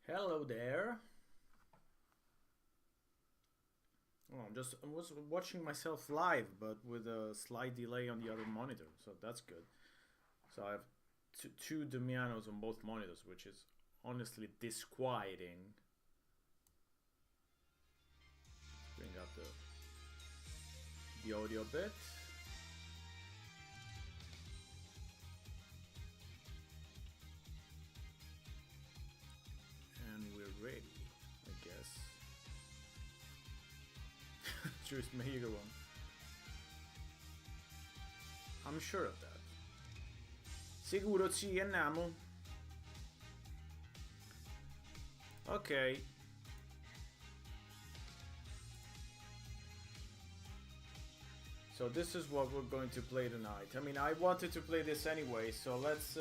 Hello there. Oh, I was watching myself live, but with a slight delay on the other monitor, so that's good. So I have two Damianos on both monitors, which is honestly disquieting. Bring up the audio a bit. And we're ready, I guess. Choose Meager one. I'm sure of that. Sicuro ci andiamo. Okay. So this is what we're going to play tonight. I mean, I wanted to play this anyway, so let's...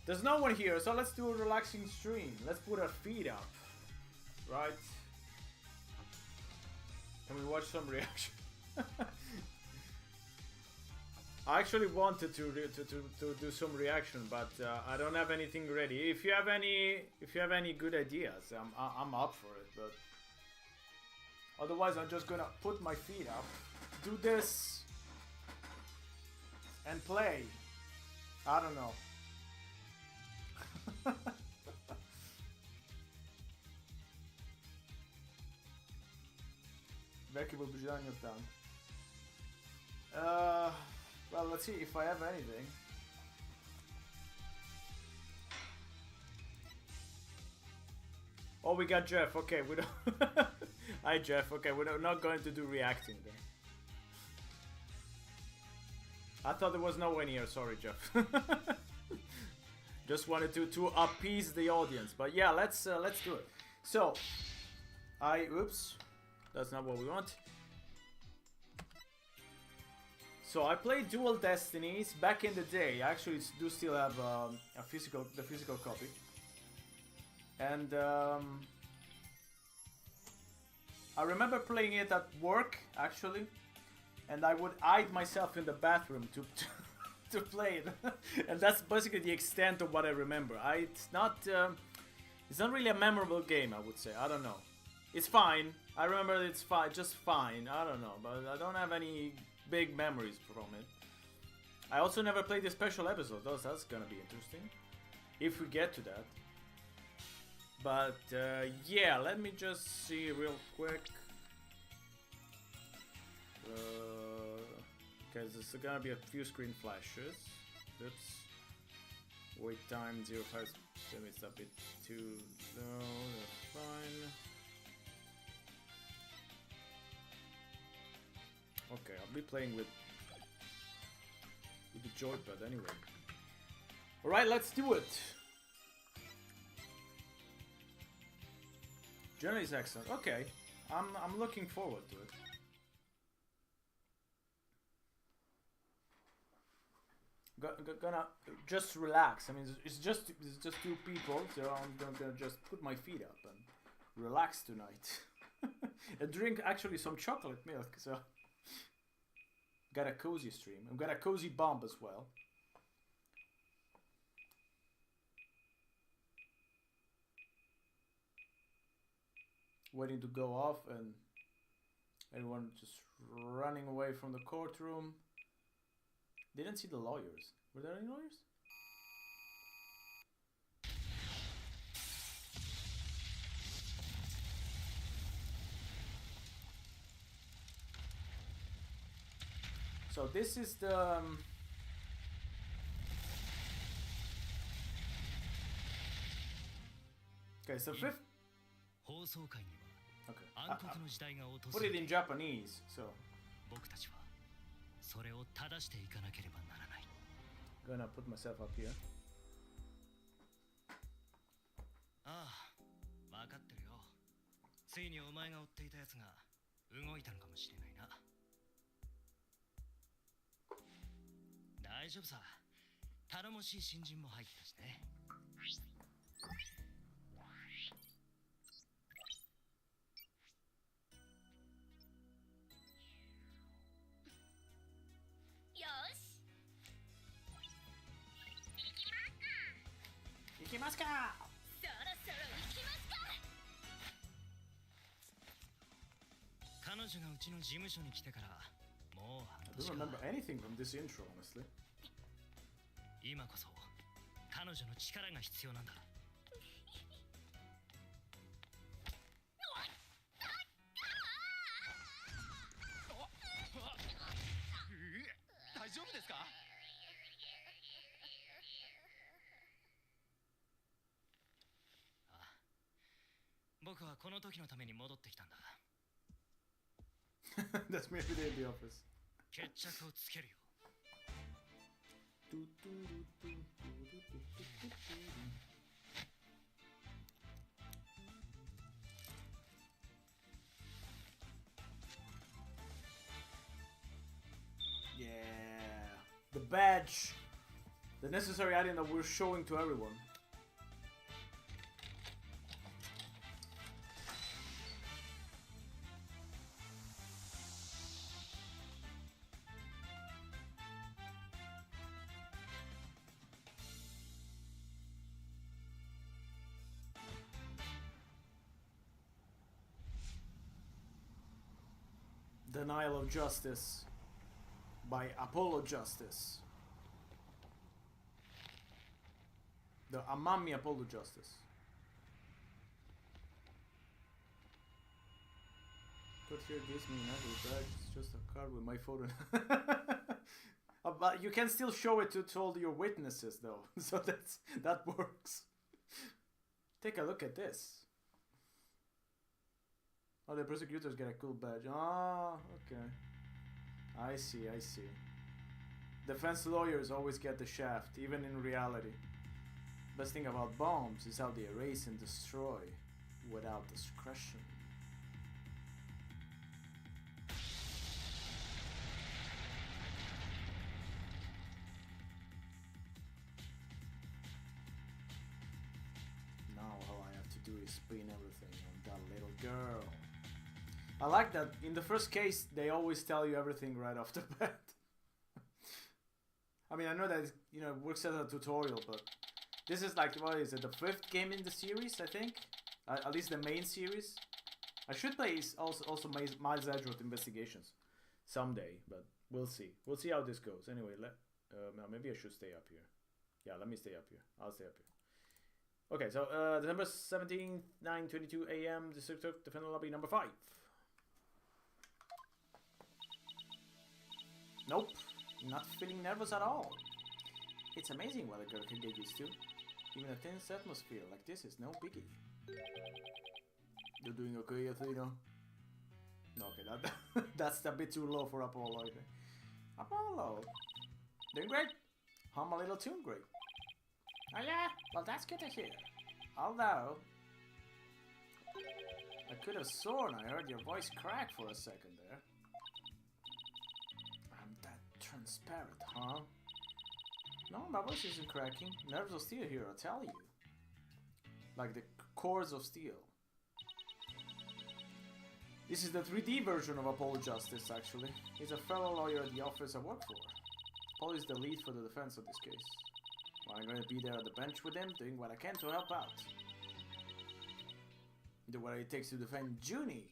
There's no one here, so let's do a relaxing stream. Let's put our feet up. Right? Can we watch some reaction? I actually wanted to do some reaction, but I don't have anything ready. If you have any good ideas, I'm up for it. But otherwise, I'm just gonna put my feet up, do this, and play. I don't know. Vecchio bisogno tanto. Well, let's see if I have anything. Oh, we got Jeff. Okay, we don't. Hi, Jeff. Okay, we're not going to do reacting then. I thought there was no one here. Sorry, Jeff. Just wanted to appease the audience, but yeah, let's do it. So, oops, that's not what we want. So I played Dual Destinies back in the day. I actually do still have the physical copy, and I remember playing it at work actually, and I would hide myself in the bathroom to play it, and that's basically the extent of what I remember. It's not really a memorable game, I would say. I don't know. It's fine. I remember it's fine, just fine. I don't know, but I don't have any big memories from it. I also never played the special episode, though. That's gonna be interesting if we get to that. But yeah, let me just see real quick. Because there's gonna be a few screen flashes. Oops. Wait time 05. It's a bit too low. That's fine. Okay, I'll be playing with the joypad anyway. All right, let's do it. Journey is excellent. Okay, I'm looking forward to it. Gonna just relax. I mean, it's just two people, so I'm gonna just put my feet up and relax tonight. And drink actually some chocolate milk. So got a cozy stream. I've got a cozy bomb as well. Waiting to go off, and everyone just running away from the courtroom. Didn't see the lawyers. Were there any lawyers? So this is the okay, so fifth. Okay. Put it in Japanese, so. Gonna put myself up here. Ikimasu ka? I don't remember anything from this intro, honestly. 今こそ彼女の力が必要なんだ。大丈夫ですか？あ、僕はこの時のために戻ってきたんだ。That's me every day in the office. 決着をつけるよ。Yeah, the badge, the necessary item that we're showing to everyone. Denial of Justice by Apollo Justice. The Amami Apollo Justice. What here gives me another badge, it's just a card with my photo. But you can still show it to all your witnesses though, so that works. Take a look at this. Oh, the prosecutors get a cool badge. Ah, okay. I see. Defense lawyers always get the shaft, even in reality. Best thing about bombs is how they erase and destroy without discretion. Now all I have to do is spin everything on that little girl. I like that in the first case they always tell you everything right off the bat. I mean, I know that it works as a tutorial, but this is like, what is it, the 5th game in the series, I think? At least the main series. I should play also Miles Edgeworth Investigations someday, but we'll see. We'll see how this goes. Anyway, now maybe I should stay up here. Yeah, let me stay up here. I'll stay up here. Okay, so December 17th, 9:22 a.m. District Defender Lobby number 5. Nope, not feeling nervous at all. It's amazing what a girl can get used to. Even a tense atmosphere like this is no biggie. You're doing okay, Athena? Okay, that's a bit too low for Apollo, I think. Apollo? Doing great? Hum a little tune great. Oh yeah? Well, that's good to hear. Although, I could have sworn I heard your voice crack for a second there. I'm that transparent, huh? No, my voice isn't cracking. Nerves of steel here, I'll tell you. Like the cores of steel. This is the 3D version of Apollo Justice, actually. He's a fellow lawyer at the office I work for. Paul is the lead for the defense of this case. Well, I'm going to be there at the bench with him, doing what I can to help out. Do what it takes to defend Junie.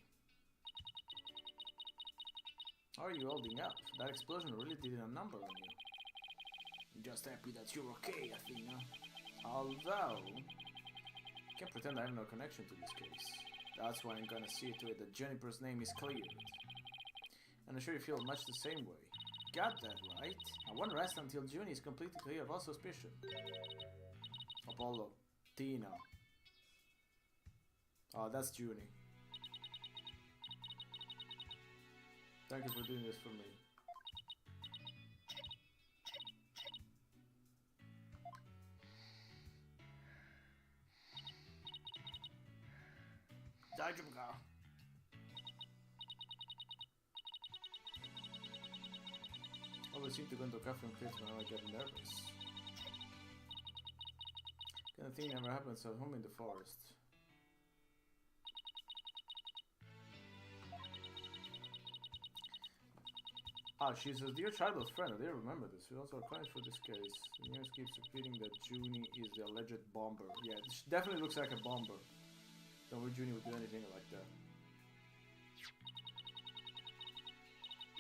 How are you holding up? That explosion really did a number on you. I'm just happy that you're okay, Athena. Although, I can't pretend I have no connection to this case. That's why I'm gonna see to it that Juniper's name is cleared. And I'm sure you feel much the same way. Got that right? I won't rest until Junie is completely clear of all suspicion. Apollo. Tina. Oh, that's Junie. Thank you for doing this for me. Always seem to go into cafe and place whenever I get nervous. Kind of thing never happens at home in the forest. Ah, she's a dear childhood friend. I didn't remember this. She also accounts for this case. The news keeps repeating that Junie is the alleged bomber. Yeah, she definitely looks like a bomber. Don't worry, Junie would do anything like that.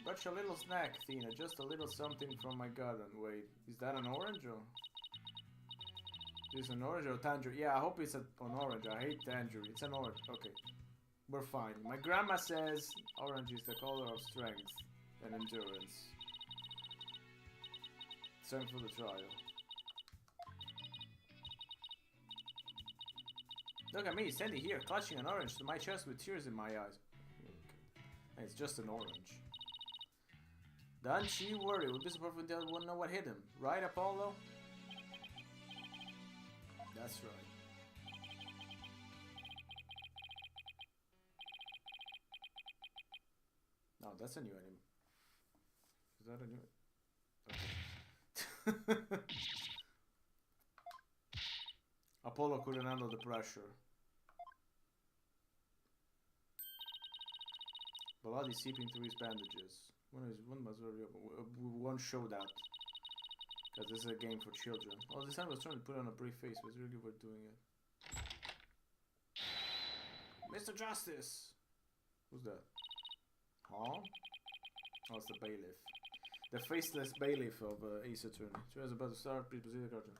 But a little snack, Tina. Just a little something from my garden. Wait, is that an orange or? Is it an orange or tangerine? Yeah, I hope it's an orange. I hate tangerine. It's an orange. Okay. We're fine. My grandma says orange is the color of strength and endurance. Same for the trial. Look at me, standing here, clutching an orange to my chest with tears in my eyes. Okay. It's just an orange. Don't you worry, we'll be surprised if they won't know what hit him. Right, Apollo? That's right. No, that's a new enemy. Is that a new... Okay. Apollo couldn't handle the pressure. Blood is seeping through his bandages. One must hurry up. We won't show that. Because this is a game for children. Oh, this time I was trying to put on a brief face. It was really worth doing it. Mr. Justice! Who's that? Huh? Oh, it's the bailiff. The faceless bailiff of Ace Attorney. Trial is about to start. Please proceed the curtain.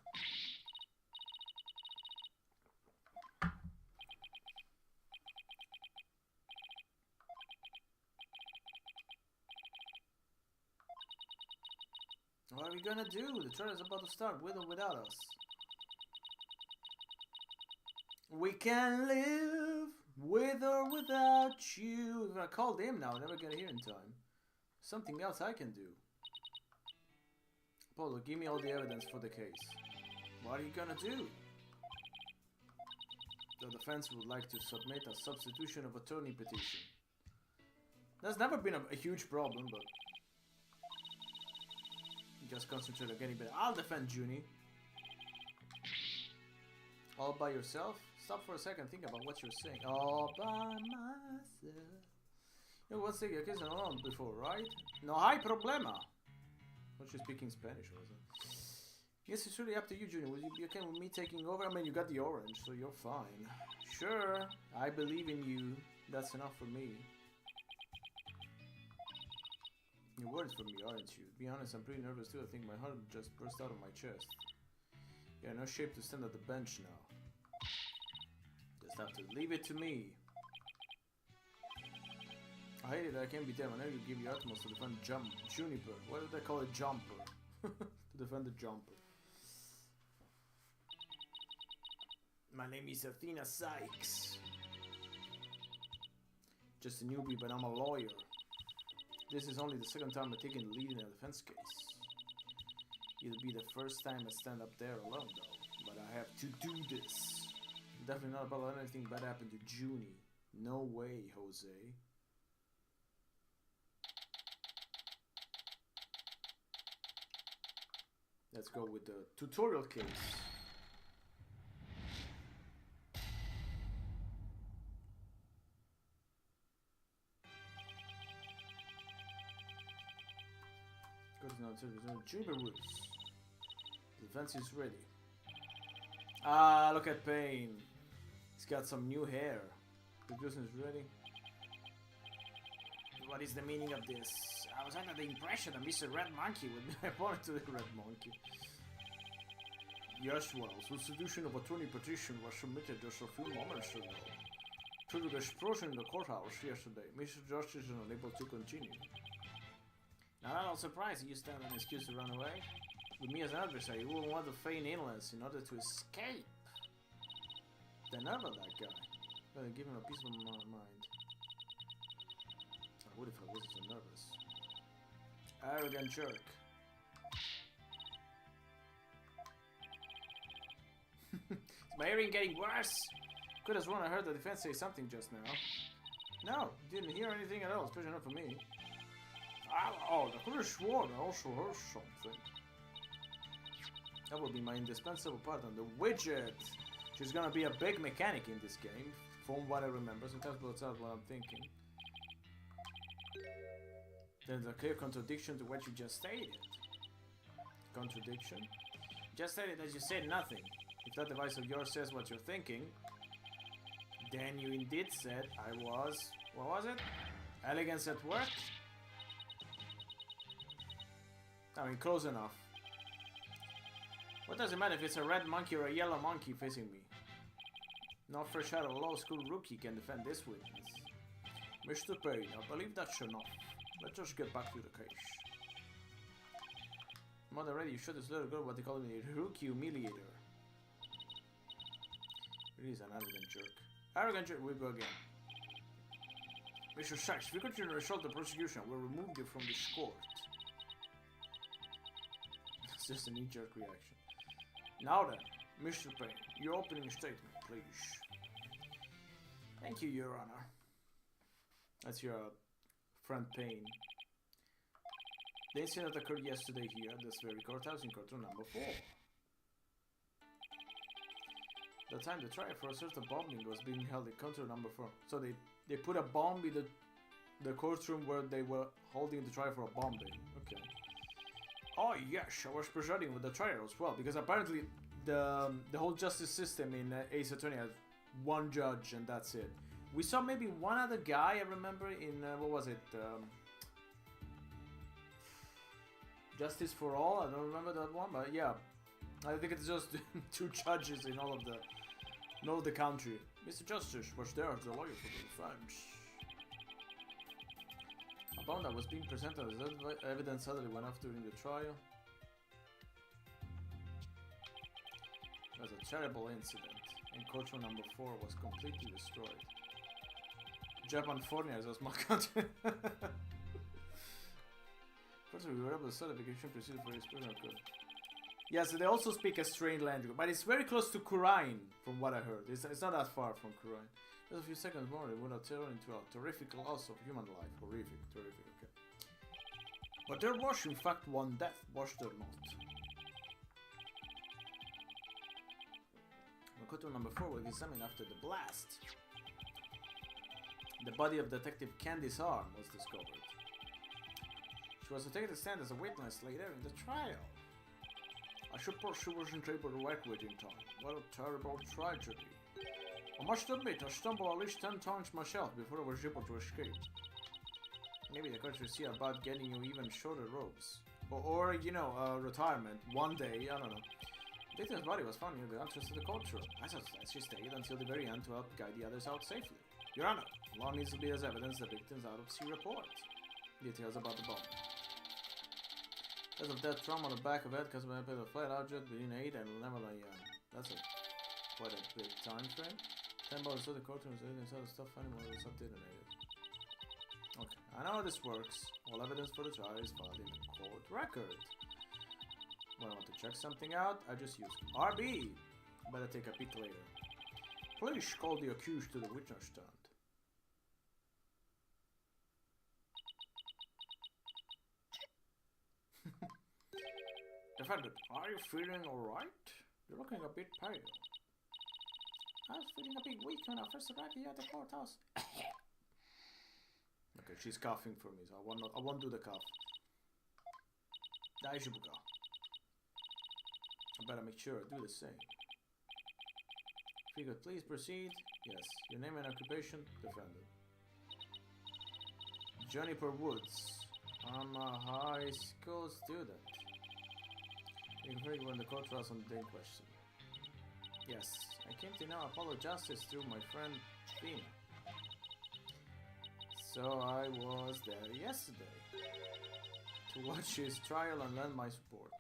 What are we gonna do? The trial is about to start, with or without us. We can live with or without you. If I called him now, I'm never gonna hear in time. Something else I can do. Apollo, give me all the evidence for the case. What are you gonna do? The defense would like to submit a substitution of attorney petition. That's never been a huge problem, but... just concentrate on getting better. I'll defend Junie. All by yourself? Stop for a second, think about what you're saying. All by myself. You once taken a case alone before, right? No hay problema. Not you speaking Spanish, was it? Yes, it's really up to you, Junie. Will you be okay with me taking over? I mean, you got the orange, so you're fine. Sure, I believe in you. That's enough for me. You're worried for me, aren't you? To be honest, I'm pretty nervous too. I think my heart just burst out of my chest. You're in no shape to stand at the bench now. Just have to leave it to me. I hate it, I can't be damned. I know you give your utmost to defend Juniper. What do they call it? Jumper. To defend the jumper. My name is Athena Sykes. Just a newbie, but I'm a lawyer. This is only the second time I've taken the lead in a defense case. It'll be the first time I stand up there alone, though. But I have to do this. I'm definitely not about to let anything bad happen to Junie. No way, Jose. Let's go with the tutorial case. Juniper Woods. The defense is ready. Ah, look at Payne. He's got some new hair. The person is ready. What is the meaning of this? I was under the impression that Mr. Red Monkey would be opponent to the Red Monkey. Yes, well, substitution of attorney petition was submitted just a few moments ago. Due to the explosion in the courthouse yesterday, Mr. Justice is unable to continue. Not at all surprised you stand an excuse to run away. With me as an adversary, you wouldn't want to feign illness in order to escape. The nerve of that guy. Better give him a piece of my mind. I would if I wasn't so nervous. Arrogant jerk. Is my hearing getting worse? Could have sworn I heard the defense say something just now. No, didn't hear anything at all, especially not from me. Oh, I could have sworn I also heard something. That will be my indispensable partner, the widget. She's gonna be a big mechanic in this game, from what I remember. Sometimes blows out what I'm thinking. There's a clear contradiction to what you just stated. Contradiction? Just stated that you said nothing. If that device of yours says what you're thinking, then you indeed said I was... What was it? Elegance at work? I mean, close enough. What does it matter if it's a red monkey or a yellow monkey facing me? No fresh out of law school rookie can defend this witness. Mr. Payne, I believe that's enough. Let's just get back to the case. Mother already, you showed this little girl what they call me a rookie humiliator. Really is an arrogant jerk. Arrogant jerk, we go again. Mr. Sachs, if you continue to insult the prosecution, we'll remove you from this court. It's just a knee-jerk reaction. Now then, Mr. Payne, your opening statement, please. Thank you, Your Honor. That's your friend Payne. The incident occurred yesterday here at this very courthouse in courtroom number 4. The time the trial for a certain bombing was being held in courtroom number 4. So they put a bomb in the courtroom where they were holding the trial for a bombing. Okay. Oh yes, I was presiding with the trial as well, because apparently the whole justice system in Ace Attorney has one judge and that's it. We saw maybe one other guy, I remember, in, what was it? Justice for All? I don't remember that one, but yeah. I think it's just 2 judges in all of the country. Mr. Justice was there as a lawyer for the defense. A bomb that was being presented as evidence suddenly went off during the trial. It was a terrible incident, and courtroom number 4 was completely destroyed. Japan is a small country. First, we were able to certification procedure for expression of code. Yeah, so they also speak a strange language, but it's very close to Quran, from what I heard. It's not that far from Quran. Just a few seconds more, it would have turned into a terrific loss of human life. Horrific, terrific, okay. But there was, in fact, one death, was there not? Makoto number 4 was examined after the blast. The body of Detective Candy's arm was discovered. She was to take the stand as a witness later in the trial. I suppose she wasn't able to work with in time. What a terrible tragedy. I must admit, I stumbled at least 10 times myself before I was able to escape. Maybe the court will see about getting you even shorter robes. Or you know, retirement. One day, I don't know. The victim's body was found near the entrance to the courtroom. I suspect she stayed until the very end to help guide the others out safely. Your Honor, law needs to be as evidence the victim's autopsy report. Details about the bomb. Cause of death, trauma on the back of head, cause of a flight object between 8 and 11 a.m. That's quite a big time frame. 10 balls to the courtroom inside the stuff animal was detonated. Okay, I know how this works. All evidence for the trial is filed in the court record. When I want to check something out, I just use RB. Better take a peek later. Please call the accused to the witness stand. Defendant, are you feeling alright? You're looking a bit pale. I was feeling a bit weak when I first arrived here at the courthouse. Okay, she's coughing for me, so I won't do the cough. Daijoubuka. I better make sure I do the same. If you could please proceed. Yes. Your name and occupation? Defendant. Juniper Woods. I'm a high school student. You can hear you in the court trials on the day in question. Yes, I came to now apologize through my friend Fina. So I was there yesterday to watch his trial and lend my support.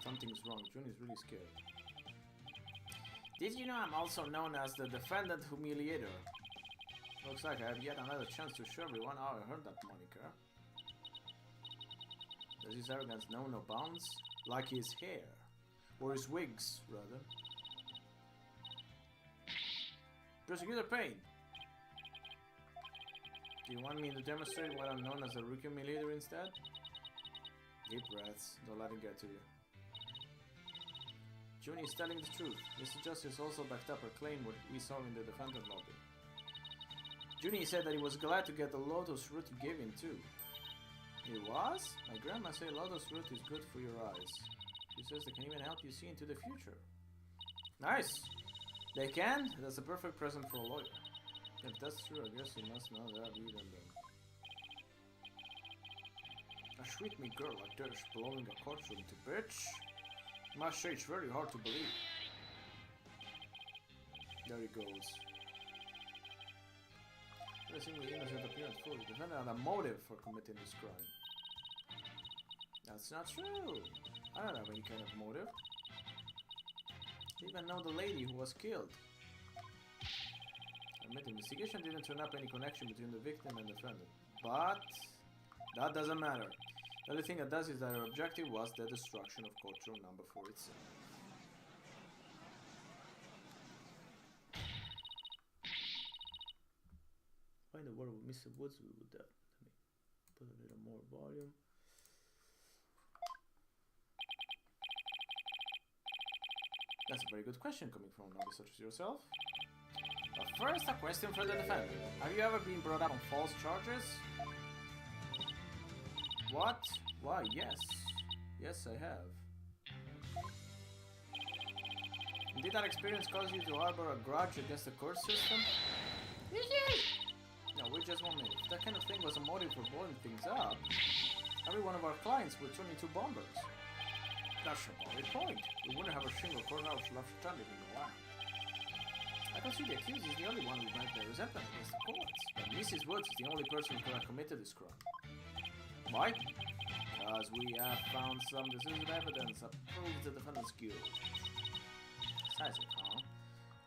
Something's wrong. June is really scared. Did you know I'm also known as the defendant humiliator? Looks like I have yet another chance to show everyone how I heard that moniker. Does his arrogance know no bounds? Like his hair. Or his wigs, rather. Prosecutor Payne. Do you want me to demonstrate what I'm known as a rookie humiliator instead? Deep breaths. Don't let it get to you. Junie is telling the truth. Mr. Justice also backed up her claim what we saw in the defendant lobby. Junie said that he was glad to get the Lotus route he gave him too. It was? My grandma said lotus root is good for your eyes. She says they can even help you see into the future. Nice! They can? That's a perfect present for a lawyer. If that's true, I guess you must know that even then. A sweet me girl like this blowing a courtroom to bitch? Must say it's very hard to believe. There he goes. The seemingly innocent appearance fully depended on a motive for committing this crime. That's not true. I don't have any kind of motive. I even know the lady who was killed. I admit the investigation didn't turn up any connection between the victim and the defendant. But that doesn't matter. The only thing it does is that our objective was the destruction of courtroom number 4 itself. Why in the world would Mr. Woods do that? Let me put a little more volume. That's a very good question coming from a novice such as yourself. But first, a question for the defendant. Have you ever been brought up on false charges? What? Why, yes. Yes, I have. And did that experience cause you to harbor a grudge against the court system? No, wait just 1 minute. If that kind of thing was a motive for blowing things up, every one of our clients would turn into bombers. That's a valid point. We wouldn't have a single courthouse left standing in the land. I can see the accused is the only one who might bear resentment against the courts, but Mrs. Woods is the only person who could have committed this crime. Why? Because we have found some decisive evidence that proves the defendant's guilt. Says it, huh?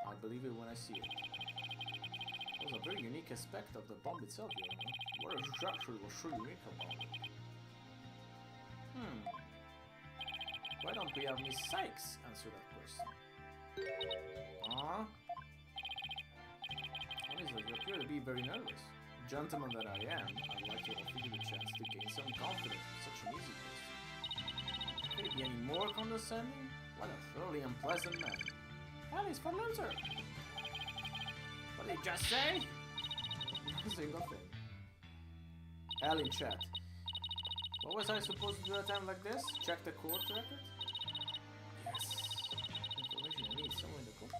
I believe it when I see it. It was a very unique aspect of the bomb itself, you know. What exactly was so unique about it? Why don't we have Miss Sykes answer that question? Huh? Honestly, you appear to be very nervous. Gentleman that I am, I'd like to offer you the chance to gain some confidence with such an easy question. Could it be any more condescending? What a thoroughly unpleasant man. Alice for loser! What did he just say? Not a single thing. Al in chat. What was I supposed to do at a time like this? Check the court record? Yes. Information I need somewhere in the court.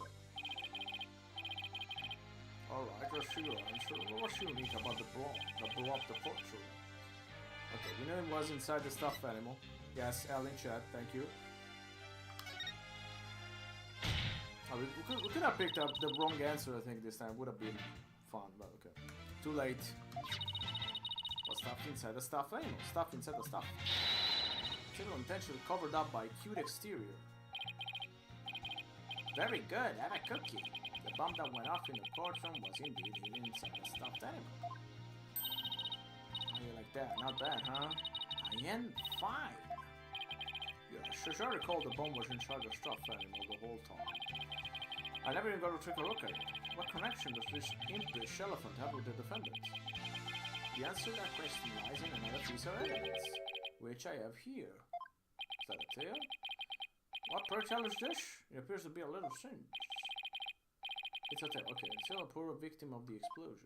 Alright, let's see your answer. What was unique about the blow up the courtroom? Okay, we know it was inside the stuffed animal. Yes, Al in chat, thank you. Oh, we could have picked up the wrong answer, I think, this time. Would have been fun, but okay. Too late. What's stuffed inside the stuffed animal? Stuffed inside the stuff. General intention covered up by cute exterior. Very good, have a cookie. The bomb that went off in the courtroom was indeed hidden inside the stuffed animal. How you like that? Not bad, huh? I am fine. Yeah, sure recall the bomb was inside the stuffed animal the whole time. I never even got to take a look at it. What connection does this impish elephant have with the defendant? The answer to that question lies in another piece of evidence, which I have here. Is that a tail? What tail is this? It appears to be a little singed. It's a tail. Okay, it's still a poor victim of the explosion.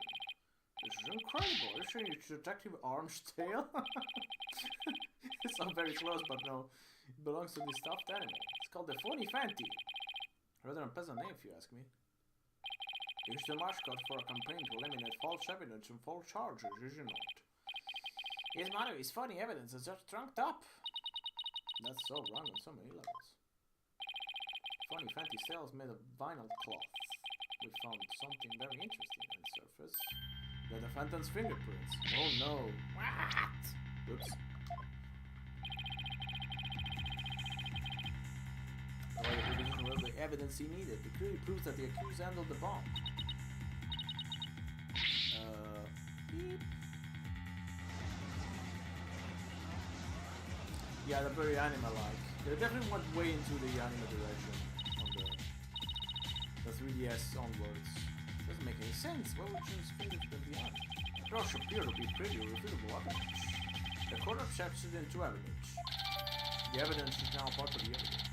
This is incredible. You're saying it's Detective Arm's tail? It's not very close, but no. It belongs to the stuffed animal. It's called the Phony Fanty. Rather unpleasant name, if you ask me. It's the mascot for a campaign to eliminate false evidence and false charges, is it not? His motto is phony evidence is just trunked up. That's so wrong on so many levels. Phony Fanty cells made of vinyl cloth. We found something very interesting on the surface. The defendant's fingerprints. Oh no. What? Oops. However, the division wrote the evidence he needed. It clearly proves that the accused handled the bomb. Beep. Yeah, they're very anima-like. They definitely went way into the anime direction on the 3DS onwards. Doesn't make any sense. Why would you fingers to the art? The brush appear to be pretty refutable evidence. The court accepts it into evidence. The evidence is now part of the evidence.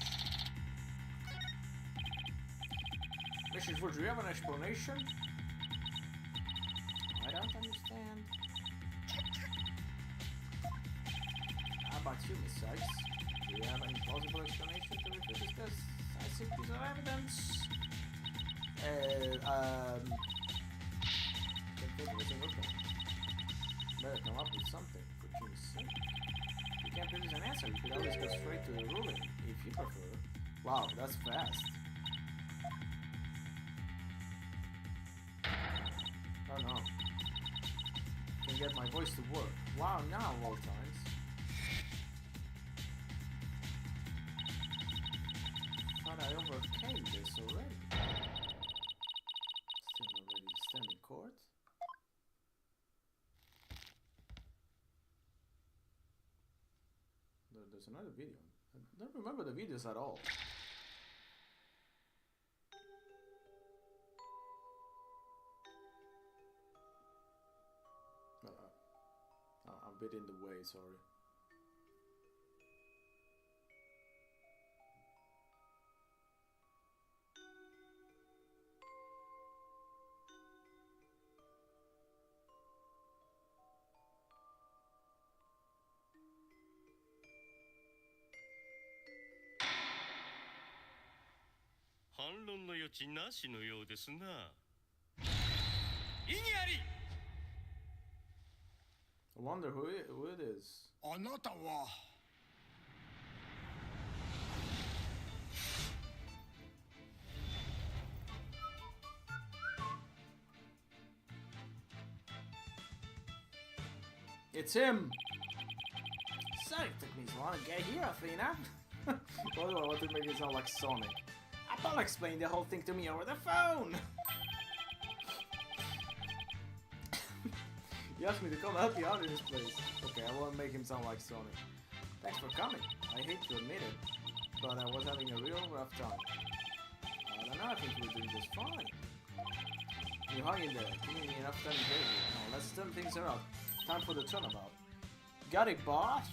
Mrs. Wood, do you have an explanation? I don't understand. about you, Miss Sykes? Do you have any plausible explanation to refute this decisive piece of evidence? Can't think of a single thing. Better come up with something, for Jim's sake. You can't produce an answer, you could always go straight to the ruling, if you prefer. Wow, that's fast. Oh no. Can get my voice to work. Wow, now of all times. Thought I overcame this already. Still not ready to stand in court. There's another video. I don't remember the videos at all. I'm a bit in the way, sorry. I wonder who it is. あなたは It's him! Sorry it took me so long to get here, Athena. Why do I want to make it sound like Sonic? Apollo explained the whole thing to me over the phone! You asked me to come help you out in this place. Okay, I won't make him sound like Sonic. Thanks for coming. I hate to admit it, but I was having a real rough time. I don't know, I think we're doing just fine. You hung in there, giving me enough time to get here. Now let's turn things around. Time for the turnabout. Got it, boss?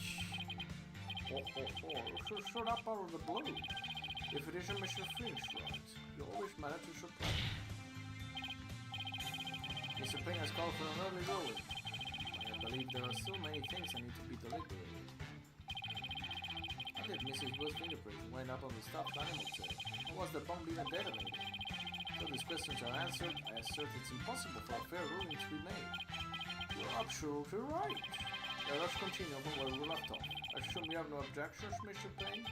So shut up out of the blue. If it isn't Mr. Finch, right? You always manage to surprise me. Mr. Payne has called for an early ruling. I believe there are still many things that need to be deliberated. How did Mrs. Wood's fingerprint wind up on the stuffed animal tail? How was the bomb even detonated? Until these questions are answered, I assert it's impossible for a fair ruling to be made. You're absolutely right. Let us continue from where we left off. I assume you have no objections, Mr. Payne?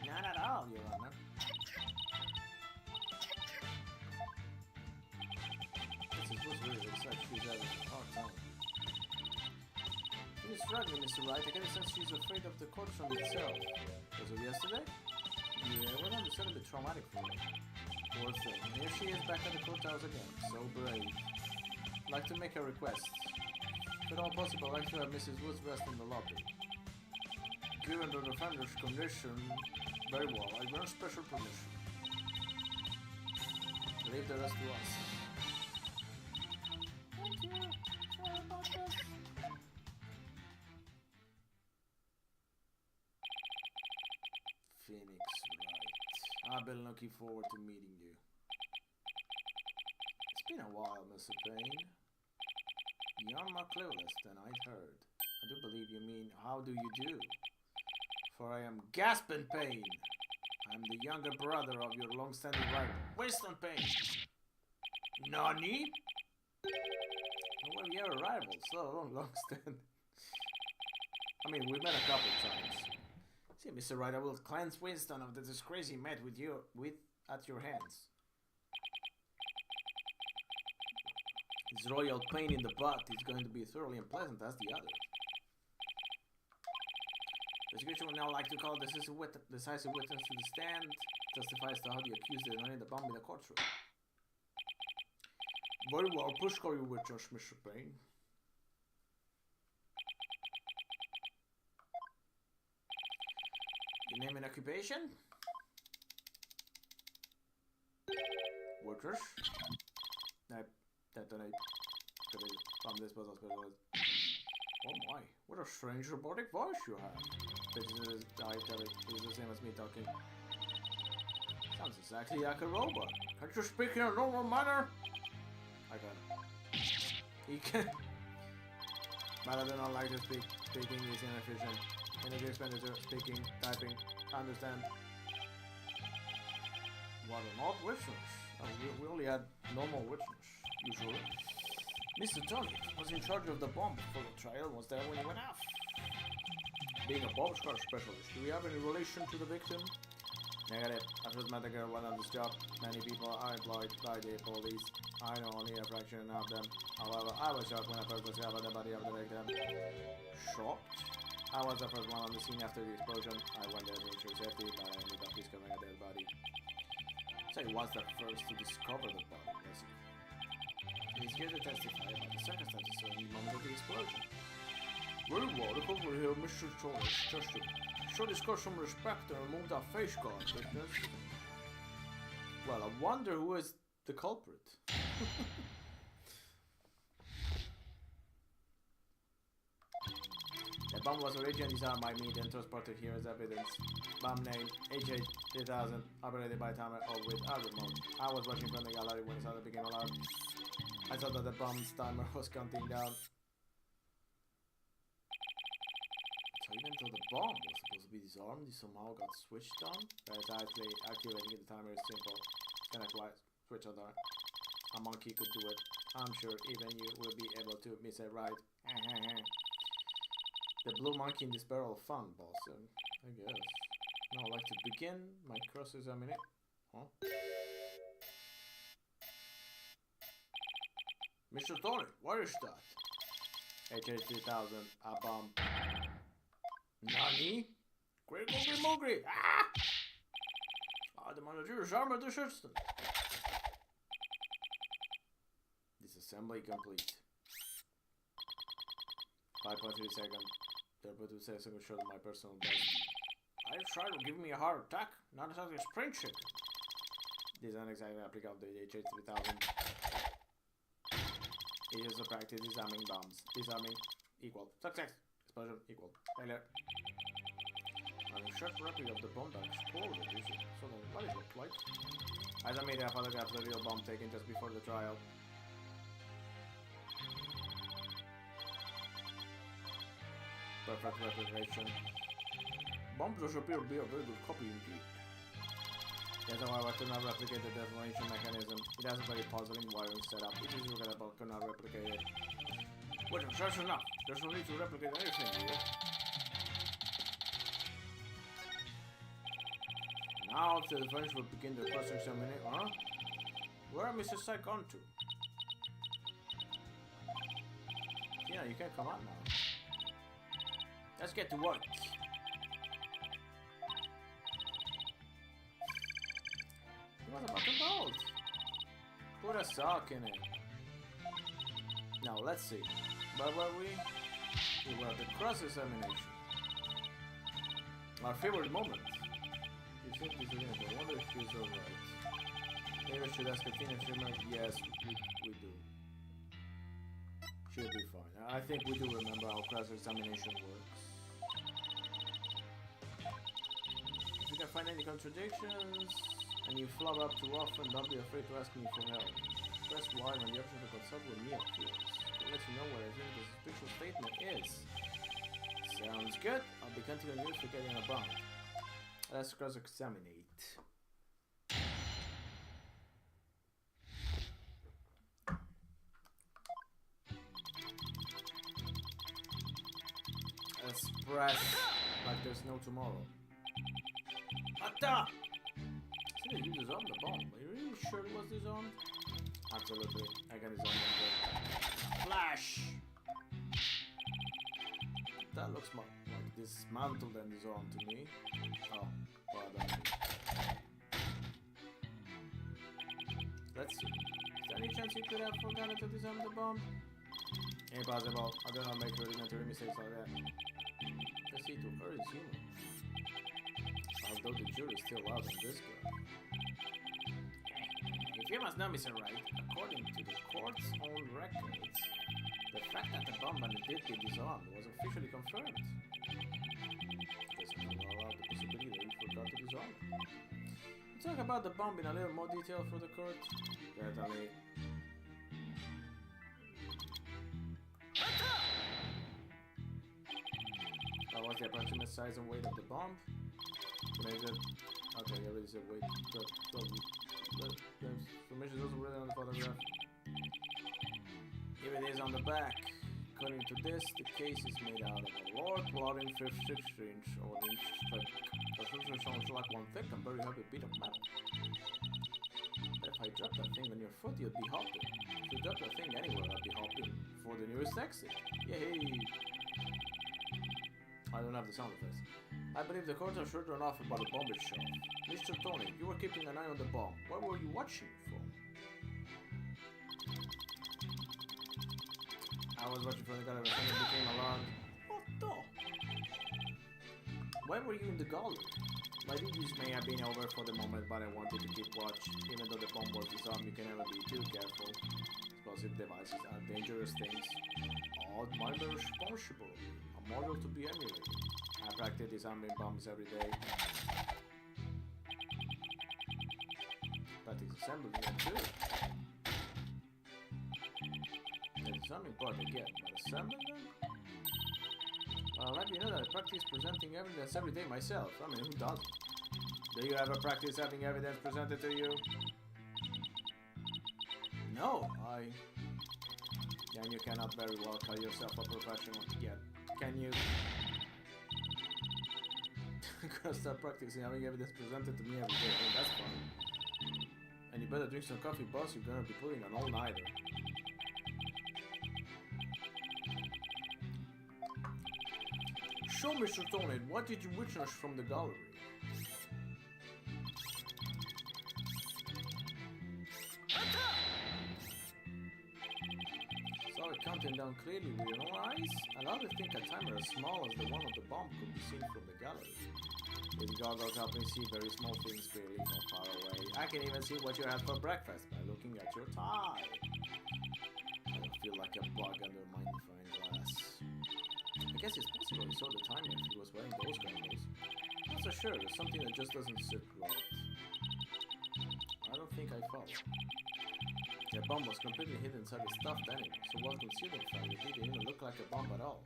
Not at all, Your Honor. Mrs. Woods really looks like she's having a hard time. She's struggling, Mr. Wright. I get a sense she's afraid of the courtroom itself. Was it yesterday? Yeah, it went on to sound a bit traumatic for her. Poor thing. And here she is back at the courthouse again. So brave. I'd like to make a request. If at all possible, I'd like to have Mrs. Woods rest in the lobby. Given the defender's condition, very well, I grant special permission. Leave the rest to us. Thank you. Sorry about this. Phoenix, right. I've been looking forward to meeting you. It's been a while, Mr. Payne. You're more clueless than I'd heard. I do believe you mean, how do you do? For I am Gaspin Payne. I'm the younger brother of your long-standing rival, Winston Payne. Nani? Well, we are rivals, let alone long-standing. I mean, we met a couple times. See, Mr. Wright, I will cleanse Winston of the disgrace he met with you at your hands. His royal pain in the butt is going to be thoroughly unpleasant as the other. The prosecution would now like to call the decisive witness to the stand, testifies to how the accused detonated the bomb in the courtroom. Very well, please call your witness, Mr. Payne. Your name and occupation? Witness? Detonate. Oh my, what a strange robotic voice you have. This is the same as me talking. Sounds exactly like a robot. Can't you speak in a normal manner? I got it. He can... But I do not like to speak. Speaking is inefficient. Energy expenditure, speaking, typing, understand. What are not witches? We only had normal witches, usually. Mr. Tony was in charge of the bomb for the trial, was there when he went off. Being a bomb squad specialist, do we have any relation to the victim? Negative. I just met a girl when on this job. Many people are employed by the police. I know only a fraction of them. However, I was shocked when I first discovered the body of the victim. Shocked? I was the first one on the scene after the explosion. I went there to ensure safety, but I ended up discovering a dead body. So he was the first to discover the body, was he? He's here to testify about the circumstances surrounding the moment of the explosion. Very well, the couple here, Mr. Thomas, just to show this girl some respect and remove that face guard, witness. Well, I wonder who is the culprit. The bomb was originally designed by me, then transported here as evidence. Bomb name HH3000, operated by timer or with a remote. I was watching from the gallery when the sound became alarm. I saw that the bomb's timer was counting down. So even though the bomb was supposed to be disarmed, it somehow got switched on. Precisely, activating the timer is simple. Connect wire, switch on that. A monkey could do it. I'm sure even you will be able to miss it right. The blue monkey in this barrel of fun, boss. I guess. Now I'd like to begin my cross-examination. Huh? Mr. Tony, what is that? HH3000, a bomb. Nani? Great Mogri! Ah! The manager is armed this instant. Disassembly complete. 5.3 seconds. 3.2 seconds showed my personal best. I tried to give me a heart attack, not exactly a spring chicken. This is an exact replica of the HH3000. It is a practice disarming bombs. Disarming equal success. Explosion equal failure. An exact replica of the bomb that exploded. So what it looked like. As I made a photograph of the real bomb taken just before the trial. Perfect replication. Bomb does appear to be a very good copy indeed. Yes, however, I could not replicate the detonation mechanism. It has a very puzzling wiring setup. It is regrettable, could not replicate it. Well, that's enough. There's no need to replicate anything here. Now, after the French will begin the cross-examination. Huh? Where are Mrs. Sai gone to? Yeah, you can't come out now. Let's get to work. What about the bolt? Put a sock in it. Now let's see. Where were we? We were at the cross-examination. Our favorite moment. You think this is in it. I wonder if he's alright. Maybe I should ask a teenage remember. Yes, we do. She'll be fine. I think we do remember how cross-examination works. If you can find any contradictions and you flub up too often, don't be afraid to ask me for help. Press Y when the option to consult with me appears. I'll let you know what I think the suspicious statement is. Sounds good. I'll be counting on you for getting a bond. Let's cross-examinate. Let's press like there's no tomorrow. Atta! See, you disarmed the bomb. Are you really sure it was disarmed? Absolutely. I can disarm them. Flash! That looks more like dismantled than disarmed to me. Oh, pardon. Let's see. Is there any chance you could have forgotten to disarm the bomb? Impossible. I do not make rudimentary mistakes like that. Let's see, to her is human. Although the jury's still out on this guy. If you must know, Mr. Wright, according to the court's own records, the fact that the bomb when it did get disarmed was officially confirmed. Does it rule out the possibility that he forgot to disarm it? We'll talk about the bomb in a little more detail for the court. Certainly. What's the approximate size and weight of the bomb? Measure. Okay, here is a weight. The information is also written on the photograph. Here it is on the back. According to this, the case is made out of a large plotting 6-inch or an inch thick. The substance sounds like one thick and very heavy bit of metal. But if I drop that thing on your foot, you'd be hopping. If you drop that thing anywhere, I'd be hopping for the nearest exit. Yay! I don't have the sound effects. I believe the courts are sure to run off about the bomb itself. Mr. Tony, you were keeping an eye on the bomb. What were you watching for? I was watching for the gallery when it became alarmed. What the? Why were you in the gallery? My duties may have been over for the moment, but I wanted to keep watch. Even though the bomb was disarmed, you can never be too careful. Explosive devices are dangerous things. All minor responsible. A model to be emulated. I practice disarming bombs every day. Practice assembling them too. The disarming part I get, but assembling them? I'll let you know that I practice presenting evidence every day myself. I mean, who doesn't? Do you ever practice having evidence presented to you? No, Then you cannot very well call yourself a professional yet, can you? I'm gonna start practicing having evidence presented to me every day. I mean, that's fun. And you better drink some coffee, boss. You're gonna be pulling an all-nighter. Show Mr. Tony, what did you witness from the gallery? Saw it counting down clearly with your own eyes? Allow to think a timer as small as the one of the bomb could be seen from the gallery. These goggles help me see very small things clearly from far away. I can even see what you had for breakfast by looking at your tie. I don't feel like a bug under a magnifying glass. I guess it's possible he saw the timer if he was wearing those goggles. Not so sure, there's something that just doesn't sit right. I don't think I follow. The bomb was completely hidden inside a stuffed animal, so while concealing fact, it didn't even look like a bomb at all.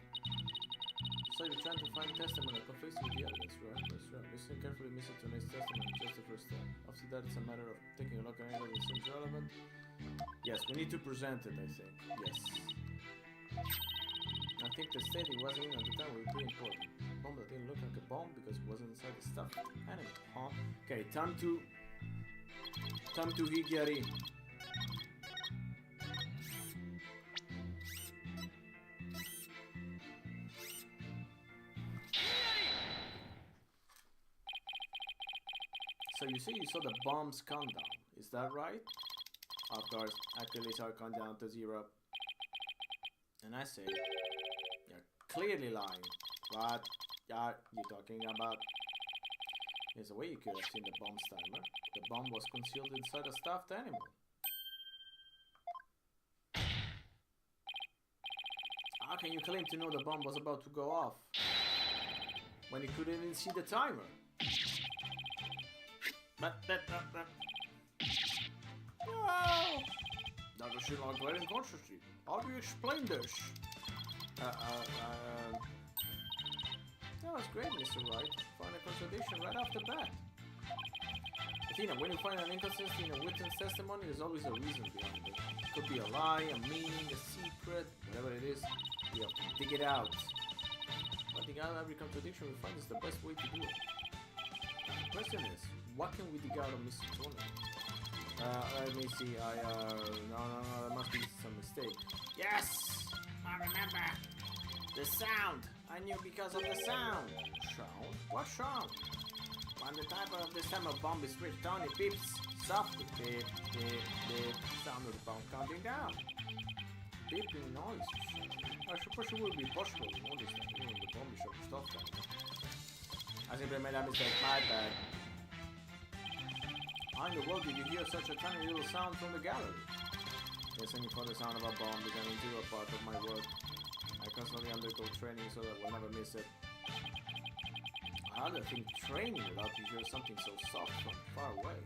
So you're trying to find testimony that conflicts with the evidence, right? That's right. Listen carefully, Mr. Tony's testimony is just the first step. After that, it's a matter of taking a look at anything that seems relevant. Yes, we need to present it, I think. Yes. I think the state it wasn't in at the time was pretty important. A bomb that didn't look like a bomb because it wasn't inside the stuffed animal, huh? Okay, time to Higari. So you say you saw the bomb's countdown, is that right? Of course, I clearly saw it count down to 0. And I say, you're clearly lying. What are you talking about? There's a way you could have seen the bomb's timer. The bomb was concealed inside a stuffed animal. How can you claim to know the bomb was about to go off when you couldn't even see the timer? No! That does seem like great inconsistency. How do you explain this? That was great, Mr. Wright. Find a contradiction right off the bat. Athena, when you find an inconsistency in a witness testimony, there's always a reason behind it. It could be a lie, a meaning, a secret, whatever it is. You have to dig it out. Finding out every contradiction we find is the best way to do it. The question is, what can we dig out of Mr. Tony? Let me see, no, there must be some mistake. Yes! I remember! The sound! I knew because of the sound! Sound? What sound? When the timer of this time of bomb is switched on, it beeps softly. Beep, beep, beep. Sound of the bomb counting down. Beeping noise. I suppose it would be possible to notice that even when the bomb is shut off down. I simply made a mistake, my bad. How in the world did you hear such a tiny little sound from the gallery? Listening for the sound of a bomb is an integral part of my work. I constantly undergo training so that we'll never miss it. I hardly think training would help you hear something so soft from far away.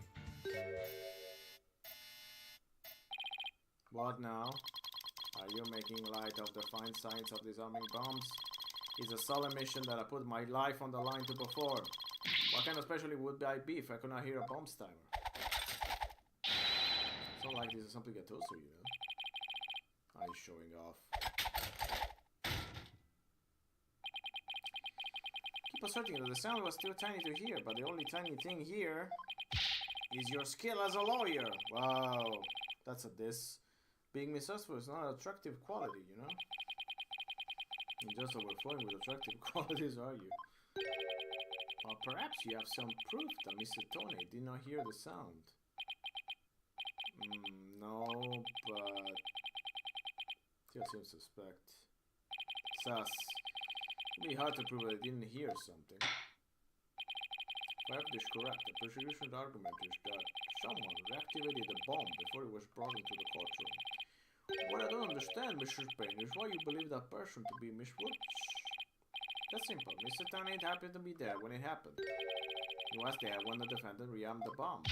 What now? Are you making light of the fine science of disarming bombs? is a solemn mission that I put my life on the line to perform. What kind of specialty would I be if I could not hear a bomb timer? It's not like this is something that toaster, you know. Eyes showing off. Keep asserting that the sound was too tiny to hear, but the only tiny thing here is your skill as a lawyer. Wow, that's a diss. Being mistrustful is not an attractive quality, you know? You're just overflowing with attractive qualities, are you? Or perhaps you have some proof that Mr. Tony did not hear the sound. No, but... still seems suspect. Sus. It would be hard to prove that I didn't hear something. If I have this correct, the prosecution's argument is that someone reactivated the bomb before it was brought into the courtroom. What I don't understand, Mr. Payne, is why you believe that person to be Miss Woods. That's simple. Mr. Tony happened to be there when it happened. He was there when the defendant rearmed the bomb.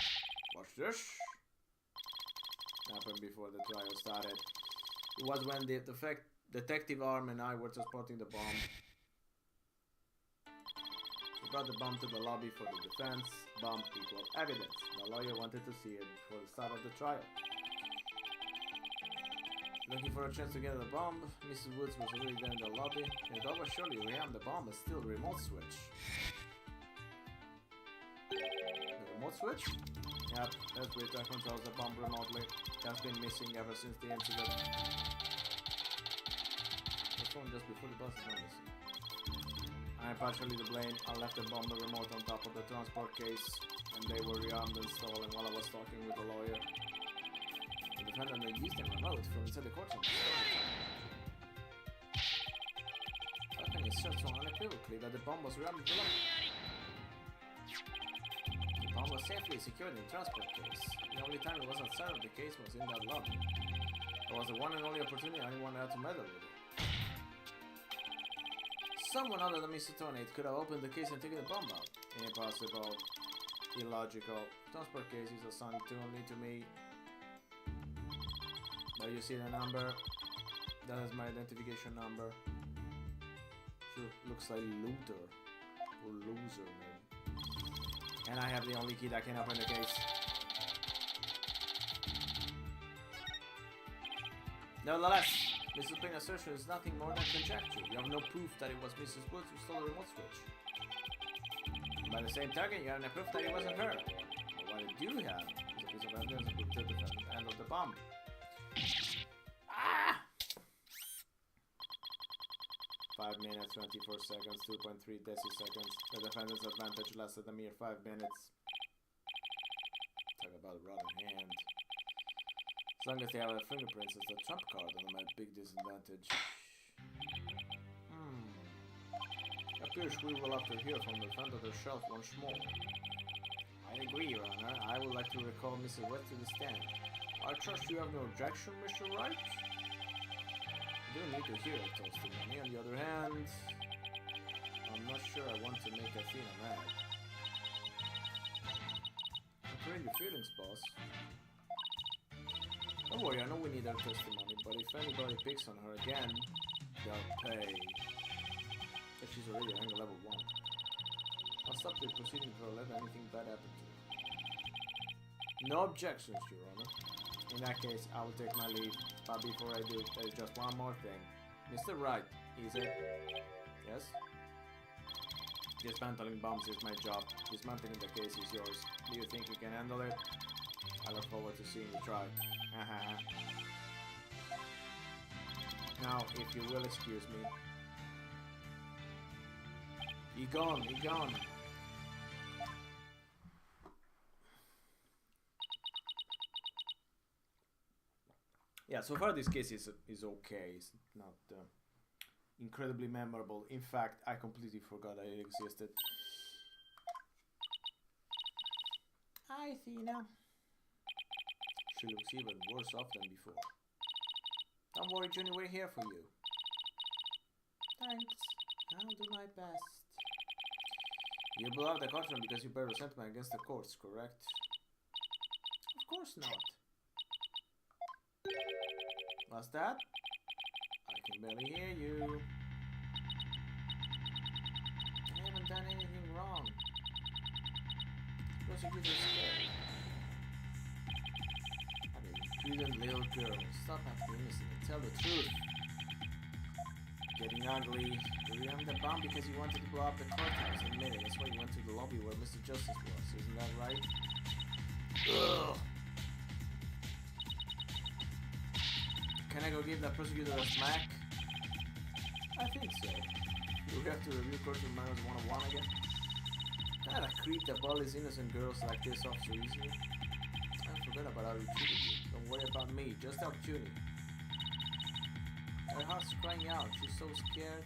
Watch this. Happened before the trial started. It was when the detective arm and I were transporting the bomb. He brought the bomb to the lobby for the defense. Bomb equal evidence. The lawyer wanted to see it before the start of the trial. Looking for a chance to get the bomb, Mrs. Woods was already there in the lobby. And it was surely rearmed the bomb, but still the remote switch. The remote switch? Yep, that's which I controls the bomb remotely. That's been missing ever since the incident. The phone just before the bus is not missing. I am partially to blame. I left the bomb remote on top of the transport case, and they were rearmed and stolen while I was talking with the lawyer. The defendant had used the remote from inside the courtroom. How can you assert so unequivocally that the bomb was rearmed below? The bomb was safely secured in the transport case. The only time it was outside of the case was in that lobby. It was the one and only opportunity anyone had to meddle with it. Someone other than Mr. Tony could have opened the case and taken the bomb out. Impossible. Illogical. Transport case is assigned only to me. There you see the number. That is my identification number. Looks like looter. Or loser, maybe. And I have the only key that can open the case. Nevertheless, Mrs. Payne's assertion is nothing more than conjecture. You have no proof that it was Mrs. Woods who stole the remote switch. By the same token, you have no proof that it wasn't her. But what you do have is a piece of evidence that the defendant handled the bomb. Ah! 5 minutes, 24 seconds, 2.3 deciseconds. The defendant's advantage lasted a mere 5 minutes. Talk about rotten hand. As long as they have their fingerprints as the trump card, then I'm at a big disadvantage. Appears we will have to hear from the defendant herself once more. I agree, Your Honor. I would like to recall Mrs. West to the stand. I trust you have no objection, Mr. Wright? I do need to hear a testimony. On the other hand, I'm not sure I want to make Athena mad. Upgrade your feelings, boss. Don't worry, I know we need her testimony, but if anybody picks on her again, they'll pay. If she's already at anger level 1. I'll stop the proceeding for let anything bad happen to her. No objections, Your Honor. In that case, I will take my leave, but before I do, there is just one more thing. Mr. Wright, is it? Yes? Dismantling bombs is my job. Dismantling the case is yours. Do you think you can handle it? I look forward to seeing you try. Now, if you will excuse me. He gone. Yeah, so far this case is okay. It's not incredibly memorable. In fact, I completely forgot that it existed. Hi, Athena. She looks even worse off than before. Don't worry, Juni, we're here for you. Thanks. I'll do my best. You blew out the courtroom because you bear resentment against the courts, correct? Of course not. What's that? I can barely hear you. done anything wrong. Prosecutor is scared. I mean, prudent little girl, stop acting innocent and tell the truth. Getting ugly. You remember the bomb because you wanted to blow up the courthouse. Admit it. That's why you went to the lobby where Mr. Justice was. Isn't that right? Ugh. Can I go give that prosecutor a smack? I think so. Do we have to review Court of Manners 101 again? God, I creep that all these innocent girls like this off so easily. I forgot about how we treated you. Don't worry about me, just help Junie. Her heart's crying out. She's so scared,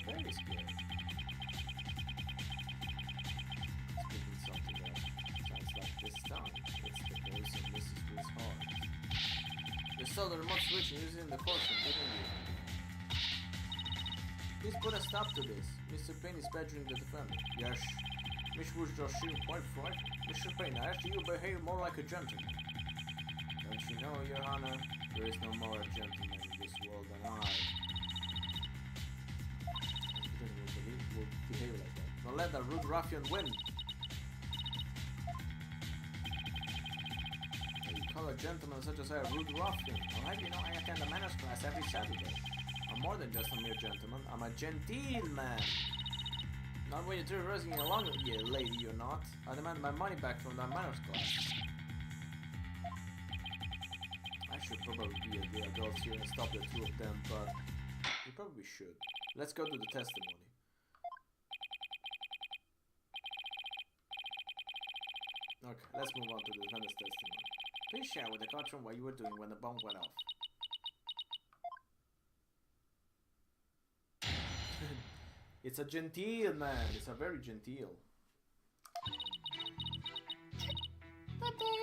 very scared. Speaking something that sounds like this time. It's the voice of Mrs. Wood's heart. You saw the remote switch and used it in the courtroom, didn't you? Please put a stop to this. Mr. Payne is badgering the defendant. Yes. Miss Woods does seem quite frightened. Mr. Payne, I ask you to behave more like a gentleman. Don't you know, Your Honor, there is no more a gentleman in this world than I. We'll behave like that. Don't let that rude ruffian win. You call a gentleman such as I a rude ruffian. I'll have you know I attend a manners class every Saturday. I'm more than just a mere gentleman. I'm a genteel man. Not when you're terrorizing along with you, lady, you're not. I demand my money back from that manners class. I should probably be the adults here and stop the two of them, but we probably should. Let's go to the testimony. Okay, let's move on to the defendant's testimony. Please share with the courtroom what you were doing when the bomb went off. It's a genteel man. It's a very genteel. That day,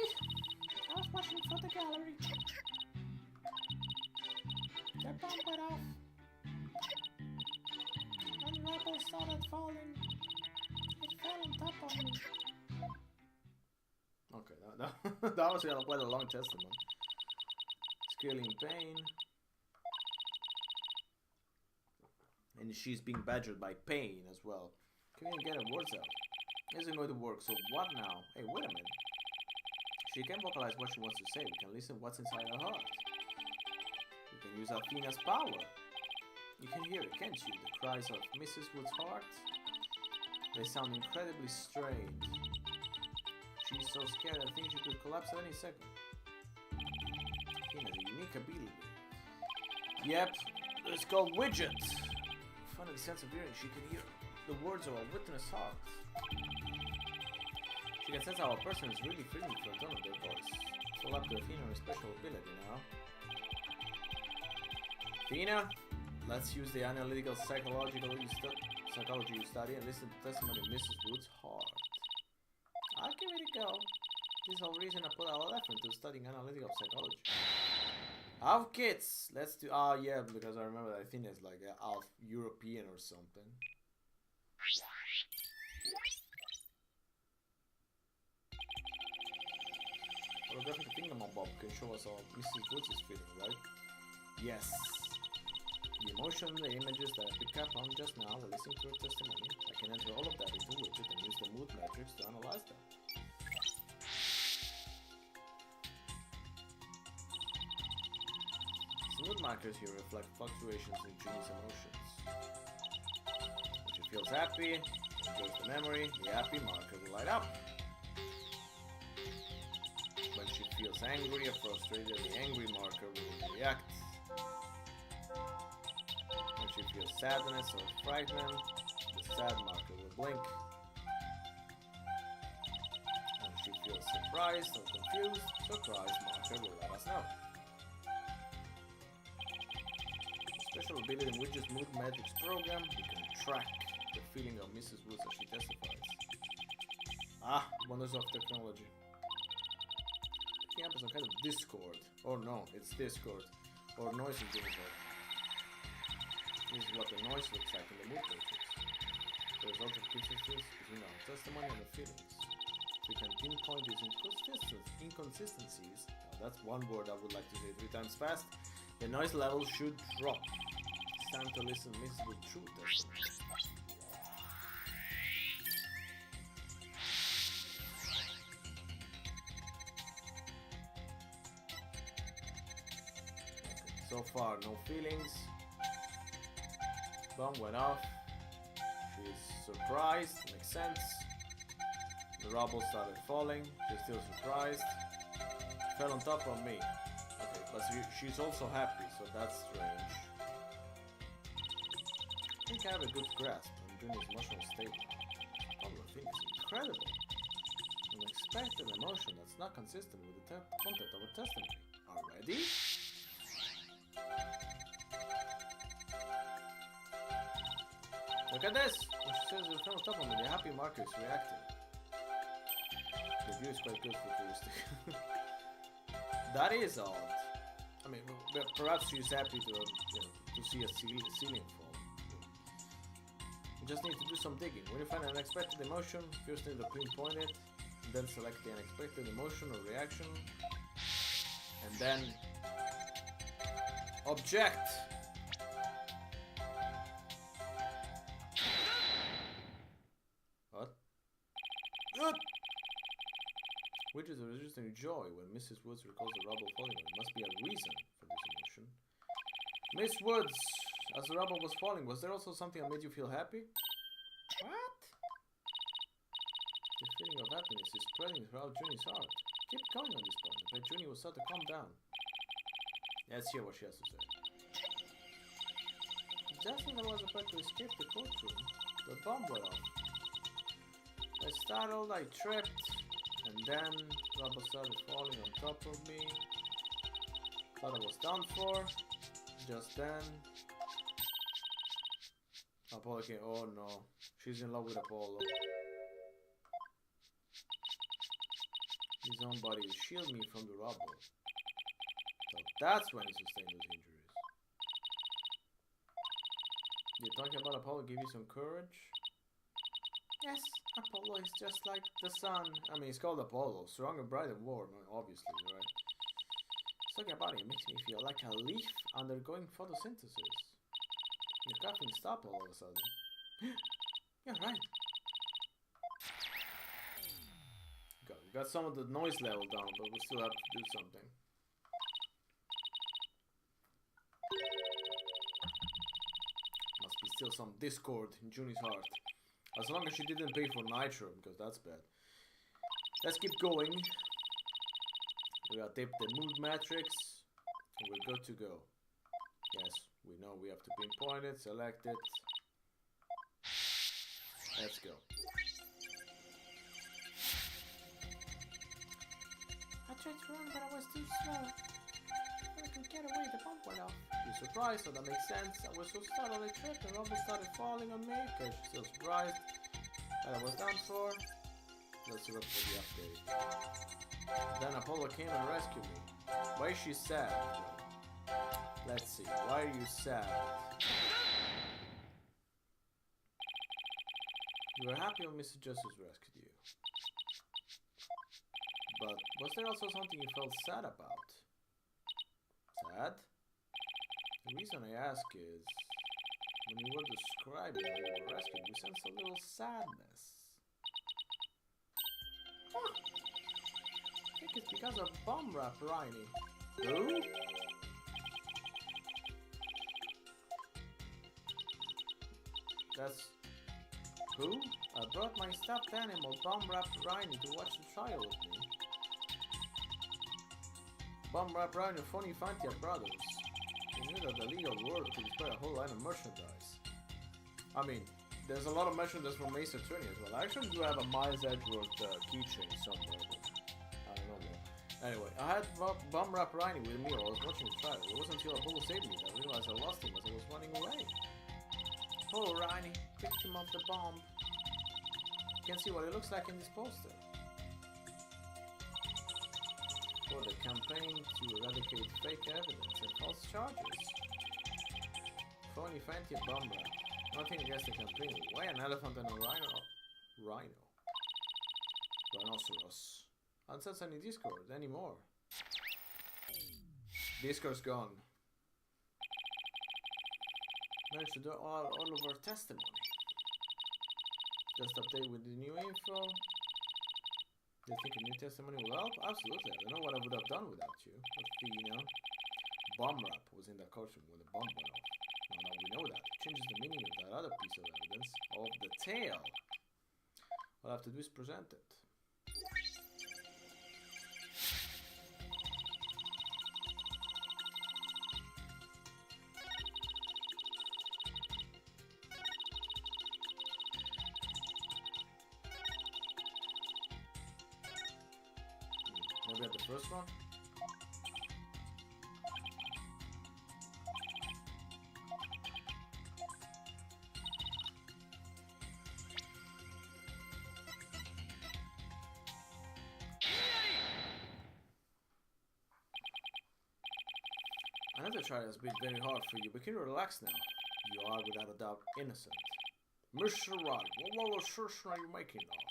I was watching from the gallery. The bomb went off. And rubble started falling. It fell on top of me. Okay, that was quite a long testimony. Scaling pain. And she's being badgered by pain as well. Can we get her words out? Isn't going to work, so what now? Hey, wait a minute. She can vocalize what she wants to say. We can listen what's inside her heart. We can use Athena's power. You can hear it, can't you? The cries of Mrs. Wood's heart. They sound incredibly strange. She's so scared I think she could collapse at any second. Athena's a unique ability. Yep, it's called widget. Funny sense of hearing, she can hear the words of a witness heart. She can sense how a person is really feeling for the tone of their voice. It's all up to Athena's special ability now. Athena, let's use the analytical psychology you study and listen to the testimony of Mrs. Wood's heart. I'll give it a go. This is the whole reason I put a lot of effort into studying analytical psychology. Half kids, let's do. Ah, yeah, because I remember that Athena's like half European or something. Holographic thingamabob can show us how Mrs. Woods is feeling, right? Yes. The emotion and the images that I picked up on just now while listening to her testimony, I can enter all of that into widget and use the mood matrix to analyze them. Mood markers here reflect fluctuations in Junie's emotions. When she feels happy, enjoys the memory, the happy marker will light up. When she feels angry or frustrated, the angry marker will react. When she feels sadness or frightened, the sad marker will blink. When she feels surprised or confused, surprise marker will let us know. Special ability in Widget's Mood Matrix program, we can track the feeling of Mrs. Woods as she testifies. Ah, wonders of technology. Picking up some kind of Discord. Oh no, it's Discord. Or noise in Discord. This is what the noise looks like in the Mood Matrix. The result of differences between our testimony and the feelings. We can pinpoint these inconsistencies. Now that's one word I would like to say 3 times fast. The noise level should drop. It's time to listen to Mrs. Wood's true testimony. So far, no feelings. Bomb went off. She's surprised, makes sense. The rubble started falling. She's still surprised. Fell on top of me. Okay, but she's also happy, so that's strange. I think I have a good grasp on Juni's emotional state now. Oh, the thing is incredible. An unexpected emotion that's not consistent with the content of a testimony. Already? Look at this! When she says the film top of me, the happy marker is reacting. The view is quite good for futuristic. That is odd. I mean, perhaps she's happy to, to see a ceiling fall. You just need to do some digging. When you find an unexpected emotion, first need to pinpoint it, and then select the unexpected emotion or reaction, and then object. What? What? Which is a registering joy when Mrs. Woods recalls the rubble falling. There must be a reason for this emotion. Miss Woods, as the rubble was falling, was there also something that made you feel happy? What? The feeling of happiness is spreading throughout Juni's heart. Keep going on this point. But Juni will start to calm down. Let's hear what she has to say. Just as I was about to escape the courtroom, the bomb went off. I startled, I tripped, and then rubble started falling on top of me. Thought I was done for. Just then, Apollo came. Oh no, she's in love with Apollo. His own body will shield me from the rubble. So that's when he sustained those injuries. Did talking about Apollo give you some courage? Yes, Apollo is just like the sun. I mean, it's called Apollo. Strong and bright and warm, obviously, right? Talking about it makes me feel like a leaf undergoing photosynthesis. Your coughing stopped all of a sudden. You're right. We got some of the noise level down, but we still have to do something. Must be still some discord in Juni's heart. As long as she didn't pay for nitro, because that's bad. Let's keep going. We gotta tape the mood matrix, and we're good to go. Yes, we know we have to pinpoint it, select it. Let's go. I tried to run, but I was too slow. I could get away, the bomb went off. You're surprised, so that makes sense. I was so startled, I tripped, and rubble started falling on me. Okay, she's still surprised. And I was done for. Let's look for the update. Then Apollo came and rescued me. Why is she sad? Let's see. Why are you sad? You were happy when Mr. Justice rescued you. But was there also something you felt sad about? Sad? The reason I ask is, when you were describing how you were rescued, you sensed a little sadness. Huh. I think it's because of Bomb Rap Riney. Who? That's... Who? I brought my stuffed animal, Bomb Rap Riney, to watch the trial with me. Bomb Rap Riney and Funny Fantia brothers. We knew that the legal world could display a whole line of merchandise. I mean, there's a lot of merchandise from Ace Attorney as well. I actually do have a Miles Edgeworth keychain somewhere, but I don't know more. Anyway, I had Bomb Rap Riney with me while I was watching the trial. It wasn't until Apollo saved me that I realized I lost him as I was running away. Poor Riney, victim of the bomb. You can see what it looks like in this poster. For the campaign to eradicate fake evidence and false charges. Phony Fanti and Bomb Rap. Nothing against the campaign. Why an elephant and a rhino? Rhinoceros. Unsets any Discord anymore. Discord's gone. Managed to do all of our testimony. Just update with the new info. Do you think a new testimony will help? Absolutely. I don't know what I would have done without you. bomb wrap was in that courtroom when the bomb went off. Now we know that. It changes the meaning of that other piece of evidence of the tail. All I have to do is present it. Maybe at the first one? Another trial has been very hard for you, but can you relax now? You are without a doubt innocent. Mr. Wright, what assertion are you making now?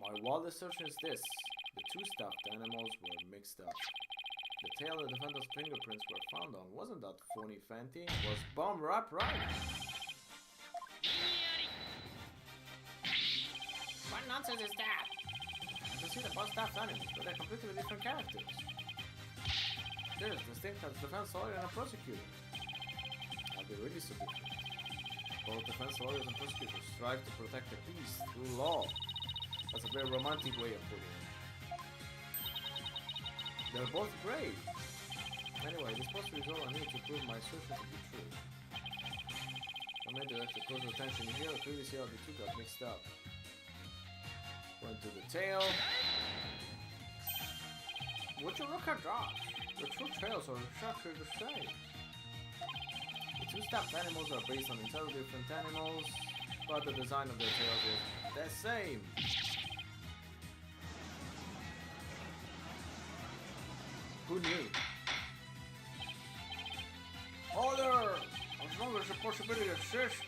My wild assertion is this. The two stuffed animals were mixed up. The tail the defendant's fingerprints were found on wasn't that phony Fenty, it was bomb wrap right. What nonsense is that? You can see the both stuffed animals, but they're completely different characters. There's distinct as defense lawyer and a prosecutor. Are they really so different? Both defense lawyers and prosecutors strive to protect the peace through law. That's a very romantic way of putting it. They're both brave. Anyway, this poster is all I need to prove my assertion to be true. I made direct closer attention here. I clearly see how the two got mixed up. Went to the tail. Would you look at that? The two tails are exactly the same. The two stuffed animals are based on entirely different animals, but the design of their tails is the same. Who knew? Order! As long as the possibility exists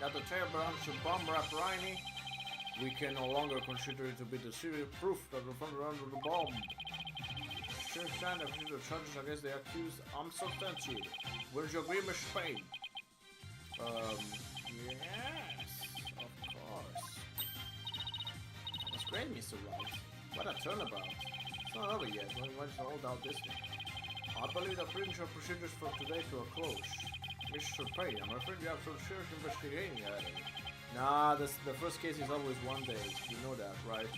that the tail belongs to bomb wrap Riney, we can no longer consider it to be the serious proof that the front under the bomb. Since then, the charges against the accused unsubstantiated. Where's your agree, Miss Spain? Yes, of course. That's great, Mr. Wright. What a turnabout. It's not over yet. When we to hold out this one. I believe that brings our procedures for today to a close. Mr. Payne, I'm afraid you have some serious investigating ahead of you. Nah, the first case is always one day. You know that, right?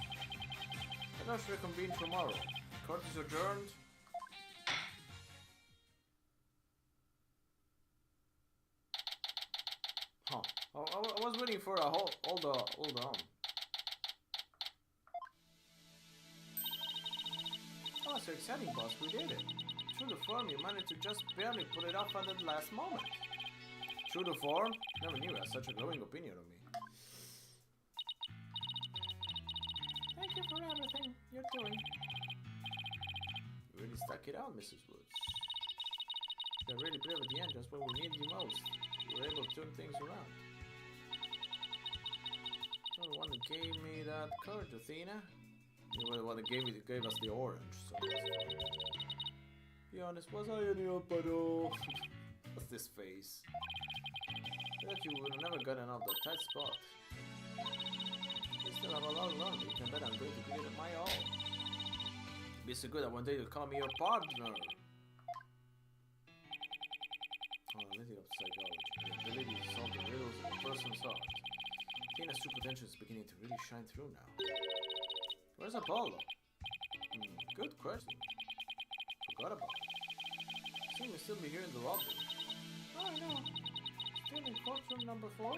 Let us reconvene tomorrow. Court is adjourned. Huh. I was waiting for a hold on. Oh, so exciting, boss. We did it. True to form, you managed to just barely put it off at the last moment. True to form? Never knew you had such a glowing opinion of me. Thank you for everything you're doing. You really stuck it out, Mrs. Woods. You got really brave at the end, just when we needed you most. You were able to turn things around. You're the one that gave me that courage, Athena. You were the one that gave us the orange, so that's fine. Be honest, was I any up at all? What's this face? I thought you would have never gotten out of that tight spot. You still have a lot of learning. You can bet I'm going to give it my all. Be so good that one day you'll call me your partner. Oh, letting up psychology. The ability to solve the riddles of a person's heart. Tina's true potential is beginning to really shine through now. Where's Apollo? Good question. Forgot about it. Seems to still be here in the lobby. Oh, I know. Still in courtroom number 4? 34?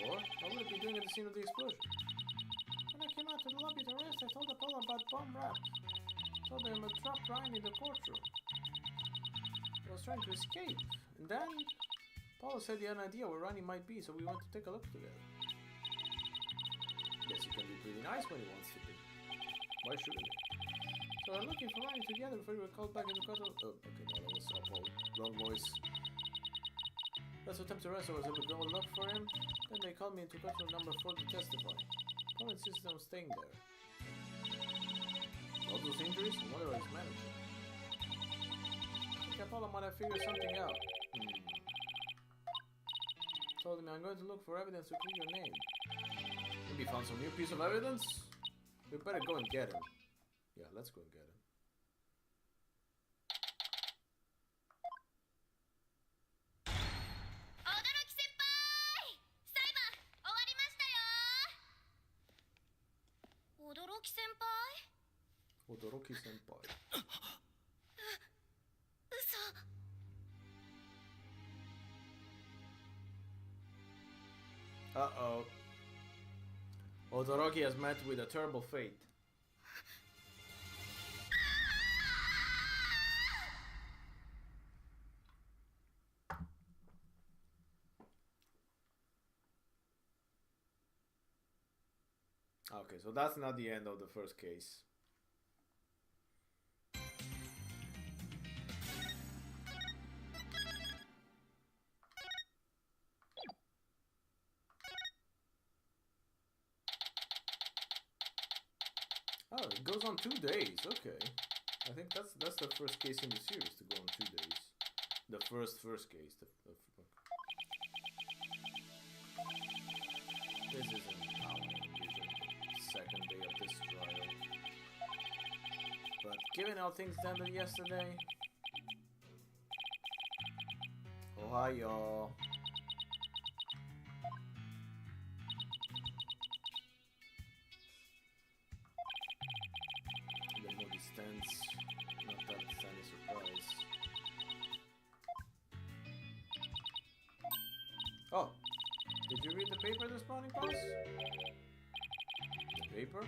What would it be doing at the scene of the explosion? When I came out to the lobby to rest, I told Apollo about bomb wrap. Told him I dropped Ryan in the courtroom. I was trying to escape. And then, Apollo said he had an idea where Ronnie might be, so we went to take a look together. Yes, he can be pretty nice when he wants to be. Why shouldn't he? So we're looking for Ronnie together before we were called back into court. Oh, okay, no, that was Apollo. Wrong voice. That's what time to rest. I was able to go and look for him. Then they called me into courtroom number 4 to testify. Paul insisted on staying there. All those injuries? I wonder how he's managing. I think Apollo might have figured something out. Told him I'm going to look for evidence to clear your name. Maybe he found some new piece of evidence? We better go and get him. Yeah, let's go and get him. 轟先輩 Todoroki senpai. 嘘 Uh-oh. Todoroki has met with a terrible fate. Okay, so that's not the end of the first case. Oh, it goes on 2 days. Okay, I think that's the first case in the series to go on 2 days. The first case. This isn't how the second day of this trial. But given how things ended yesterday, Ohio. The movie stands, not that any surprise. Oh, did you read the paper this morning, boss? The paper?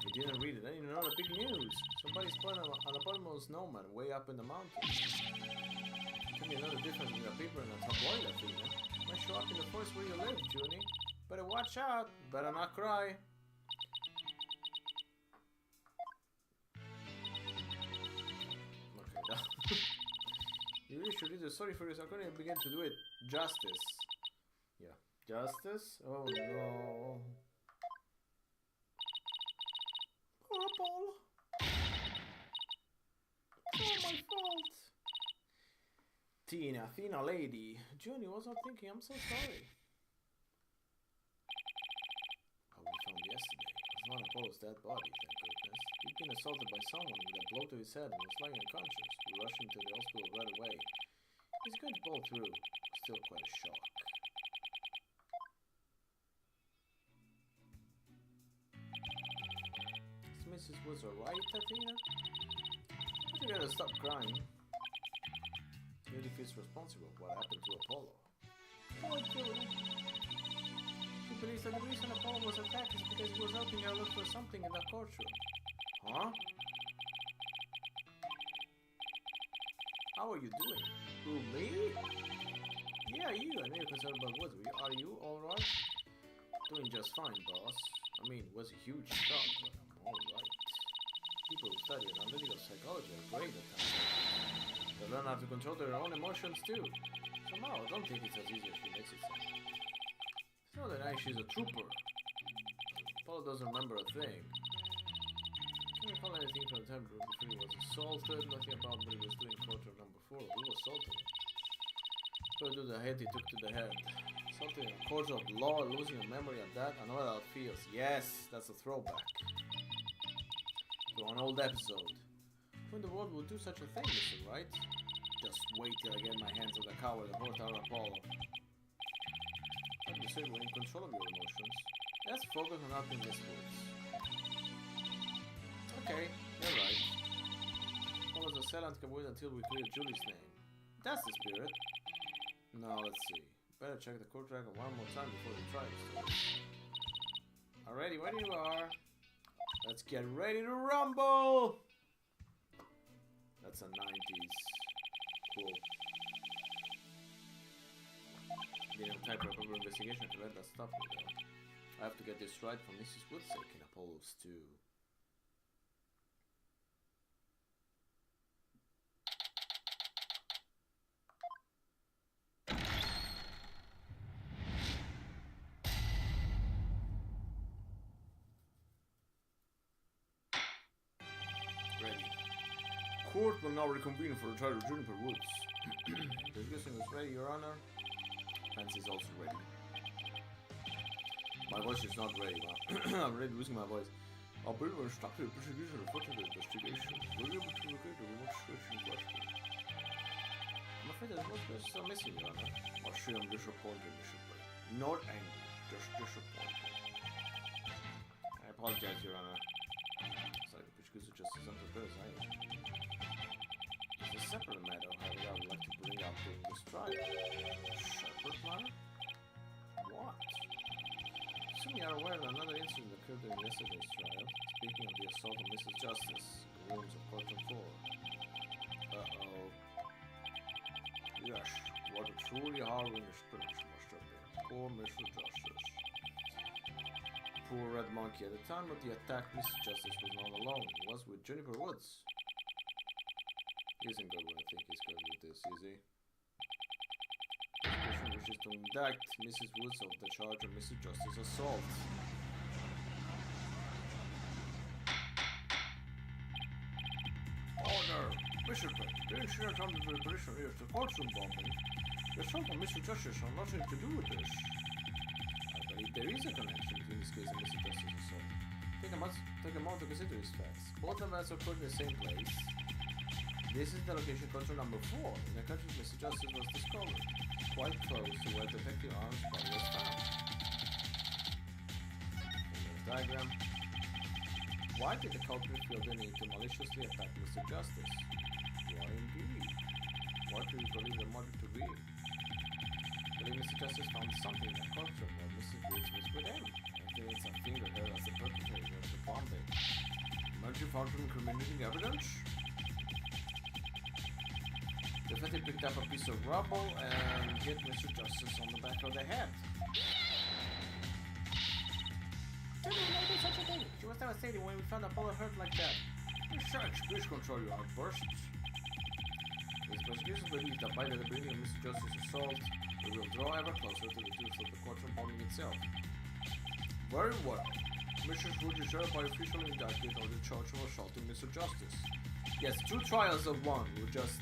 You didn't read it, then you know the big news. Somebody's putting an abominable snowman way up in the mountains. Can be another difference between a paper and a tabloid, I think. Might show up in the forest where you live, Junie. Better watch out. Better not cry. Okay, you really should read the story for this. I'm going to begin to do it justice. Yeah, justice? Oh no. Poor Paul. It's all my fault. Tina lady. Junie was not thinking. I'm so sorry. How we found yesterday was not Apollo's dead body, thank goodness. He'd been assaulted by someone with a blow to his head and was lying unconscious. We rushed him to the hospital right away. He's going to pull through. Still quite a shock. Is Mrs. Woods alright, Athena? You gotta stop crying. Judy feels responsible for what happened to Apollo. Poor Judy. She believes that the reason Apollo was attacked is because he was helping her look for something in that courtroom. Huh? How are you doing? Who, me? Yeah, you. I know you're concerned about Woods. Are you alright? Doing just fine, boss. I mean, it was a huge shock, but I'm alright. People who study analytical psychology are great at that. They learn how to control their own emotions too. Somehow, I don't think it's as easy as she makes it sound. It's not that she's a trooper. Paul doesn't remember a thing. Can't recall anything from the time before he was assaulted. Nothing about what he was doing in quarter number 4. Who assaulted him? Put to the head, he took to the head. Assaulted in a court of law, losing a memory of that. I know how it feels. Yes, that's a throwback to an old episode. Who in the world would do such a thing, Mr. Right? Just wait till I get my hands on the coward and horse out of Apollo. Like you said, we're in control of your emotions. Let's focus on nothing this works. Okay, you're right. Apollo's assailant can wait until we clear Julie's name. That's the spirit. Now let's see. Better check the court record one more time before the trial starts. Alrighty, ready you are. Let's get ready to rumble! That's a 90s quote. Didn't type a proper investigation to let that stop me though. I have to get this right for Mrs. Wood's sake in Apollo's too. Court will now reconvene for the trial of Juniper Woods. The discussion is ready, Your Honor. Fancy is also ready. My voice is not ready, man. I'm already losing my voice. Our bill will instruct the prosecution to further the investigation. Will you be able to locate the remote situation in question? I'm afraid there's one person still missing, Your Honor. Or should I'm disappointed, Mr. Blake. Not angry, just disappointed. I apologize, Your Honor. Sorry, Pushkuzu Justice unprepared as I am. It's a separate matter, however, I would like to bring up during this trial. Separate matter? What? Soon you are aware that another incident occurred during yesterday's trial. Speaking of the assault on Mrs. Justice, in the rooms of Courtroom 4. Uh-oh. Yes, what a truly harrowing experience must have been. Poor Mrs. Justice. Poor Red Monkey. At the time of the attack, Mrs. Justice was not alone. He was with Juniper Woods. He isn't good where I think he's going with this, is he? The prosecution wishes to indict Mrs. Woods of the charge of Mrs. Justice assault. Order! Mr. Pett, the incident under the position here is the courtroom bombing. The assault on Mr. Justice has nothing to do with this. I believe there is a connection between this case and Mr. Justice's assault. Take a moment to consider these facts. Both events occurred in the same place. This is the location courtroom number 4, in the country Mr. Justice was discovered, quite close to where Detective Arm's body was found. In the diagram. Why did the culprit feel the need to maliciously attack Mr. Justice? Why indeed? What do you believe the motive to be? I believe Mr. Justice found something in the courtroom while Mrs. Woods was with him. Evidence of fingered her as the perpetrator of the bombing. Weren't you found some incriminating evidence? The defendant picked up a piece of rubble and hit Mr. Justice on the back of the head. Didn't know do such a thing. She was devastated when we found a bullet hurt like that. Research, please control your outbursts. It is prosecutors believe that by the beginning of Mr. Justice's assault, we will draw ever closer to the truth of the courtroom bombing itself. Very well. Mrs. Wood is hereby officially indicted on the charge of assaulting Mr. Justice. Yes, 2 trials of 1. We're just,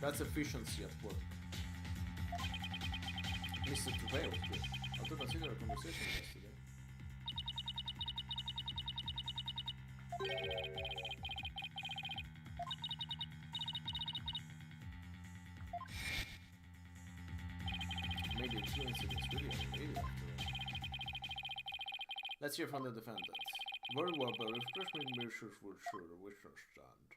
that's efficiency at work. Mr. Trevay was good. I'll to consider a conversation yesterday. Maybe 2 incidents really on the radio after all. Let's hear from the defendant. Very well, but if Christmas measures would sure the witness stand.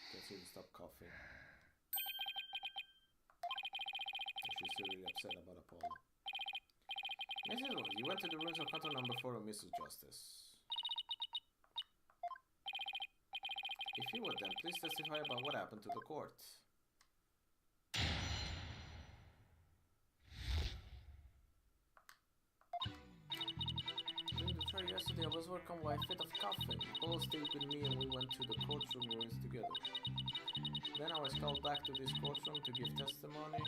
Can't seem to stop coughing. She's really upset about Apollo. Mrs. Wood, you went to the rooms of control number 4 of Mrs. Justice. If you would then, please testify about what happened to the court. During the trial yesterday, I was overcome by a fit of coughing. Paul stayed with me and we went to the courtroom rooms together. Then I was called back to this courtroom to give testimony.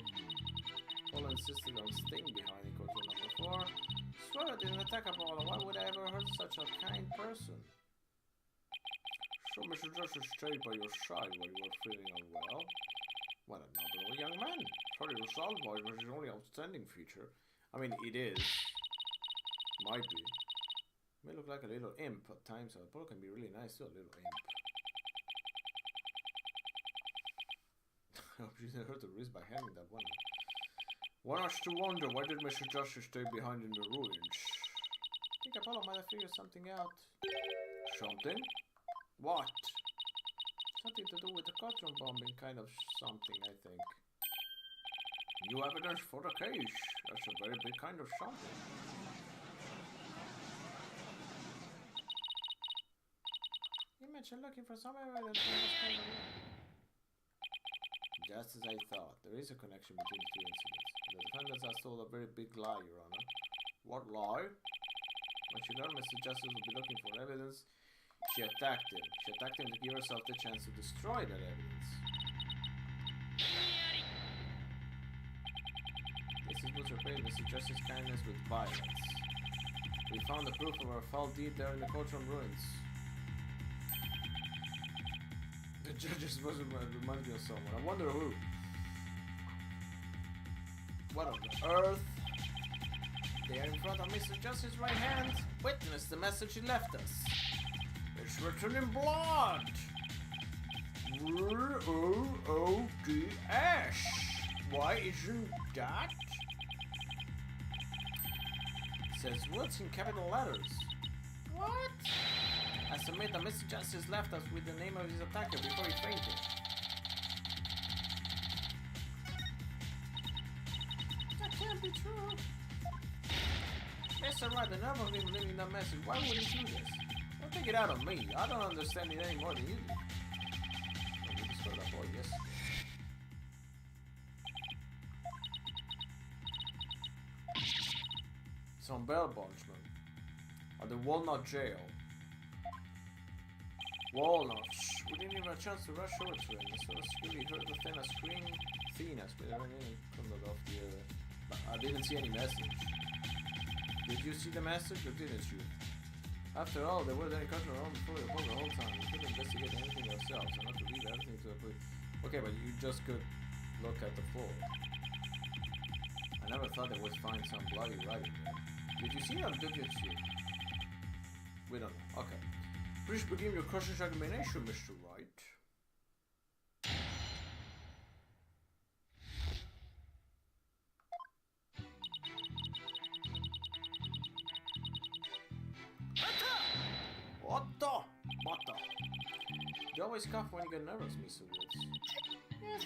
Paul insisted on staying behind in courtroom number 4. Swear I didn't attack Apollo. Why would I ever hurt such a kind person? So Mr. Justice stayed by your side while you were feeling unwell. What a noble young man. Sorry, your soul voice was his only outstanding feature. I mean, it is. Might be. May look like a little imp at times. Apollo can be really nice too, a little imp. I hope you didn't hurt the wrist by handing that one. One has to wonder, why did Mr. Justice stay behind in the ruins? I think Apollo might have figured something out. Something? What? Something to do with the courtroom bombing, kind of something, I think. New evidence for the case. That's a very big kind of something. You mentioned looking for some evidence for this kind of... Just as I thought, there is a connection between the 2 incidents. The defendants has told a very big lie, Your Honor. What lie? When she learned Mr. Justice would be looking for evidence, she attacked him. She attacked him to give herself the chance to destroy that evidence. Mrs. Woods repaid Mr. Justice's kindness with violence. We found the proof of our foul deed there in the courtroom ruins. The judge's bosom reminds me of someone. I wonder who. What on earth? There in front of Mr. Justice's right hand. Witness the message he left us. It's written in blood. R-O-O-D-S. Why isn't that? It says words in capital letters. What? I submit that Mr. Justice left us with the name of his attacker before he fainted. That can't be true. Mr. Wright, the nerve of him leaving that message. Why would he do this? Don't take it out on me. I don't understand it any more than you do. Oh, you just got that boy, yes. Some bail bondsman at the Walnut jail. Walnut. Shh, we didn't even have a chance to rush over to him. As soon as we heard the thing scream, Thenas, we didn't even come off the but I didn't see any message. Did you see the message or didn't you? After all, there wasn't any customer around before the whole time. We couldn't investigate anything ourselves and not to read everything to the police. Okay, but you just could look at the floor. I never thought they would find some bloody writing there. Did you see it or did you see it? We don't know. Okay. Please begin your cross-examination, Mr. Wright. What the? You always cough when you get nervous, Mr. Woods. Yes.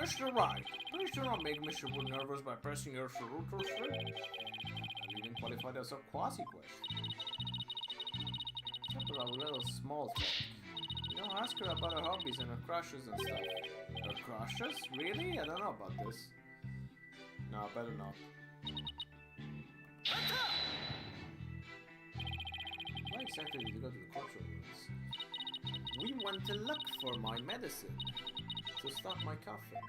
Mr. Wright, please do not make Mr. Wood nervous by pressing your cerebral string. That even qualified as a quasi-question. Except for a little small talk. You know, ask her about her hobbies and her crushes and stuff. Her crushes? Really? I don't know about this. No, better not. Why exactly did you go to the cultural rooms? We went to look for my medicine. To stop my coughing.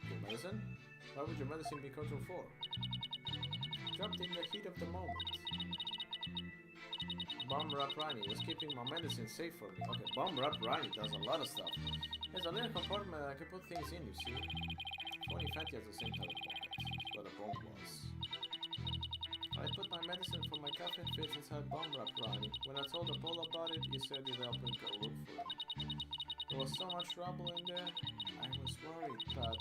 Your medicine? Why would your medicine be cultural for? Dropped in the heat of the moment. Bomber Up Ronnie was keeping my medicine safe for me. Okay, Bomber Up Ronnie does a lot of stuff. There's a little compartment I can put things in, you see. Funny Fatty has the same type of pocket. That's what a bomb was. I put my medicine for my coughing fits inside Bomber Up Ronnie. When I told Apollo about it, he said he'd help me go look for it. There was so much rubble in there, I was worried that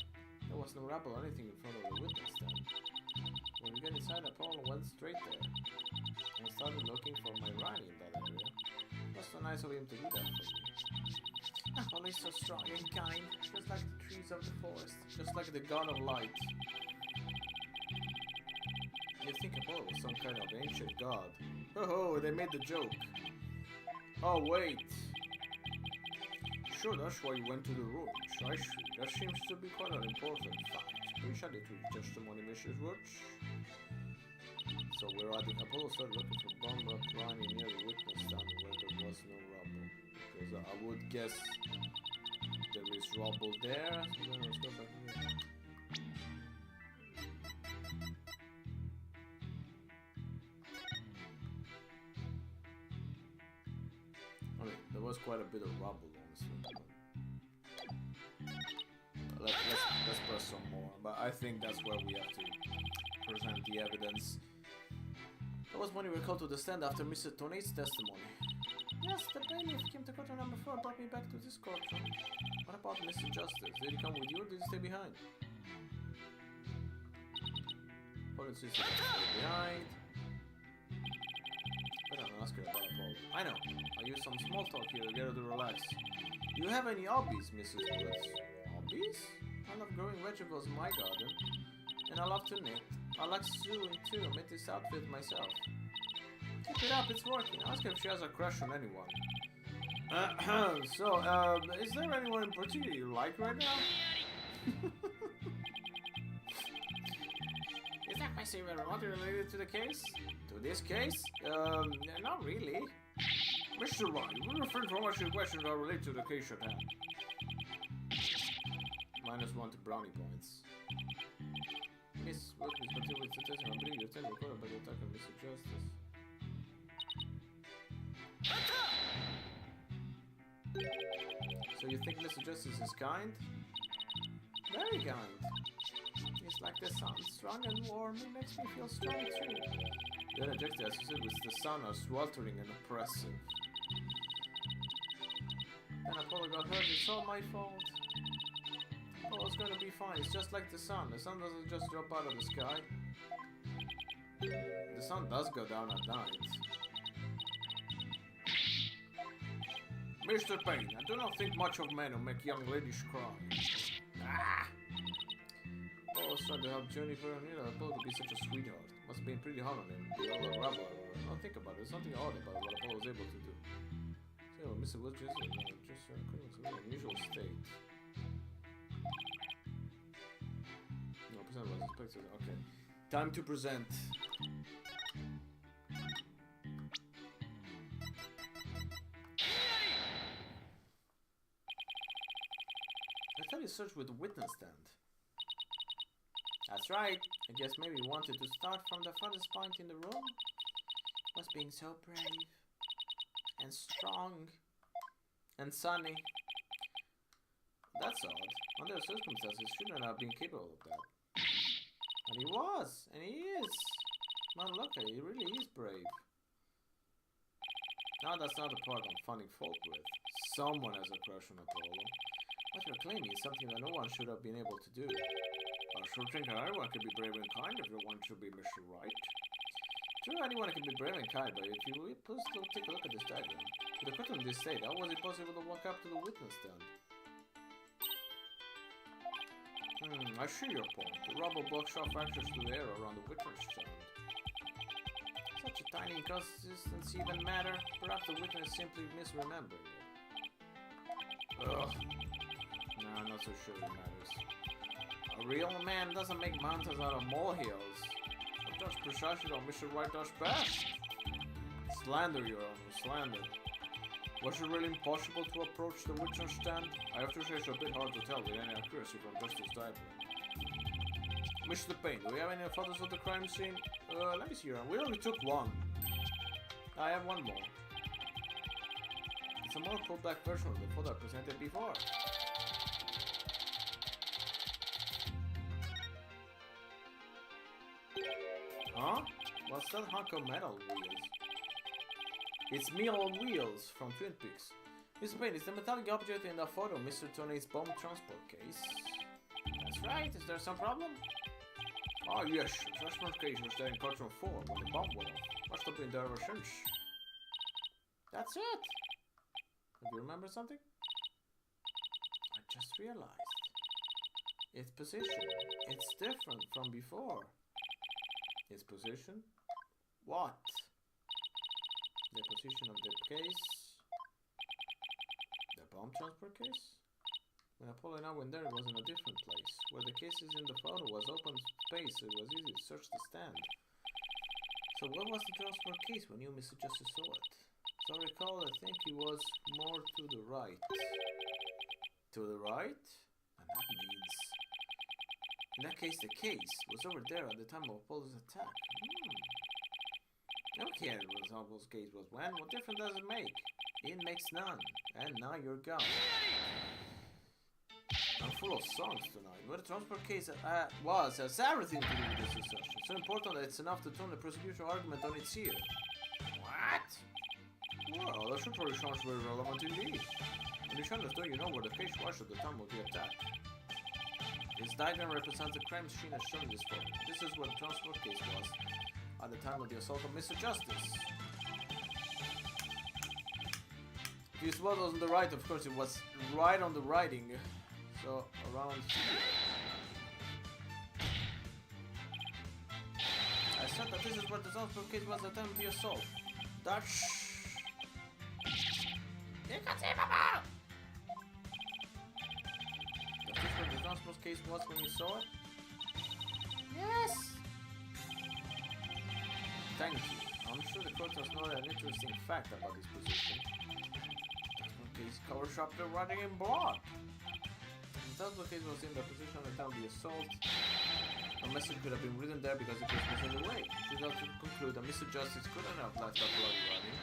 there was no rubble or anything in front of the witness stand. When we got inside, Apollo went straight there and started looking for my Ronnie in that area. It was so nice of him to do that for me. Apollo is so strong and kind, just like the trees of the forest, just like the god of light. You'd think Apollo was some kind of ancient god. Oh, they made the joke. Oh, wait. Sure, that's why you went to the rooms. I see. That seems to be quite an important fact. Please add it to the testimony, Mrs. Woods. So we're adding. Apollo started looking for Bomber Up Ronnie near the witness stand where there was no rubble. Because I would guess there is rubble there. So then let's go back here. I mean, there was quite a bit of rubble. Let's press some more, but I think that's where we have to present the evidence. That was when we were called to the stand after Mr. Toney's testimony. Yes, the bailiff came to courtroom number 4 and brought me back to this courtroom. What about Mr. Justice? Did he come with you or did he stay behind? Police stay behind. But I'm asking about Apollo. I know. I use some small talk here to get her to relax. Do you have any hobbies, Mrs. Woods? Hobbies? I love growing vegetables in my garden. And I love to knit. I like sewing too. I made this outfit myself. Keep it up, it's working. Ask her if she has a crush on anyone. Is there anyone in particular you like right now? Is that question remotely related to the case? To this case? Not really. Mr. Wright, we refrain from answering questions that relate to the case at hand. -1 to brownie points. Miss, what is continue with the testing? I believe you're telling recorded by the attack of Mr. Justice. So you think Mr. Justice is kind? Very kind. He's like the sun, strong and warm. It makes me feel strong too. The other adjectives associated with the sun are sweltering and oppressive. Then Apollo got hurt. It's all my fault. Apollo's gonna be fine. It's just like the sun. The sun doesn't just drop out of the sky. The sun does go down at night. Mr. Payne, I do not think much of men who make young ladies cry. Ah! Apollo's trying to help Jennifer, and you know, Apollo to be such a sweetheart. Must have been pretty hard on him. With all the rubber. Don't think about it. There's something odd about what Apollo was able to do. So, Mr. Woods just an unusual state. No, present was expected. Okay. Time to present. I thought you searched with the witness stand. That's right. I guess maybe you wanted to start from the farthest point in the room. Was being so brave and strong and sunny. That's odd. Under circumstances, shouldn't have been capable of that. And he was, and he is. Man, look, he really is brave. Now that's not the part I'm finding fault with. Someone has a crush on Apollo. What you're claiming is something that no one should have been able to do. I sure think everyone can be brave and kind if you want to be Mr. Right. True, anyone can be brave and kind, but if you will please take a look at this diagram. With a question in this state, how was it possible to walk up to the witness stand? I see your point. The rubble blocks off access to the air around the witness stand. Such a tiny inconsistency even matter? Perhaps the witness simply misremembering it. Ugh. Nah, not so sure it matters. A real man doesn't make mountains out of molehills. But that's precisely what Mr. White does best. Slander, Your Honor, slander. Was it really impossible to approach the witness stand? I have to say it's a bit hard to tell with any accuracy from just this diagram. Mr. Payne, do we have any photos of the crime scene? Let me see here. We only took one. I have one more. It's a more pulled back version of the photo I presented before. Huh? What's that hunk of metal wheels? It's metal wheels from Twin Peaks. Mr. Payne, is the metallic object in the photo Mr. Tony's bomb transport case? That's right. Is there some problem? Oh yes, the transport case was there in Cartoon 4 when the bomb went off. Must have been there ever since. That's it. Do you remember something? I just realized. Its position. It's different from before. Its position? What? The position of the case? The bomb transport case? When Apollo and I went there, it was in a different place. Where the case is in the photo was open space, so it was easy to search the stand. So where was the transport case when you, Mr. Justice, saw it? So I recall, I think it was more to the right. To the right? And that means... In that case, the case was over there at the time of Apollo's attack. Okay, it was Apollo's case was when. What difference does it make? It makes none. And now you're gone. I'm full of songs tonight. What the transport case was has everything to do with this discussion. So important that it's enough to turn the prosecution argument on its ear. What? Well, that should probably sounds very relevant indeed. And you should understand you know where the case was at the time of the attack. This diagram represents the crime scene as shown in this photo. This is where the transport case was at the time of the assault of Mr. Justice. If this was on the right, of course, it was right on the writing. So, around here. I said that this is where the transport case was at the time of the assault. That's... Inconceivable! Is this where the transport case was when you saw it? Yes! Thank you. I'm sure the court has known an interesting fact about this position. The transport case covers up the writing in blood. The transport case was in the position at the time of the assault. A message could have been written there because the case was in the way. She had to conclude that Mr. Justice couldn't have left that bloody writing.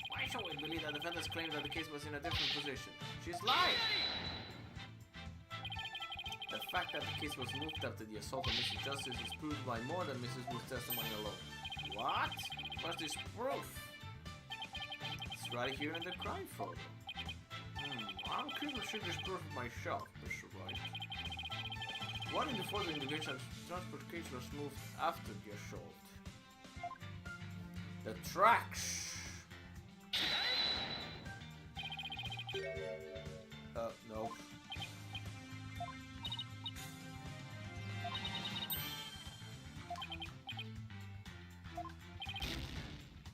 Why should we believe that the defendants claim that the case was in a different position? She's lying! The fact that the case was moved after the assault of Mr. Justice is proved by more than Mrs. Wood's testimony alone. What? What's this proof? It's It's right here in the crime photo. I'll keep the signature proof myself, Mr. Wright. What in the photo indicates that transport case was moved after the assault? The tracks! No.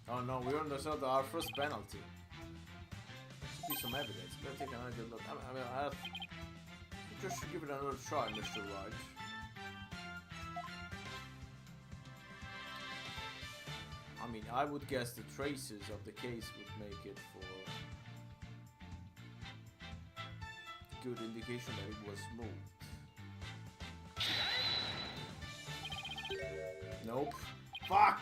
Oh no, we earned ourselves our first penalty. Should be some evidence. Let's take another good look. I just should give it another try, Mr. Wright. I mean, I would guess the traces of the case would make it for good indication that it was moved. Nope. Fuck!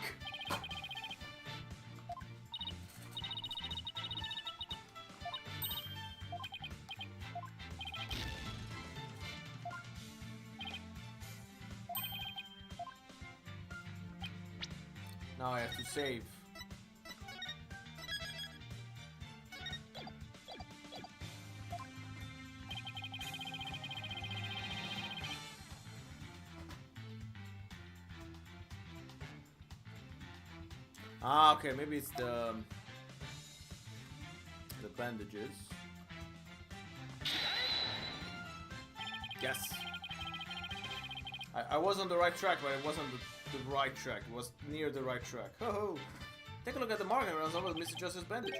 Now I have to save. Ah, okay, maybe it's the bandages. Yes. I was on the right track, but it wasn't the right track. It was near the right track. Ho ho! Take a look at the marking around some of Mr. Justice's bandages.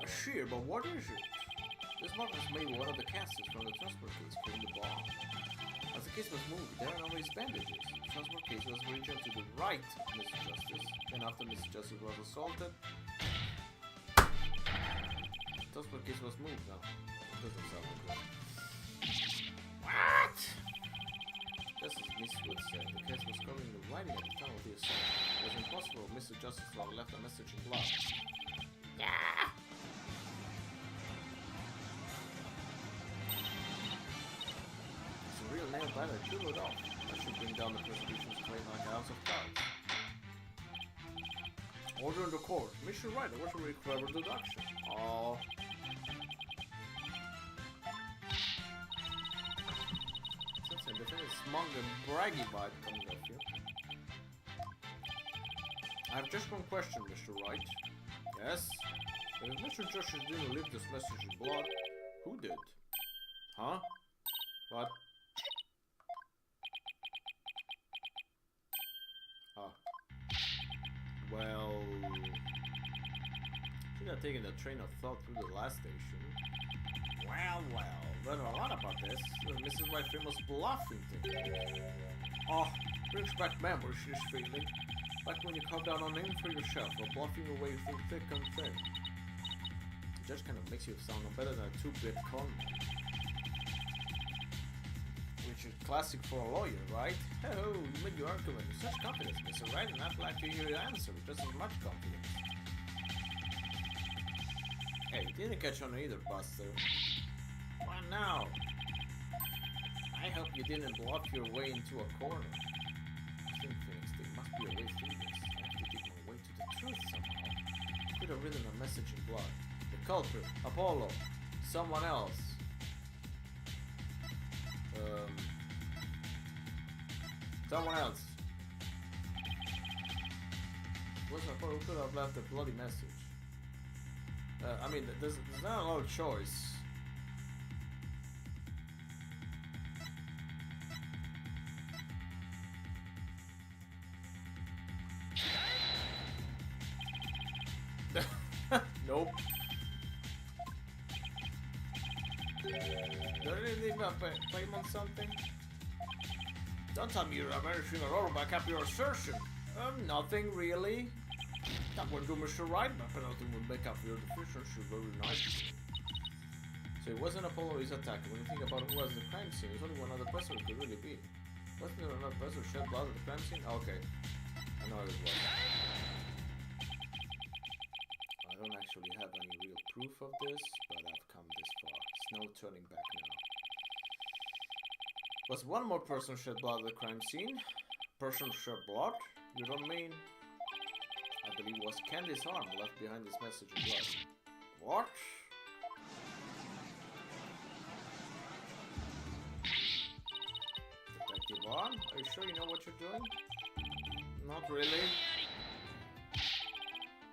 A sheer, but what is it? This mark was made with one of the casters from the transport case from the bomb. As the case was moved, there are always bandages. The transport case was region to the right of Mr. Justice. Then after Mr. Justice was assaulted, the transport case was moved now. It doesn't sound like that. What? Just as Miss Wood said, the case was covering the writing at the time of the assault. It was impossible Mr. Justice to have left a message in blood. Yeah! It's a real nail biter, kill it off. That should bring down the prosecution's claim like a house of cards. Order in the court. Mr. Wright, that was a really clever deduction. Oh. Defendant smug and braggy vibe coming off here. I have just one question, Mr. Wright. Yes? If Mr. Justice didn't leave this message in blood, who did? Huh? What? Ah. Well... should have taken the train of thought through the last station. Well, learned a lot about this. Mrs. Wright famous bluffing thing. Oh, brings back memories, this feeling. Like when you come down on aim for yourself or bluffing away through thick and thin. It just kind of makes you sound no better than a 2-bit con man. Which is classic for a lawyer, right? Oh, you made your argument with such confidence, Mr. Wright, and I'd like to hear your answer with just as much confidence. Hey, you didn't catch on either, Buster. What now? I hope you didn't bluff your way into a corner. I think, Phoenix, there must be a way through this. I have to dig my way to the truth somehow. I could have written a message in blood. The culprit, Apollo, someone else. Someone else. What's Apollo? Who could have left a bloody message? I mean, there's not a lot of choice. Nope. Don't you leave a claim on something? Don't tell me you're American or back up your assertion. Nothing really. That would do Mr. Wright, but penalty would make up for your deficiency very nicely. So it wasn't Apollo his attacker. When you think about who was the crime scene, there's only one other person it could really be. Wasn't there another person who shed blood at the crime scene? Okay. I know it was. I don't actually have any real proof of this, but I've come this far. There's no turning back now. Was one more person shed blood at the crime scene? Person shed blood? You don't mean? I believe it was Candy's arm left behind this message in blood. What? Detective Arm? Are you sure you know what you're doing? Not really.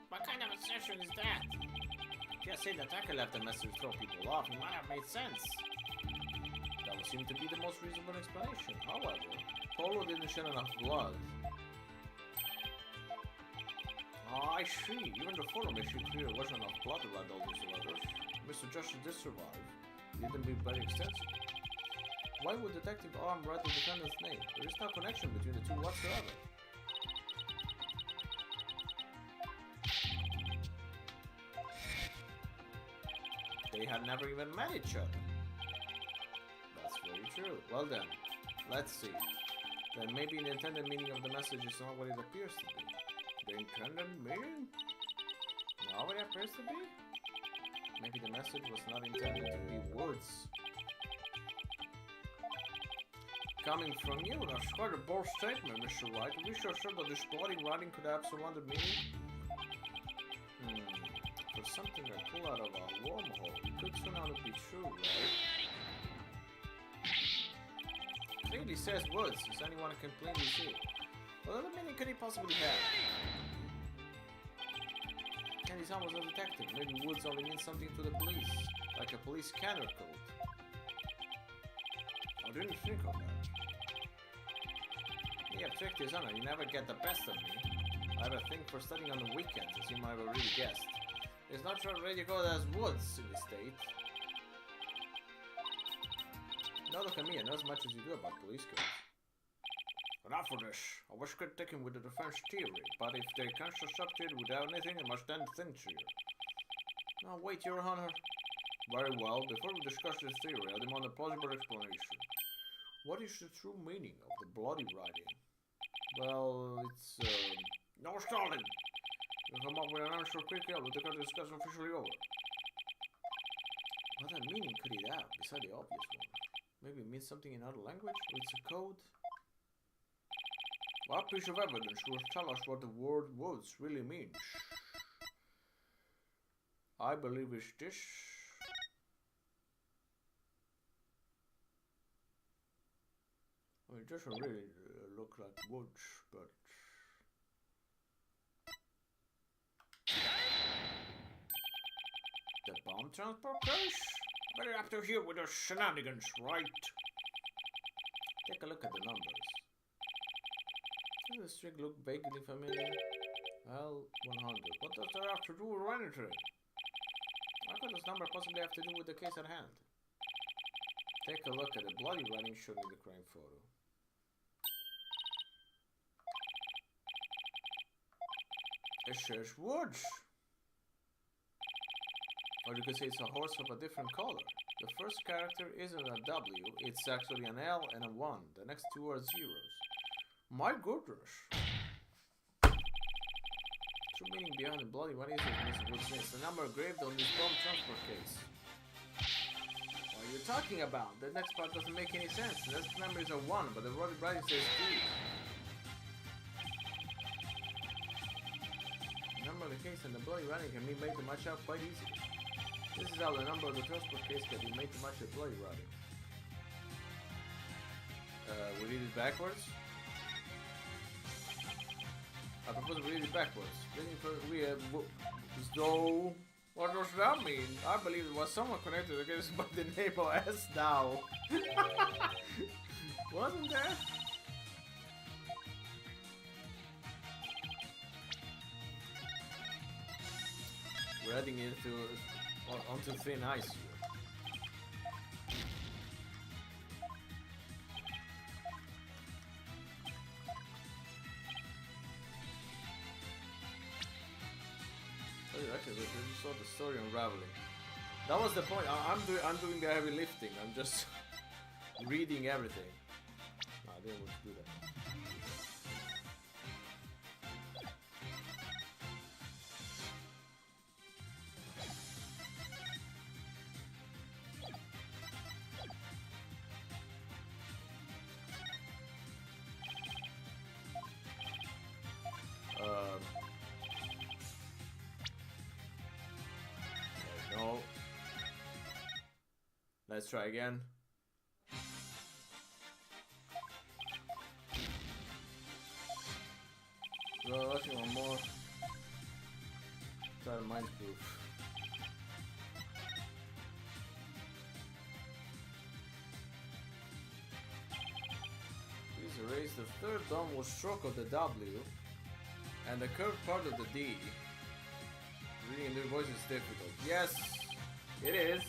What kind of assertion is that? Just say the attacker left a message to throw people off. It might have made sense. That would seem to be the most reasonable explanation. However, Polo didn't shed enough blood. Oh, I see. Even the photo makes it clear there wasn't enough blood around all these letters. Mr. Justice did survive. It didn't be very extensive. Why would Detective Arm write the defendant's name? There is no connection between the two whatsoever. They had never even met each other. That's very true. Well then, let's see. Then maybe the intended meaning of the message is not what it appears to be. The intended meaning? Not what it appears to be? Maybe the message was not intended to be words. Coming from you, that's quite a bold statement, Mr. White. Are we sure that this bloody writing could have some other meaning? For something to pull out of a wormhole, it could turn out to be true, right? Clearly says words, as anyone can plainly see. What other meaning could he possibly have? And he's almost a detective. Maybe words only mean something to the police, like a police scanner code. I didn't think of that. You have tricked his honor, you never get the best of me. I have a thing for studying on the weekends, as you might have already guessed. It's not sure already called as woods in the state. Now look at me, I know as much as you do about police codes. Enough of this. I was critiquing with the defense theory, but if they can't construct it without anything, I must then think here. Now wait, Your Honor. Very well, before we discuss this theory, I demand a plausible explanation. What is the true meaning of the bloody writing? Well, it's, no stalling! We'll come up with an answer quickly, we'll take the discussion officially over. What other meaning could it have, beside the obvious one? Maybe it means something in another language, or it's a code? What piece of evidence will tell us what the word words really means? I believe it's this. I mean, it doesn't really look like woods, but... The bomb transport case? Very apt to hear with the shenanigans, right? Take a look at the numbers. Does the string look vaguely familiar? Well, 100. What does that have to do with anything? What could this number possibly have to do with the case at hand? Take a look at the bloody writing shown in the crime photo. It says woods. Or you could say it's a horse of a different color. The first character isn't a W, it's actually an L and a 1. The next two are zeros. My goodness. True meaning behind the bloody what is it, Mr. Woods? It's the number engraved on this bomb transport case. What are you talking about? The next part doesn't make any sense. The next number is a 1, but the bloody writing says 2. The number of the case and the bloody writing can be made to match up quite easily. This is how the number of the transport case can be made to match the bloody writing. We read it backwards. I propose we read it backwards. We have so. What does that mean? I believe it was someone connected against by the name of S now. Wasn't there? We're heading into onto thin ice here. Actually, we saw the story unraveling. That was the point. I'm doing the heavy lifting. I'm just reading everything. No, I didn't want to do that. Let's try again. Well, let's do one more. Try the mind proof. Please erase the third downward stroke of the W and the curved part of the D. Reading their voice is difficult. Yes, it is.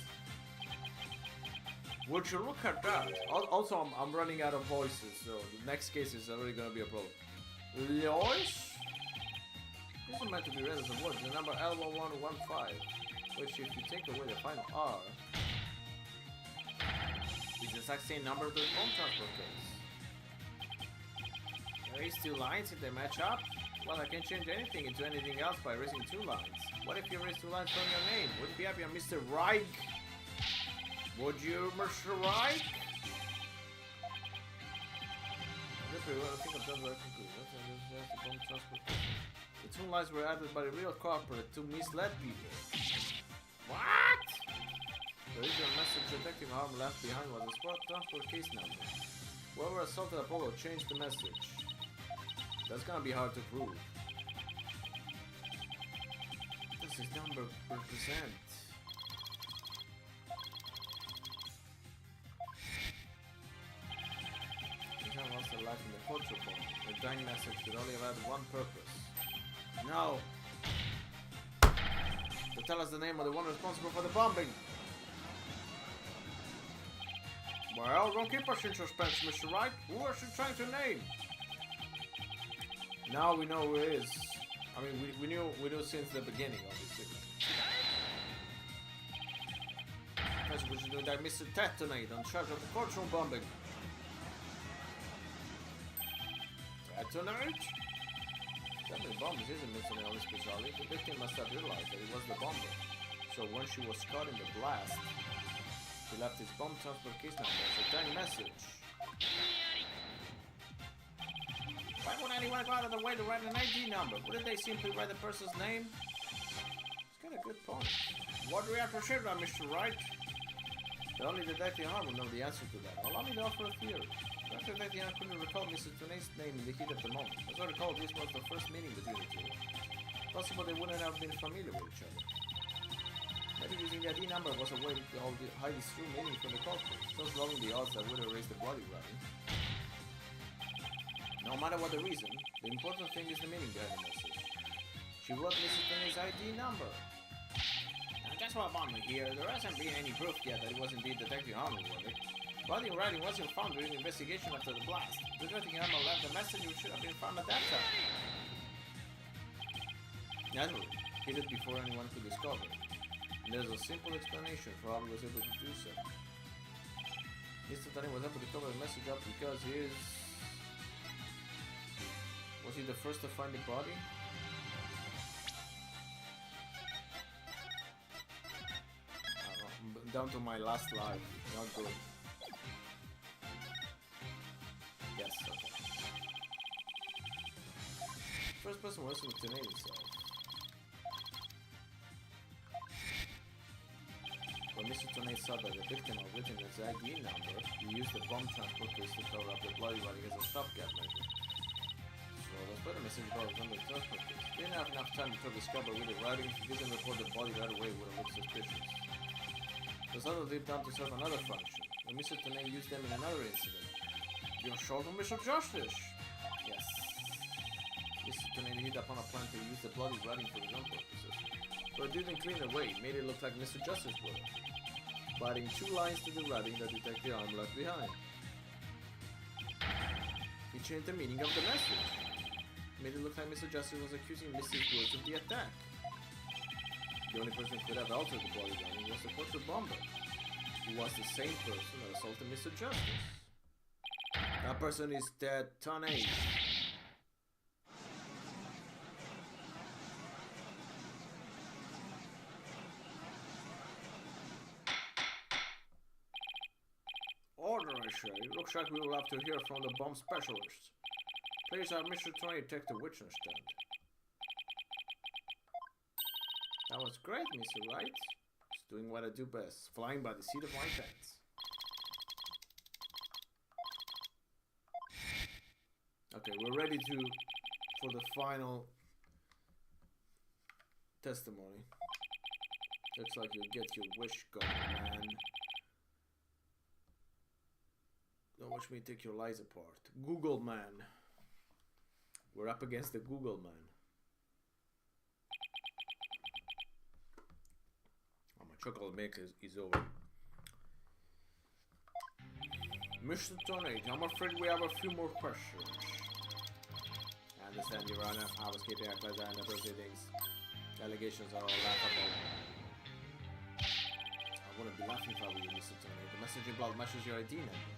Would you look at that? Also, I'm running out of voices, so the next case is already gonna be a problem. Lois? This is meant to be read as a word. The number L1115, which if you take away the final R, is the exact same number to the phone transfer case. Erase two lines if they match up. Well, I can change anything into anything else by erasing two lines. What if you erase two lines from your name? Would it be happy on Mr. Reich? Would you, Mr. Reich? I think I've done very conclusion. The two lines were added by the real corporate to mislead people. What? The original message detecting harm left behind was a spot transport case number. Whoever assaulted Apollo changed the message. That's gonna be hard to prove. What does this number represent? The town lost their life in the culture bomb. The dying message could only have had one purpose. No! To tell us the name of the one responsible for the bombing! Well, don't keep us in suspense, Mr. Wright. Who are you trying to name? Now we know who it is. I mean, we knew since the beginning, obviously. That's what you do that Mr. Detonate on charge of the cultural bombing. Detonate? Detonate bombs isn't Mr. Nelly's specialty. The victim must have realized that he was the bomber. So when she was caught in the blast, he left his bomb transfer case number as a dying message. Why would anyone go out of the way to write an ID number? Wouldn't they simply write the person's name? It's got a good point. What do we have to say about Mr. Wright? The only Detective Harm will know the answer to that. Allow me to offer a theory. Dr. Detective Harm couldn't recall Mr. Tournay's name in the heat of the moment. As I recall, this was the first meeting between the two. Possible they wouldn't have been familiar with each other. Maybe using the ID number was a way to hide his true meaning from the culprit, thus lowering the odds that would erase the bloody writing. No matter what the reason, the important thing is the meaning behind the message. She wrote Mrs. Tournay's ID number. And that's what found me here. There hasn't been any proof yet that it was indeed Detective Harmon who wrote it. Bloody writing wasn't found during the investigation after the blast. Detective Harmon left the message which should have been found at that time. Naturally, hid it before anyone could discover it. And there's a simple explanation for how he was able to do so. Mr. Tani was able to cover the message up because his... Was he the first to find the body? I'm down to my last life. Not good. Yes, okay. First person was to name himself. When Mr. Tournay saw that the victim had written his ID number, he used the bomb transport case to cover up the bloody body as a stopgap measure. So let's put a message about on the transport case. They didn't have enough time to discover with the writing. If he didn't report the body right away, it would have looked suspicious. The others lived down to serve another function, when Mr. Tournay used them in another incident. You're short of Mr. Justice! Yes. Mr. Tournay hit upon a plan to use the bloody writing for his own purposes. But it didn't clean away, it made it look like Mr. Justice would have, adding two lines to the writing that Detective Arm left behind. He changed the meaning of the message. Made it look like Mr. Justice was accusing Mrs. Woods of the attack. The only person who could have altered the bloody writing was the portrait bomber, who was the same person that assaulted Mr. Justice. That person is dead, Tonnage. Order, I say. Looks like we will have to hear from the bomb specialist. Please have Mr. Tony take the witness stand. That was great, Mr. Wright. Just doing what I do best, flying by the seat of my pants. Okay, we're ready for the final testimony. Looks like you'll get your wish gone, man. Don't watch me take your lies apart. Google man. We're up against the Google man. Oh, my chocolate milk is over. Mr. Tony, I'm afraid we have a few more questions. I understand, Your Honor. I was keeping a close eye on the proceedings. The allegations are all laughable. I wouldn't be laughing if I were you, Mr. Tony. The message in blood matches your ID number.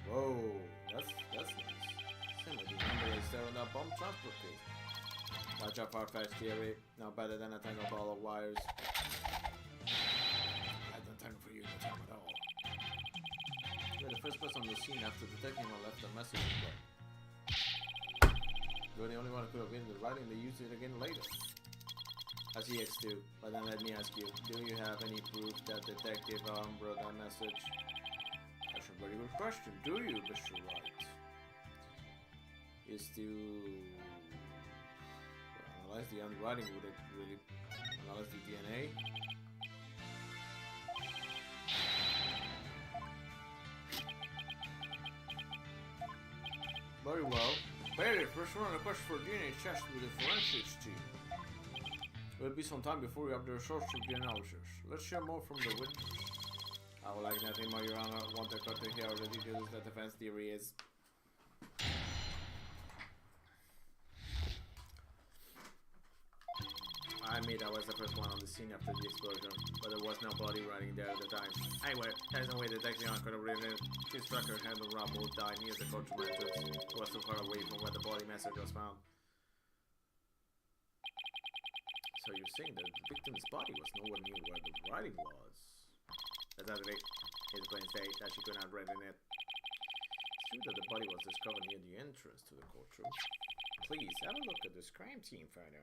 Whoa, that's nice. Same with the number is there on that bomb transport case. Such a far-fetched theory. No better than a tangled ball of wires. I had no time for you, no time at all. You're the first person on the scene after detecting or left a message in blood. You're the only one who could have been the writing they used it again later. I see X2, but then let me ask you, do you have any proof that Detective wrote that message? That's a very good question, do you, Mr. Wright? Is to analyze the handwriting, would it really analyze the DNA? Very well. Bailey, first run a request for DNA test with the forensics team. It will be some time before we have the results of the analysis. Let's hear more from the witness. I would like nothing more, Your Honor. Want the court to hear the details that the defense theory is. I admit I was the first one on the scene after the explosion, but there was no body running there at the time. Anyway, there's no way the detective could have written it. She struck her head on rubble, died near the courtroom entrance. It was too far away from where the body message was found. So you're saying that the victim's body was nowhere near where the writing was? That's not it. It's plain state that she could not read in it. It's true that the body was discovered near the entrance to the courtroom. Please, have a look at this crime scene photo.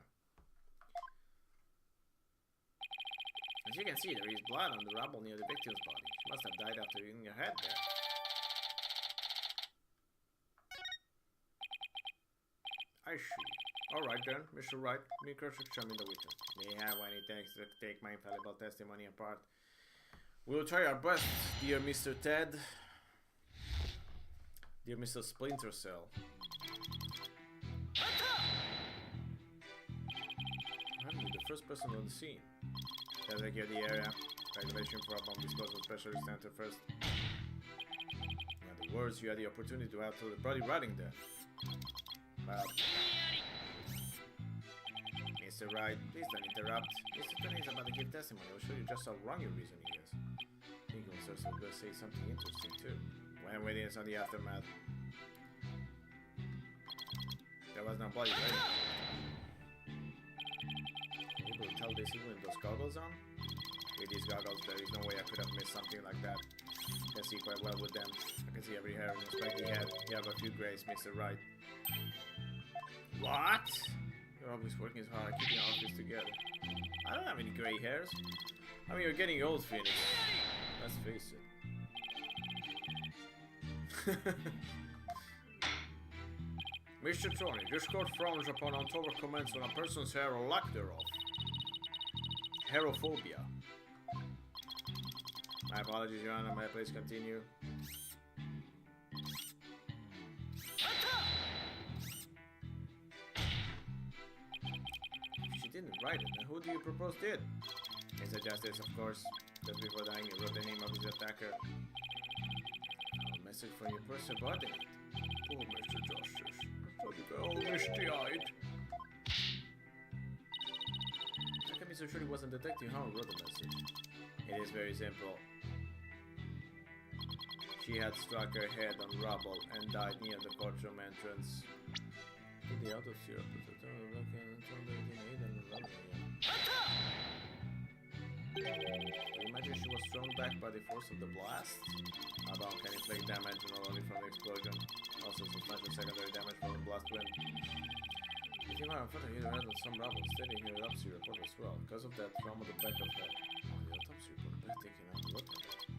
As you can see, there is blood on the rubble near the victim's body. She must have died after hitting her head there. I see. Alright then, Mr. Wright, me cross-examine the witness. May have what it takes to take my infallible testimony apart. We'll try our best, dear Mr. Ted. Dear Mr. Splinter Cell. I'm the first person on the scene. Take care of the area. Regulation for a bomb disposal specialist enter first. In other words, you had the opportunity to add to the body writing there. Well, Mr. Wright, please don't interrupt. Mr. Tony is about to give testimony. I'll show you just how wrong your reasoning is. I think we'll also say something interesting too. When witness on the aftermath, there was no body writing. Able to tell this even with those goggles on? With these goggles, there is no way I could have missed something like that. I can see quite well with them. I can see every hair in your spiky head. You have a few grays, Mr. Wright. What? You're always working so hard, keeping our office together. I don't have any gray hairs. I mean, you're getting old, Phoenix. Let's face it. Mr. Tony, this court frowns upon untoward comments on a person's hair or lack thereof. Hairophobia. My apologies, Your Honor. May I please continue? She didn't write it. Then who do you propose did? Mr. Justice, of course. Just before dying, he wrote the name of his attacker. A message from your first subordinate. Poor Mr. Justice. I thought you got all misty-eyed. How come Mr. Shirley wasn't Detective Howard wrote the message? It is very simple. She had struck her head on rubble and died near the courtroom entrance. The autopsy imagine she was thrown back by the force of the blast? A bomb can inflict damage not only from the explosion, also substantial secondary damage from the blast wind. The female unfortunately hit her head on some rubble, stating her autopsy report as well. Because of that, trauma the back of her. Oh, the autopsy report, better taking out a look at it.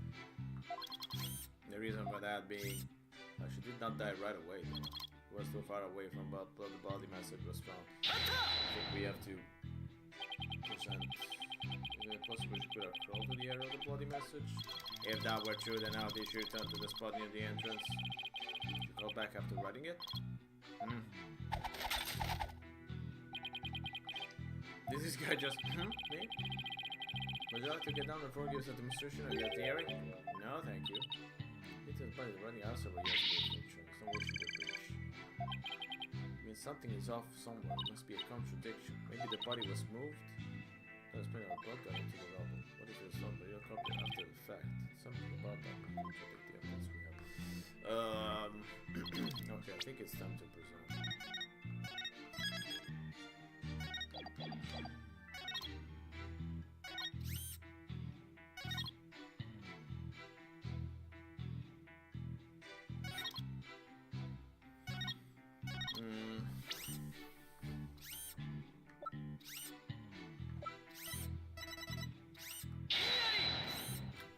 The reason for that being, she did not die right away though. We're still far away from what the body message was found. I think we have to present. Is it possible she could have crawled to the area of the bloody message? If that were true, then how did she return to the spot near the entrance? Did you go back after writing it? Did this guy just me? Would you like to get down before it gives a demonstration of your theory? No, thank you. It is by running out several years ago. There's no wish to preach. I mean, something is off somewhere. It must be a contradiction. Maybe the body was moved? There's plenty of blood got into the rubble. What if it's not real copy after the fact? Something about that could contradict the evidence we have. Okay, I think it's time to present.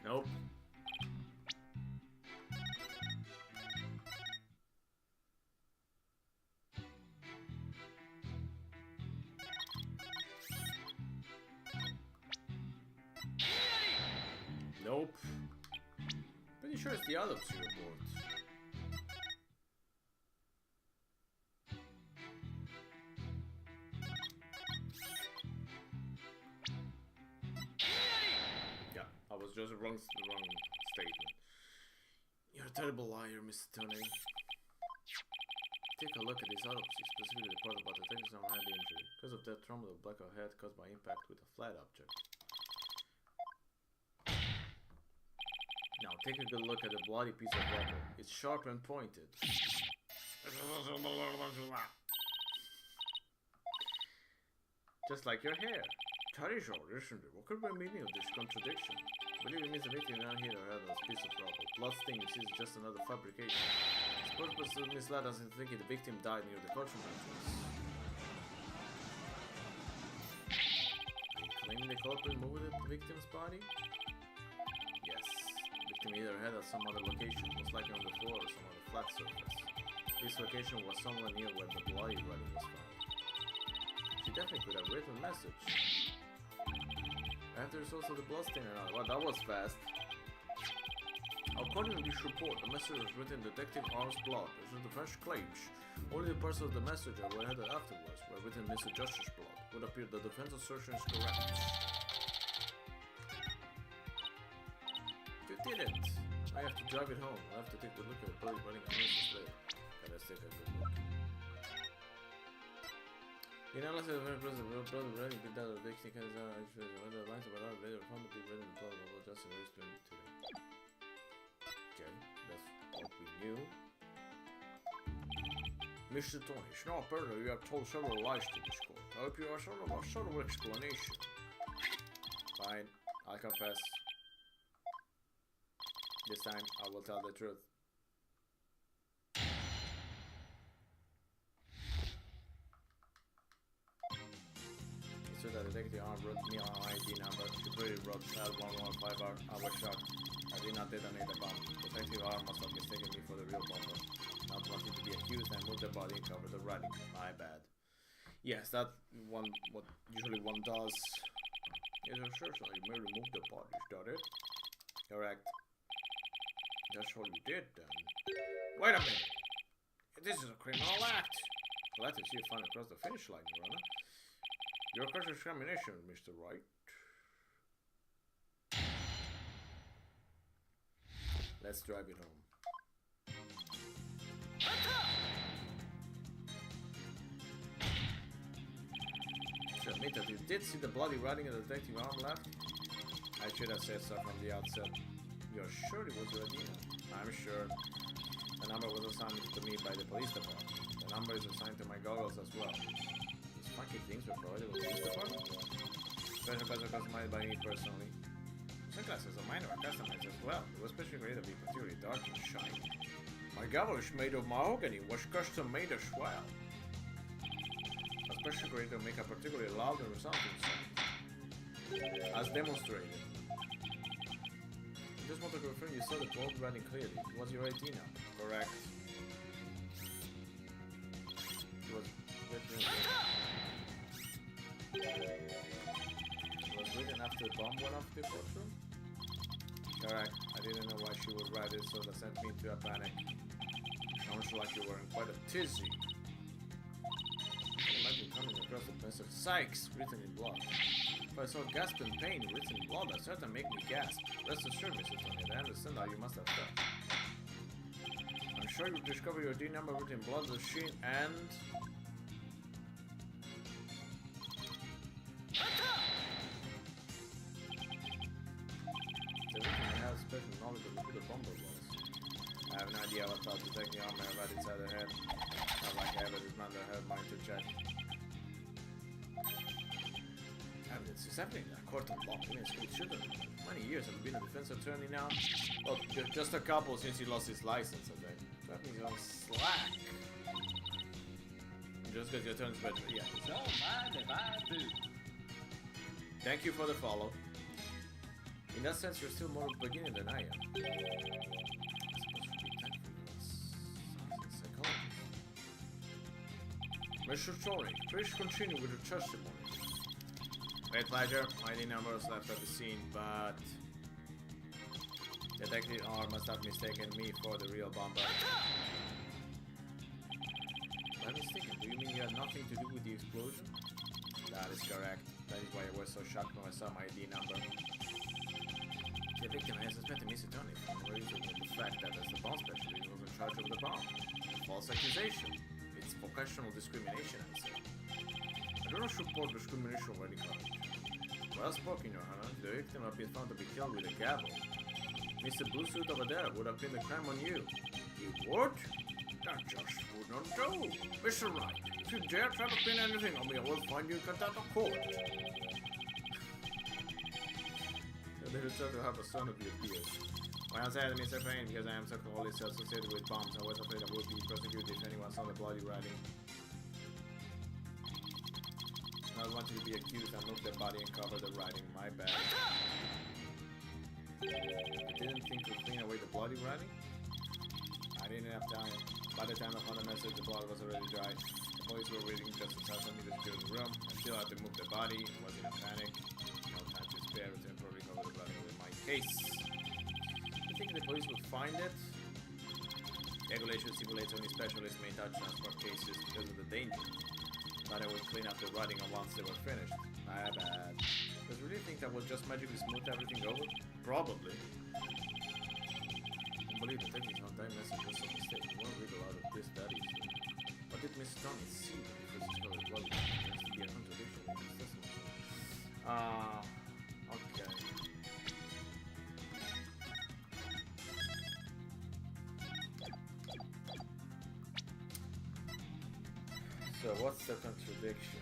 Nope. Nope. Pretty sure it's the autopsy report. Yeah, I was just wrong statement. You're a terrible liar, Mr. Tony. Take a look at this autopsy, specifically the part about the technical hand injury. Because of that trauma, the blackout head caused by impact with a flat object. Now take a good look at the bloody piece of rubber. It's sharp and pointed. Just like your hair. Traditional, isn't it? What could be the meaning of this contradiction? Believe it means the victim now here or this piece of rubber. Blood stain you see is just another fabrication. Its purpose to mislead us into thinking the victim died near the courtroom entrance. Are you claiming the culprit moved the victim's body? Yes. The victim either had at some other location, most likely on the floor or some other flat surface. This location was somewhere near where the bloody writing was found. She definitely could have written a message. And there's also the bloodstain and all. Wow, that was fast. According to this report, the message was written in Detective R's blood. This is the French claims. Only the parts of the message that were added afterwards were written in Mr. Justice's blood. It would appear the defense assertion is correct. You did it! I have to drive it home. I have to take a look at the bloody running analysis later. Okay, let's take a good look. The analysis of the blood running bit down the dictionary has the lines of our later found to be written in the blood of just in today. Okay, that's what we knew. Mr. Tony, it's now apparent that you have told several lies to this court. I hope you are sort of explanation. Fine, I'll confess. This time, I will tell the truth. So that Detective Arm wrote me on ID number. She pretty wrote L115R. I was shocked. I did not detonate the bomb. Detective Arm must have mistaken me for the real bomber. Not wanting to be accused, I moved the body and covered the writing. My bad. Yes, that one. What usually one does. Yes, certainly you may remove the body. Is that it? Correct. That's all you did then. Wait a minute. This is a criminal act. Glad to see you finally crossed the finish line, Your Honor. Your cross-examination, Mr. Wright. Let's drive it home. To admit that you did see the bloody writing of the detective arm left? I should have said so from the outset. You're sure it was your idea? I'm sure. The number was assigned to me by the police department. The number is assigned to my goggles as well. Funky things were provided with the police department. Special class are customized by me personally. Sunglasses of mine are customized as well. It was specially created to be particularly dark and shiny. My gavel is made of mahogany, was custom made as well. A special created to make a particularly loud and resounding sound. As demonstrated. I just want to confirm you saw the bold writing clearly. It was your ID now. Correct. after the bomb went off the courtroom? Correct. I didn't know why she would write it, so that sent me into a panic. Sounds like you were in quite a tizzy. Imagine coming across a message, Sykes, written in blood. If I saw gasp and pain written in blood, that certainly make me gasp. Rest assured, Mrs. Tony, I understand how you must have felt. I'm sure you'll discover your D number written in blood, machine, and... Everything has special knowledge of who the bomber was. I have no idea what thought detecting armor about inside the head. Not like I ever dismantled her mind to check. Evidence is happening in a court of law. Women's school children. Many years have been a defense attorney now. Well, just a couple since he lost his license, I think. That means he's on slack. Just because your turn's better. Yeah. Don't mind if I do. Thank you for the follow. In that sense, you're still more beginning than I am. I suppose we should be thankful as psychologist. Mr. Tory, please continue with your testimony. Great pleasure. My number was left at the scene, but Detective R must have mistaken me for the real bomber. I'm mistaken. Do you mean you had nothing to do with the explosion? That is correct. That is why I was so shocked when I saw my ID number. The victim has suspected Mr. Tony for the reason of the fact that as the bomb specialist he was in charge of the bomb. False accusation. It's vocational discrimination, I say. I do not support discrimination of any kind. Well spoken, Your Honor. The victim has been found to be killed with a gavel. Mr. Blue Suit over there would have pinned the crime on you. You would? That just would not do. Mr. Wright, if you dare try to pin anything on me, I will find you in contempt of court. They decided to have a son of your peers. My answer had Mr. Payne because I am so closely associated with bombs. I was afraid I would be prosecuted if anyone saw the bloody writing. I wanted to be accused and move the body and cover the writing. My bad. I didn't think to clean away the bloody writing. I didn't have time. By the time I found the message, the blood was already dry. The police were waiting just in time for me to secure the room. I still had to move the body. I was in a panic. No time to spare to temporarily cover the writing with my case. You think the police would find it? Regulation simulates only specialists may touch transport cases because of the danger. But I would clean up the writing once they were finished. My bad. Does you really think that will just magically smooth everything over? Probably. I believe the techniques on time message was a mistake. We won't read a lot of this that easily. What did Miss Thomas see when he first discovered blood? There has to be a contradiction in his testimony. Okay. So what's the contradiction?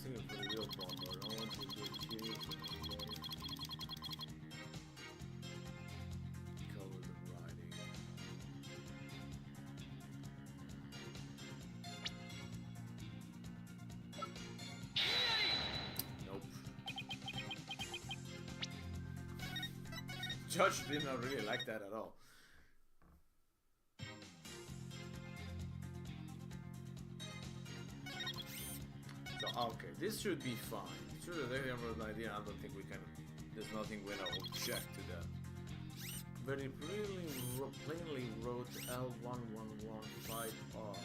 For the real bomber, I don't want to get accused cover the writing. Nope. Judge did not really like that at all. Okay, this should be fine. Sure, they have an idea. I don't think we can. There's nothing we can object to that. Very plainly wrote L1115R. L1115R.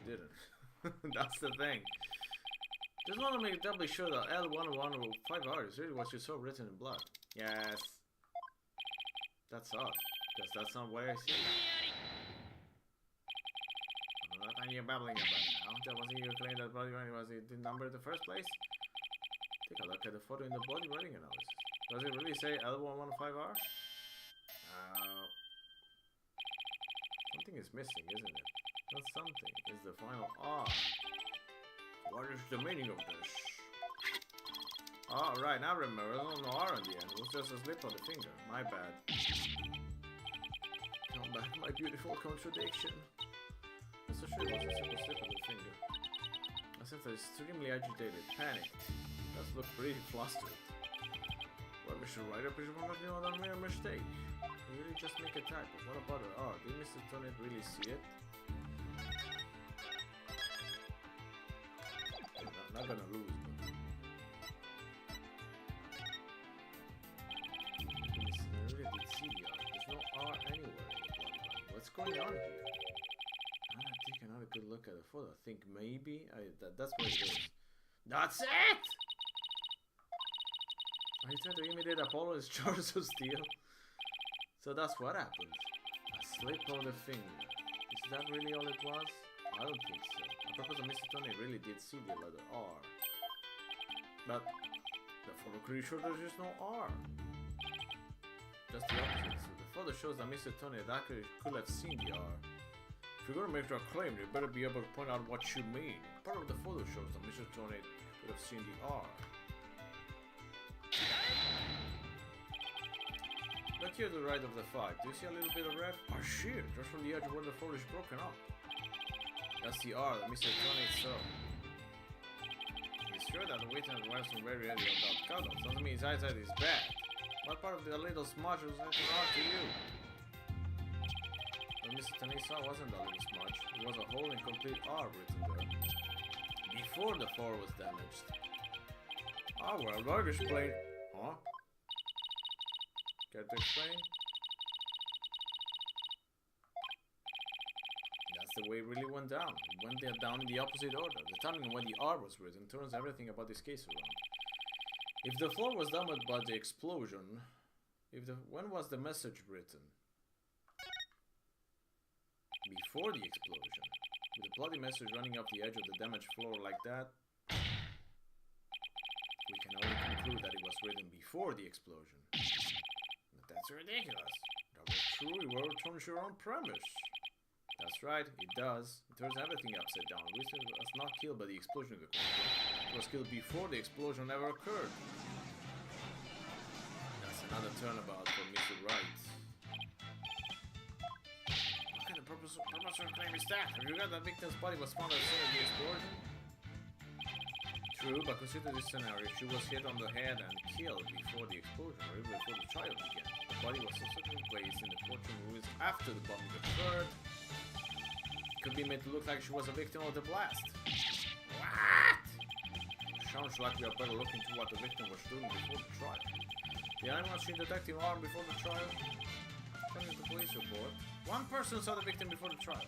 didn't. That's the thing. Just want to make doubly sure that L115R is really what you saw written in blood. Yes. That's odd, because that's not what I see. What are you babbling about now? Wasn't you claiming that body writing was the number in the first place? Take a look at the photo in the body writing analysis. Does it really say L115R? Something is missing, isn't it? That something is the final R. What is the meaning of this? Oh, right, now remember, there's no R on the end. It was just a slip of the finger. My bad. Come back, my beautiful contradiction. That's for sure, it was a simple slip of the finger. I sense extremely agitated, panicked. Does look pretty flustered. Well, Mr. Writer, please won't let me know that I made a mistake. You really just make a typo. What about the R? Did Mr. Tony really see it? I'm not gonna lose, but... I really did see the R. There's no R anywhere in the bloody line. What's going on here? I'm gonna take another good look at the photo. I think maybe... that's what it is. That's it! Are you trying to imitate Apollo as Charles of Steel? So that's what happened. A slip of the finger. Is that really all it was? I don't think so. I propose that Mr. Tony really did see the letter R. But the photo clearly shows there's just no R. Just the opposite. So the photo shows that Mr. Tony actually could have seen the R. If you're gonna make that claim, you better be able to point out what you mean. Part of the photo shows that Mr. Tony could have seen the R. Look here to the right of the 5. Do you see a little bit of red? Oh shit, just from the edge where the photo is broken up. That's the R that Mr. Tony saw. He's sure that the witness wears some very early on that color. Doesn't mean his eyesight is bad. What part of the little smudge was like an R to you? What Mr. Tony saw wasn't a little smudge. It was a whole and complete R written there. Before the 4 was damaged. Ah well, I'll explain. Huh? Care to explain? That's the way it really went down. It went down in the opposite order. The timing when the R was written turns everything about this case around. If the floor was damaged by the explosion, when was the message written? Before the explosion. With a bloody message running off the edge of the damaged floor like that, we can only conclude that it was written before the explosion. That's ridiculous. That was true, it overturns your own premise. That's right, it does. It turns everything upside down. Wilson was not killed by the explosion of the control. It was killed before the explosion ever occurred. That's another turnabout for Mr. Wright. What kind of purpose claim is that? Have you got that victim's body was found at the scene of the explosion? True, but consider this scenario. She was hit on the head and killed before the explosion, or even before the trial began. The body was subsequently placed in the courtroom ruins after the bombing occurred. It could be made to look like she was a victim of the blast. What? Sounds like we are better looking into what the victim was doing before the trial. Did anyone see Detective Arm before the trial? According to the police report, one person saw the victim before the trial.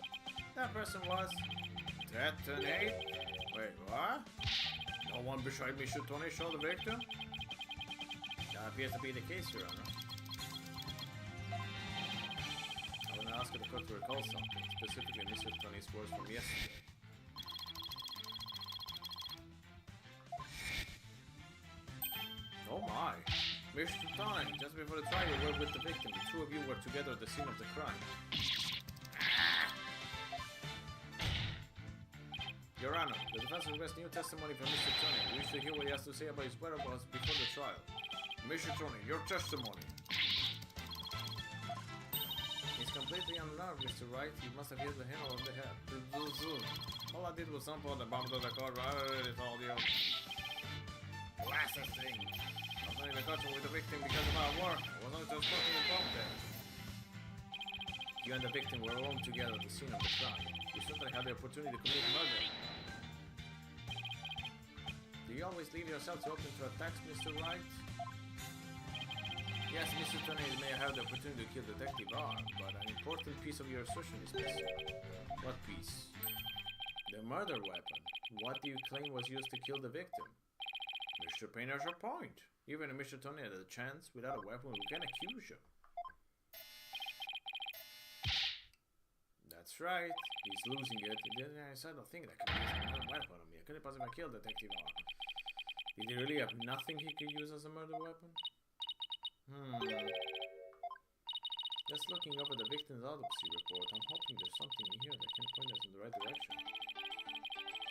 That person was... Detonate? Wait, what? No one beside Mr. Tony saw the victim? That appears to be the case, Your Honor. I want to ask the court to recall something, specifically Mr. Tony's words from yesterday. Oh my! Mr. Tony, just before the trial you were with the victim. The two of you were together at the scene of the crime. Your Honor, the defense requests new testimony from Mr. Tony. We wish to hear what he has to say about his whereabouts before the trial. Mr. Tony, your testimony. He's completely unnerved, Mr. Wright. He must have hit the handle on the head. All I did was sample the bomb to the car. I already told you. Blast that thing. I was not in the courtroom with the victim because of our work. I was only transporting the bomb there. You and the victim were alone together at the scene of the crime. You certainly had the opportunity to commit murder. Do you always leave yourselves open to attacks, Mr. Wright? Yes, Mr. Tony may have the opportunity to kill Detective R, but an important piece of your assertion is missing. What piece? The murder weapon. What do you claim was used to kill the victim? Mr. Payne has your point. Even if Mr. Tony had a chance, without a weapon, we can accuse him. That's right. He's losing it. I said I think that could use another weapon on me. I couldn't possibly kill Detective R. Did he really have nothing he could use as a murder weapon? Just looking over the victim's autopsy report, I'm hoping there's something in here that can point us in the right direction.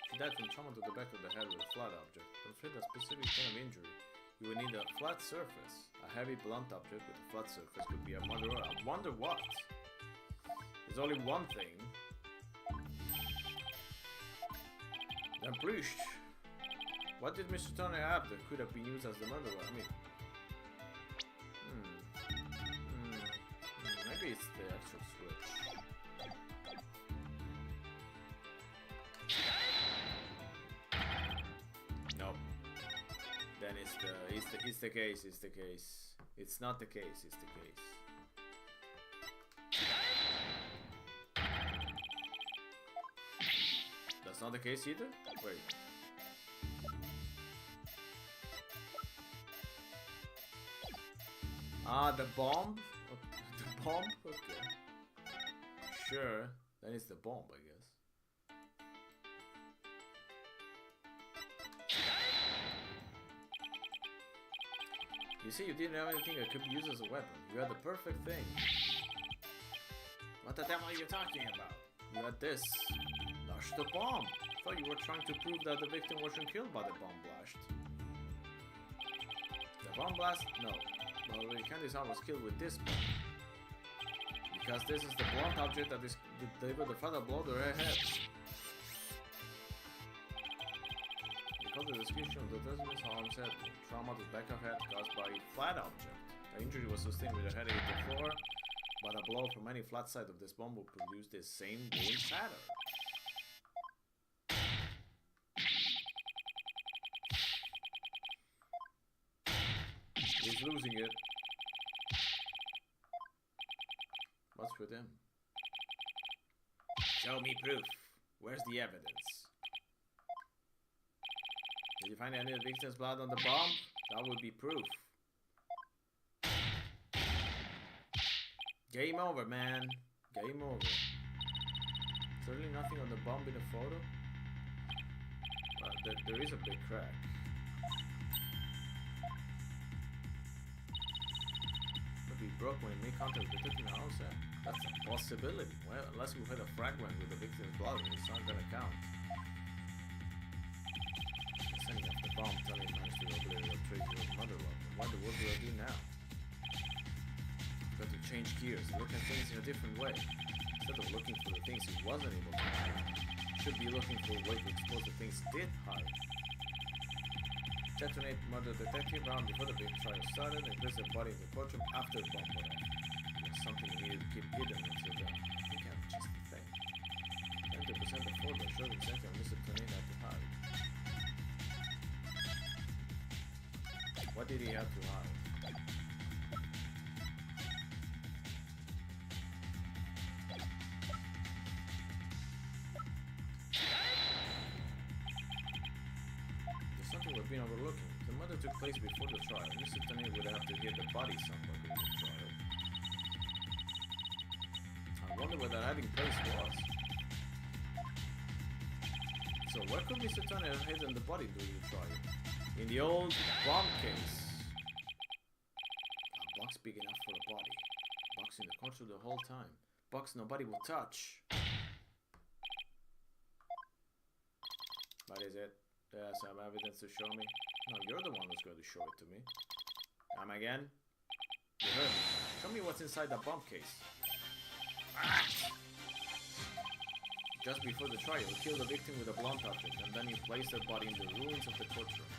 She died from trauma to the back of the head with a flat object. To fit a specific kind of injury, you would need a flat surface. A heavy blunt object with a flat surface could be a murderer. I wonder what? There's only one thing. Then please, what did Mr. Tony have that could have been used as the murderer? I mean, maybe it's the actual switch. No. Then it's the case. It's the case. It's not the case. It's the case. That's not the case either? Wait. Ah, the bomb? The bomb? Okay. Sure. Then it's the bomb, I guess. You see, you didn't have anything that could be used as a weapon. You had the perfect thing. What the devil are you talking about? You had this. That's the bomb. I thought you were trying to prove that the victim wasn't killed by the bomb blast. The bomb blast? No. Well, Candy's heart was killed with this bomb. Because this is the blunt object that is delivered the fatal blow to her head. Because the description of the Desmond's harm said trauma to the back of head caused by a flat object. The injury was sustained with her head hitting the floor, but a blow from any flat side of this bomb will produce this same wound pattern. He's losing it. What's with him? Show me proof. Where's the evidence? Did you find any of the victim's blood on the bomb? That would be proof. Game over, man. Game over. Certainly nothing on the bomb in the photo. Well, there is a big crack. Maybe it broke when it made contact with the victim house. That's a possibility. Well, unless we had a fragment with the victim's blood, it's not gonna count. Sending off the bomb, telling him managed to obliterate a trace of the mother weapon. What do I do now? Got to change gears, look at things in a different way. Instead of looking for the things he wasn't able to hide, should be looking for a way to expose the things he did hide. Detonate murder detective round before the big trial started and place the body in the courtroom after the bomb went off. It's something you needed to keep hidden until then. You can't just the thing. 90% of photos show exactly how Mr. Tony had to hide. What did he have to hide? There's something we've been overlooking. The murder took place before the trial. Mr. Tony would have to hit the body somewhere during the trial. I wonder where that hiding place was. So where could Mr. Tony have hidden the body during the trial? In the old bomb case. A box big enough for a body. Box in the corner the whole time. Box nobody will touch. What is it? There's some evidence to show me. No, you're the one who's going to show it to me. Come again? You heard me. Show me what's inside the bomb case. Just before the trial, you kill the victim with a blunt object, and then you place their body in the ruins of the courtroom.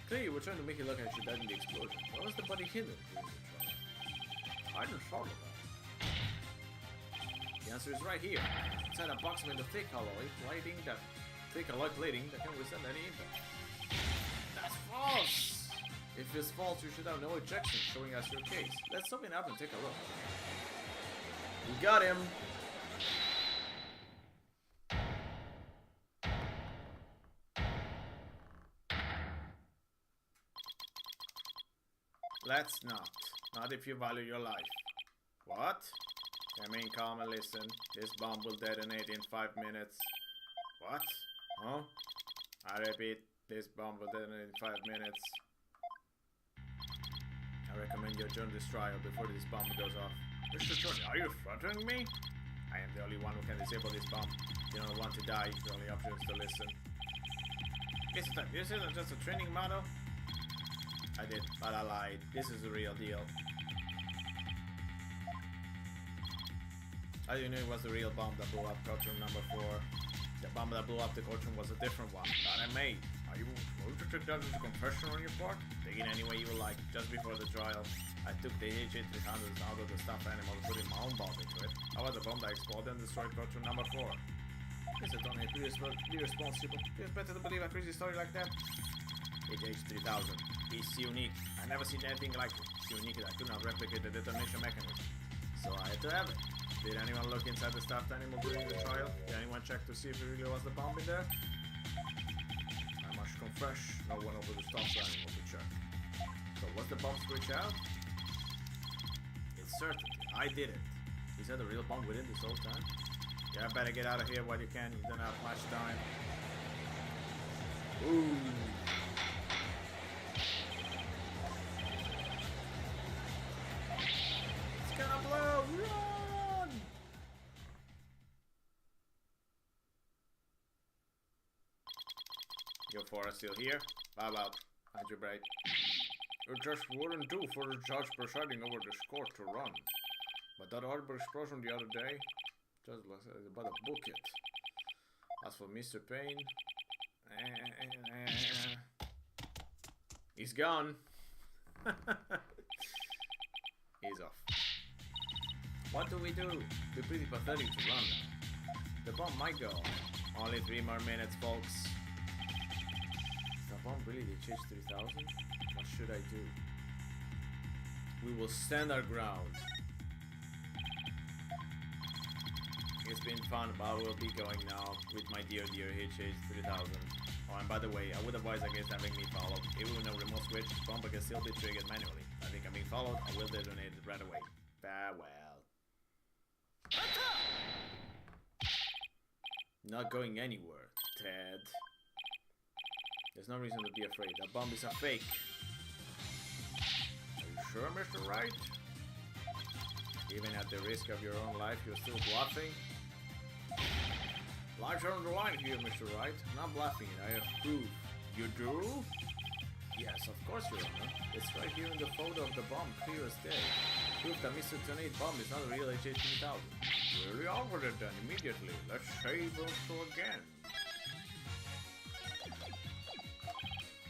Clearly, you were trying to make it look like she died in the explosion. Why was the body hidden during the trial? I didn't follow that. The answer is right here. Inside a box made of thick alloy plating that can withstand any impact. That's false! If it's false, you should have no objection showing us your case. Let's open it up and take a look. We got him! Let's not. Not if you value your life. What? Come in, calm and listen. This bomb will detonate in 5 minutes. What? Huh? I repeat, this bomb will detonate in 5 minutes. I recommend you adjourn this trial before this bomb goes off. Mr. Attorney, are you threatening me? I am the only one who can disable this bomb. You don't want to die. Your only option is to listen. This isn't just a training model. I did, but I lied. This is the real deal. How do you know it was the real bomb that blew up courtroom number 4? The bomb that blew up the courtroom was a different one that I made. Are you going to take that as a confession on your part? Take it any way you like. Just before the trial, I took the HA-300 out of the stuffed animal and put in my own bomb into it. I was the bomb that exploded and destroyed courtroom number 4. Ace Attorney, be responsible. It's better to believe a crazy story like that. HH-3000. It's unique. I never seen anything like it. It's unique that I could not replicate the detonation mechanism. So I had to have it. Did anyone look inside the stuffed animal during the trial? Did anyone check to see if it really was the bomb in there? I must confess, no one over the stuffed animal to check. So was the bomb switch out? It's certain. I did it. Is that a real bomb within this whole time? Yeah, I better get out of here while you can. You don't have much time. Ooh. It's gonna blow! Run! You four are still here? How about Hydrabrite? It just wouldn't do for the judge presiding over this court to run. But that horrible explosion the other day, just like about a bucket. As for Mr. Payne, he's gone. He's off. What do we do? We're pretty pathetic to run now. The bomb might go. Only 3 more minutes, folks. Is the bomb really the Chase 3000? What should I do? We will stand our ground. It's been fun, but I will be going now with my dear HH-3000. Oh, and by the way, I would advise against having me followed. Even with no remote switch, the bomb can still be triggered manually. I think I'm being followed, I will detonate it right away. Farewell. Not going anywhere, Ted. There's no reason to be afraid. That bomb is a fake. Are you sure, Mr. Wright? Even at the risk of your own life, you're still bluffing? Lives are on the line here, Mr. Wright. Not bluffing it, I have proof. You do? Yes, of course, Your Honor. It's right here in the photo of the bomb, clear as day. Proof that Mr. Tornado's bomb is not a real HH-3000. Really over it then, immediately. Let's save also again.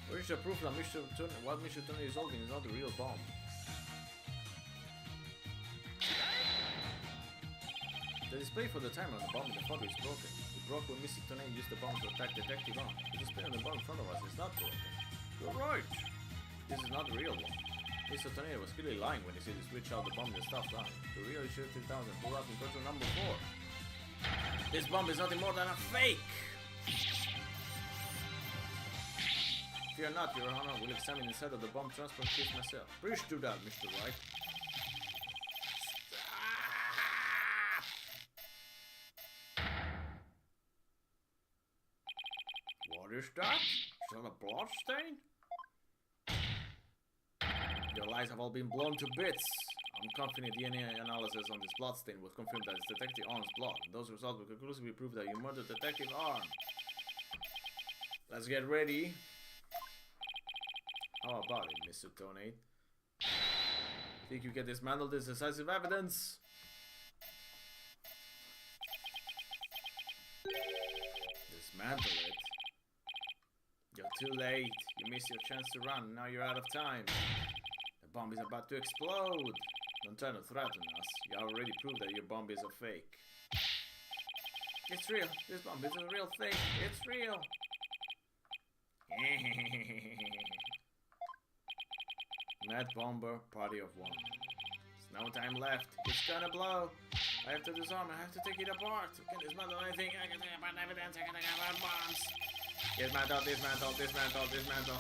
Where's the proof that what Mr. Tornado is holding is not a real bomb? The display for the timer on the bomb in the photo is broken. It broke when Mr. Tornado used the bomb to attack Detective On. The display on the bomb in front of us is not broken. You're right! This is not the real one. Mr. Tornado was clearly lying when he said he switched out the bomb in the stuff line. The real HH-3000 blew up in control number 4. This bomb is nothing more than a fake! Fear not, Your Honor. We'll examine inside of the bomb transport case myself. Please do that, Mr. Wright. What is that? Is that a blood stain? Your lies have all been blown to bits. I'm confident DNA analysis on this blood stain will confirm that it's Detective Arm's blood. Those results will conclusively prove that you murdered Detective Arm. Let's get ready. How about it, Mr. Tornado? Think you can dismantle this decisive evidence? Dismantle it? You're too late. You missed your chance to run. Now you're out of time. The bomb is about to explode. Don't try to threaten us. You already proved that your bomb is a fake. It's real. This bomb is a real fake. It's real. Mad Bomber, party of one. There's no time left. It's gonna blow. I have to disarm. I have to take it apart. I can dismantle anything. I can take apart evidence. I can take apart bombs. Dismantle, dismantle, dismantle, dismantle.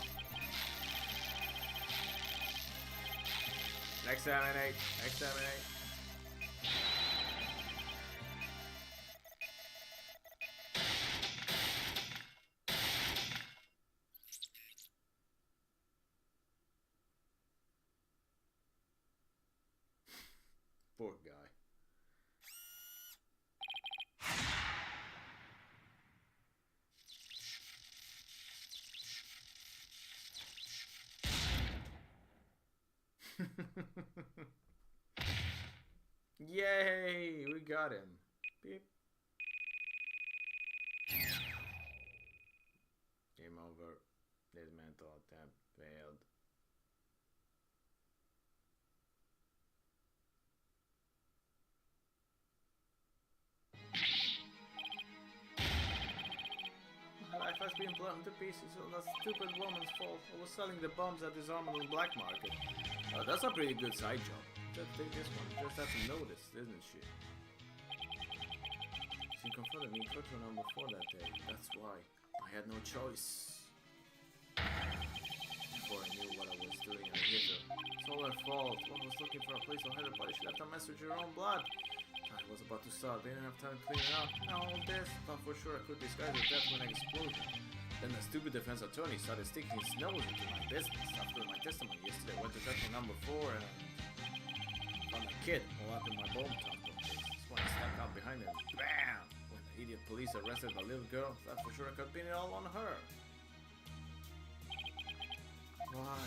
Exterminate. Exterminate. Poor guy. Yay! We got him. Beep. Game over. This mental attempt failed. My life has been blown to pieces. All that stupid woman's fault. I was selling the bombs at this armored black market. That's a pretty good side job. Just take this one. Just have to notice, isn't she? She confronted me quicker number 4 that day. That's why. I had no choice. Before I knew what I was doing, I hit her. It's all her fault. One was looking for a place to hide her body. She left a mess with her own blood. Time was about to start. They didn't have time to clean it up. Now all this. Thought for sure I could disguise her death with an explosion. Then the stupid defense attorney started sticking his nose into my business. After my testimony yesterday, I went to section number 4 and found a kid all up in my bomb top. That's when I stuck out behind him. Bam! When the idiot police arrested the little girl, thought for sure I could pin it all on her. Why?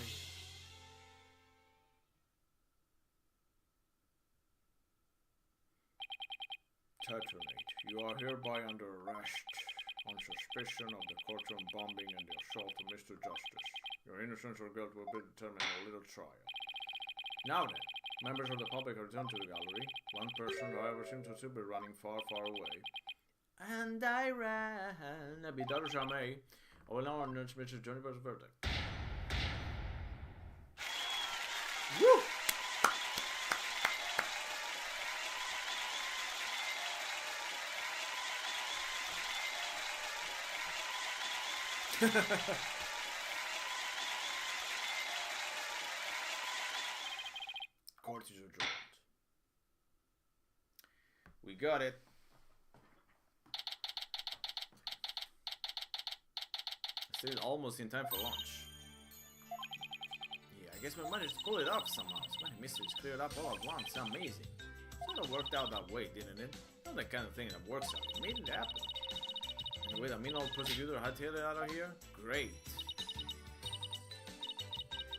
Attorney, you are hereby under arrest on suspicion of the courtroom bombing and the assault of Mr. Justice. Your innocence or guilt will be determined in a little trial. Now then, members of the public are returned to the gallery. One person, however, seems to be running far, far away. And I ran. Be that as I may, I will now announce Mr. Juniper's verdict. Woo! Court is adjourned. We got it. Still almost in time for lunch. Yeah, I guess we managed to pull it off somehow. So many mysteries cleared up all at once. Amazing. Sort of worked out that way, didn't it? Not the kind of thing that works out. It made it happen. And with a mean old prosecutor had to get it out of here? Great.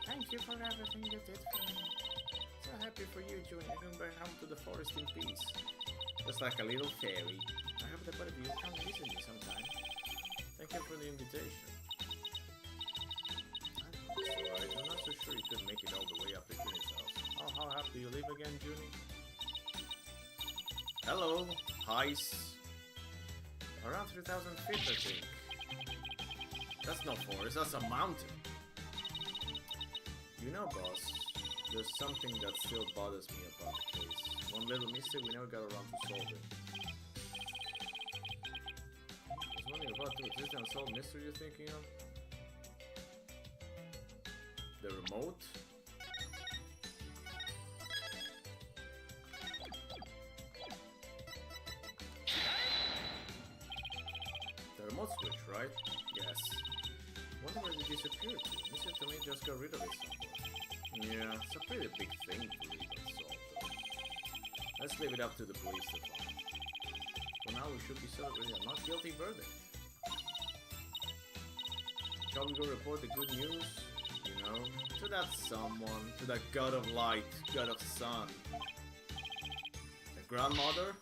Thank you for everything you did for me. So happy for you, June. You can bring home to the forest in peace. Just like a little fairy. I hope that both of you come visit me sometime. Thank you for the invitation. I'm not so sure you could make it all the way up to Junie's house. Oh, how happy you live again, Junie? Hello, Heis. Around 3,000 feet, I think. That's not forest, that's a mountain. You know, boss, there's something that still bothers me about the case. One little mystery we never got around to solving. There's one thing about the existing unsolved mystery you're thinking of? The remote? The remote switch, right? Yes. Wonder where it disappeared to. Mr. Tommy just got rid of it somewhere. Yeah, it's a pretty big thing to leave unsolved though. Let's leave it up to the police to find. For now we should be celebrating a not guilty verdict. Shall we go report the good news? You know, to that someone, to that god of light, god of sun. The grandmother?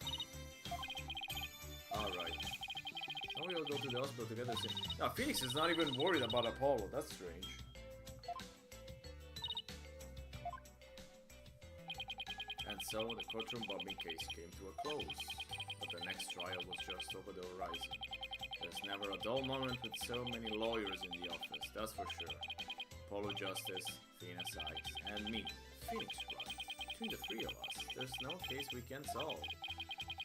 Alright. Now we all go to the hospital together soon. Now Phoenix is not even worried about Apollo, that's strange. And so the courtroom bombing case came to a close. But the next trial was just over the horizon. There's never a dull moment with so many lawyers in the office, that's for sure. Apollo Justice, Athena Sykes, and me, Phoenix Wright. Between the three of us, there's no case we can't solve.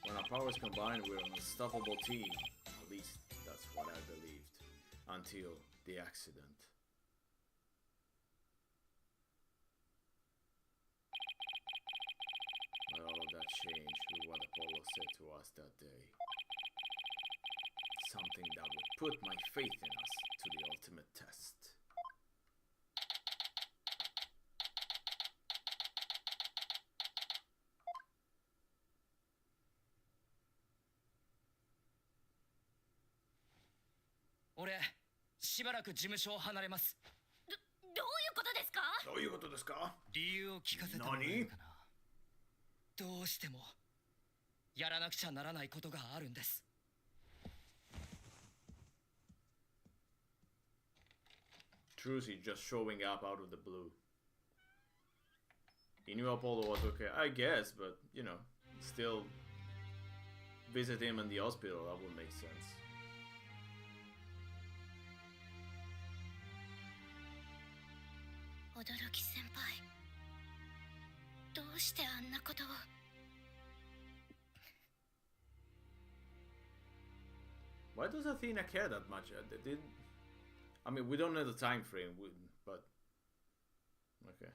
When our powers combine, we're an unstoppable team. At least, that's what I believed. Until the accident. change with what Apollo said to us that day. Something that would put my faith in us to the ultimate test.俺しばらく事務所を離れます。どういうことですか？どういうことですか？理由を聞かせてもらえるかな。どうしてもやらなくちゃならないことがあるんです。Trucy just showing up out of the blue. He knew Apollo was okay, I guess, but you know, still visit him in the hospital, that would make sense. 驚き先輩、どうしてあんなことを。Why does Athena care that much? I mean, we don't know the time frame, but okay.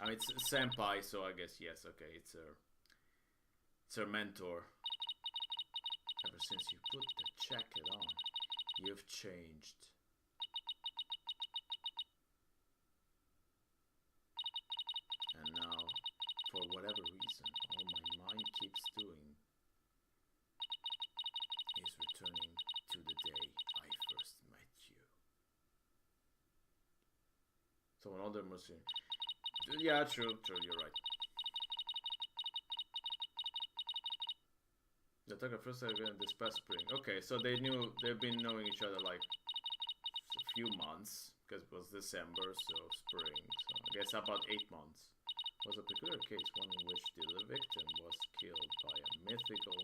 I mean, it's senpai, so I guess yes. Okay, it's her mentor. Ever since you put the jacket on, you've changed. And now, for whatever reason, all my mind keeps doing is returning to the day I first met you. So another Muslim. Yeah, true, you're right. They took a first again this past spring. Okay, so they've been knowing each other like a few months, because it was December, so spring. So I guess about 8 months. Was a peculiar case, one in which the victim was killed by a mythical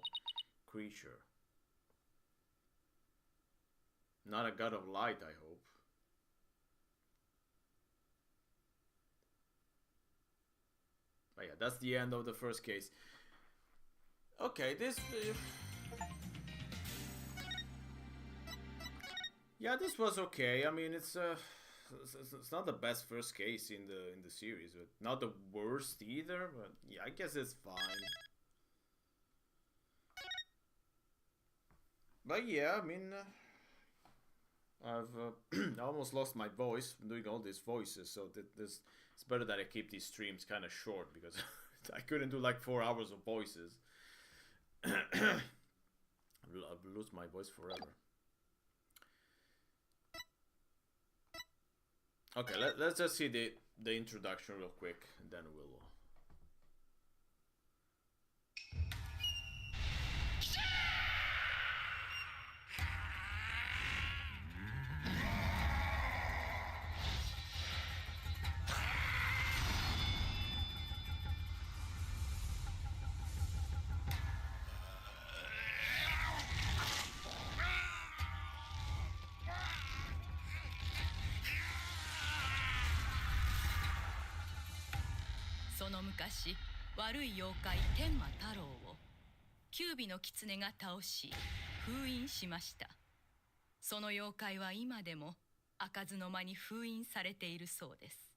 creature. Not a god of light, I hope. But yeah, that's the end of the first case. Okay, this... yeah, this was okay. I mean, it's not the best first case in the series, but not the worst either. But yeah, I guess it's fine. But yeah, I mean, I've almost lost my voice from doing all these voices, so this it's better that I keep these streams kind of short, because I couldn't do like 4 hours of voices. I'll lose my voice forever. Okay, let's just see the introduction real quick, and then we'll...その昔、悪い妖怪天馬太郎を九尾の狐が倒し封印しました。その妖怪は今でも開かずの間に封印されているそうです。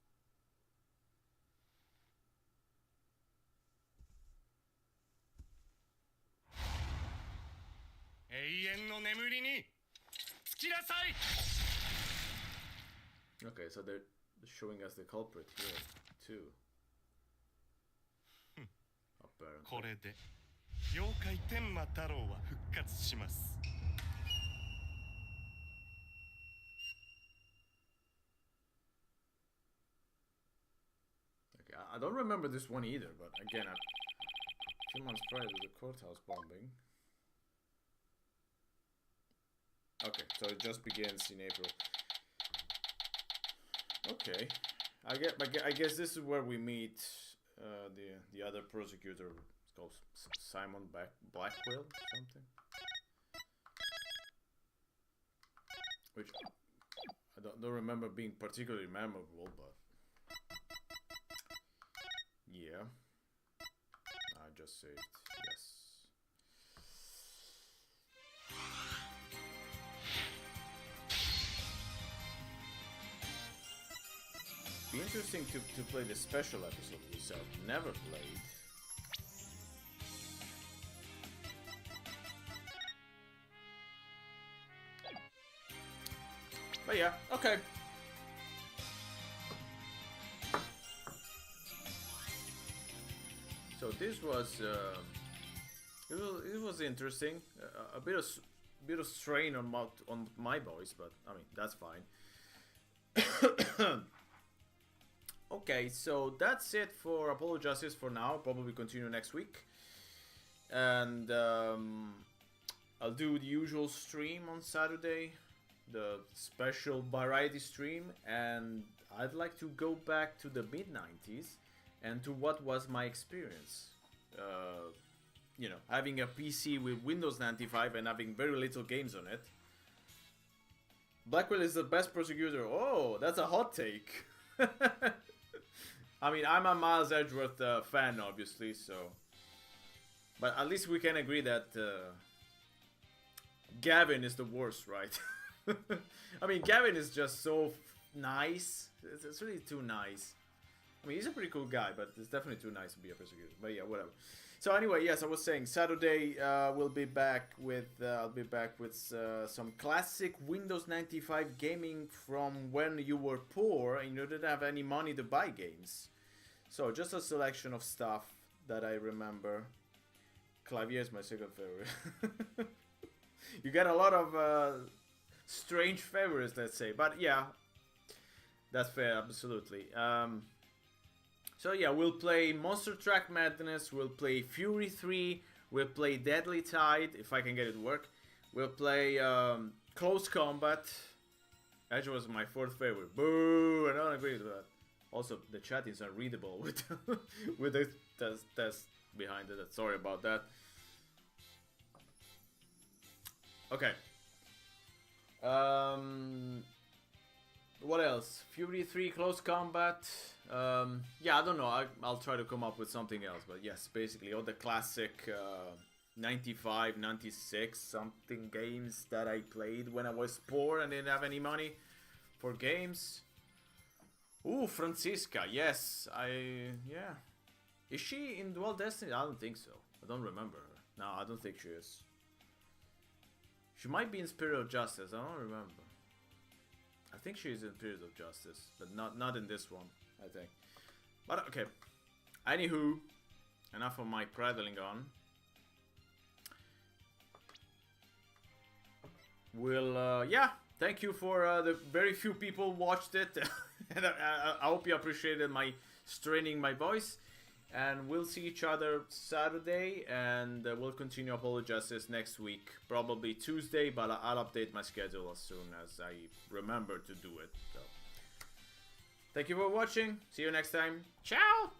永遠の眠りにつきなさい。 Okay, so they're showing us the culprit here too. これで妖怪天馬太郎は復活します。Okay, I don't remember this one either, but again, a few months prior to the courthouse bombing. Okay, so it just begins in April. Okay, I guess this is where we meet the other prosecutor. It's called Simon Blackwell or something, which I don't remember being particularly memorable, but yeah, I just saved, yes. Be interesting to play the special episode yourself. Never played. But yeah, okay. So this was it was interesting. A bit of strain on my voice, but I mean that's fine. Okay, so that's it for Apollo Justice for now. Probably continue next week, and I'll do the usual stream on Saturday, the special variety stream, and I'd like to go back to the mid-90s and to what was my experience. You know, having a PC with Windows 95 and having very little games on it. Blackwell is the best prosecutor. Oh, that's a hot take. I mean, I'm a Miles Edgeworth fan, obviously, so... But at least we can agree that Gavin is the worst, right? I mean, Gavin is just so nice. It's really too nice. I mean, he's a pretty cool guy, but it's definitely too nice to be a prosecutor. But yeah, whatever. So anyway, yes, I was saying Saturday we'll be back with I'll be back with some classic Windows 95 gaming from when you were poor and you didn't have any money to buy games. So just a selection of stuff that I remember. Clavier is my second favorite. You get a lot of strange favorites, let's say, but yeah, that's fair, absolutely. So yeah, we'll play Monster Truck Madness, we'll play Fury 3, we'll play Deadly Tide, if I can get it to work. We'll play Close Combat. Edge was my fourth favorite. Boo! I don't agree with that. Also, the chat is unreadable with with the test behind it. Sorry about that. Okay. What else? Fury 3, Close Combat. Yeah, I don't know. I'll try to come up with something else. But yes, basically all the classic 95, 96 something games that I played when I was poor and didn't have any money for games. Ooh, Francisca. Yes, yeah. Is she in Dual Destiny? I don't think so. I don't remember her. No, I don't think she is. She might be in Spirit of Justice. I don't remember. I think she's in Spirit of Justice, but not in this one, I think. But okay. Anywho, enough of my prattling on. We'll, yeah, thank you for the very few people watched it. And I hope you appreciated my straining my voice. And we'll see each other Saturday, and we'll continue Apollo Justice next week. Probably Tuesday, but I'll update my schedule as soon as I remember to do it. So, thank you for watching. See you next time. Ciao!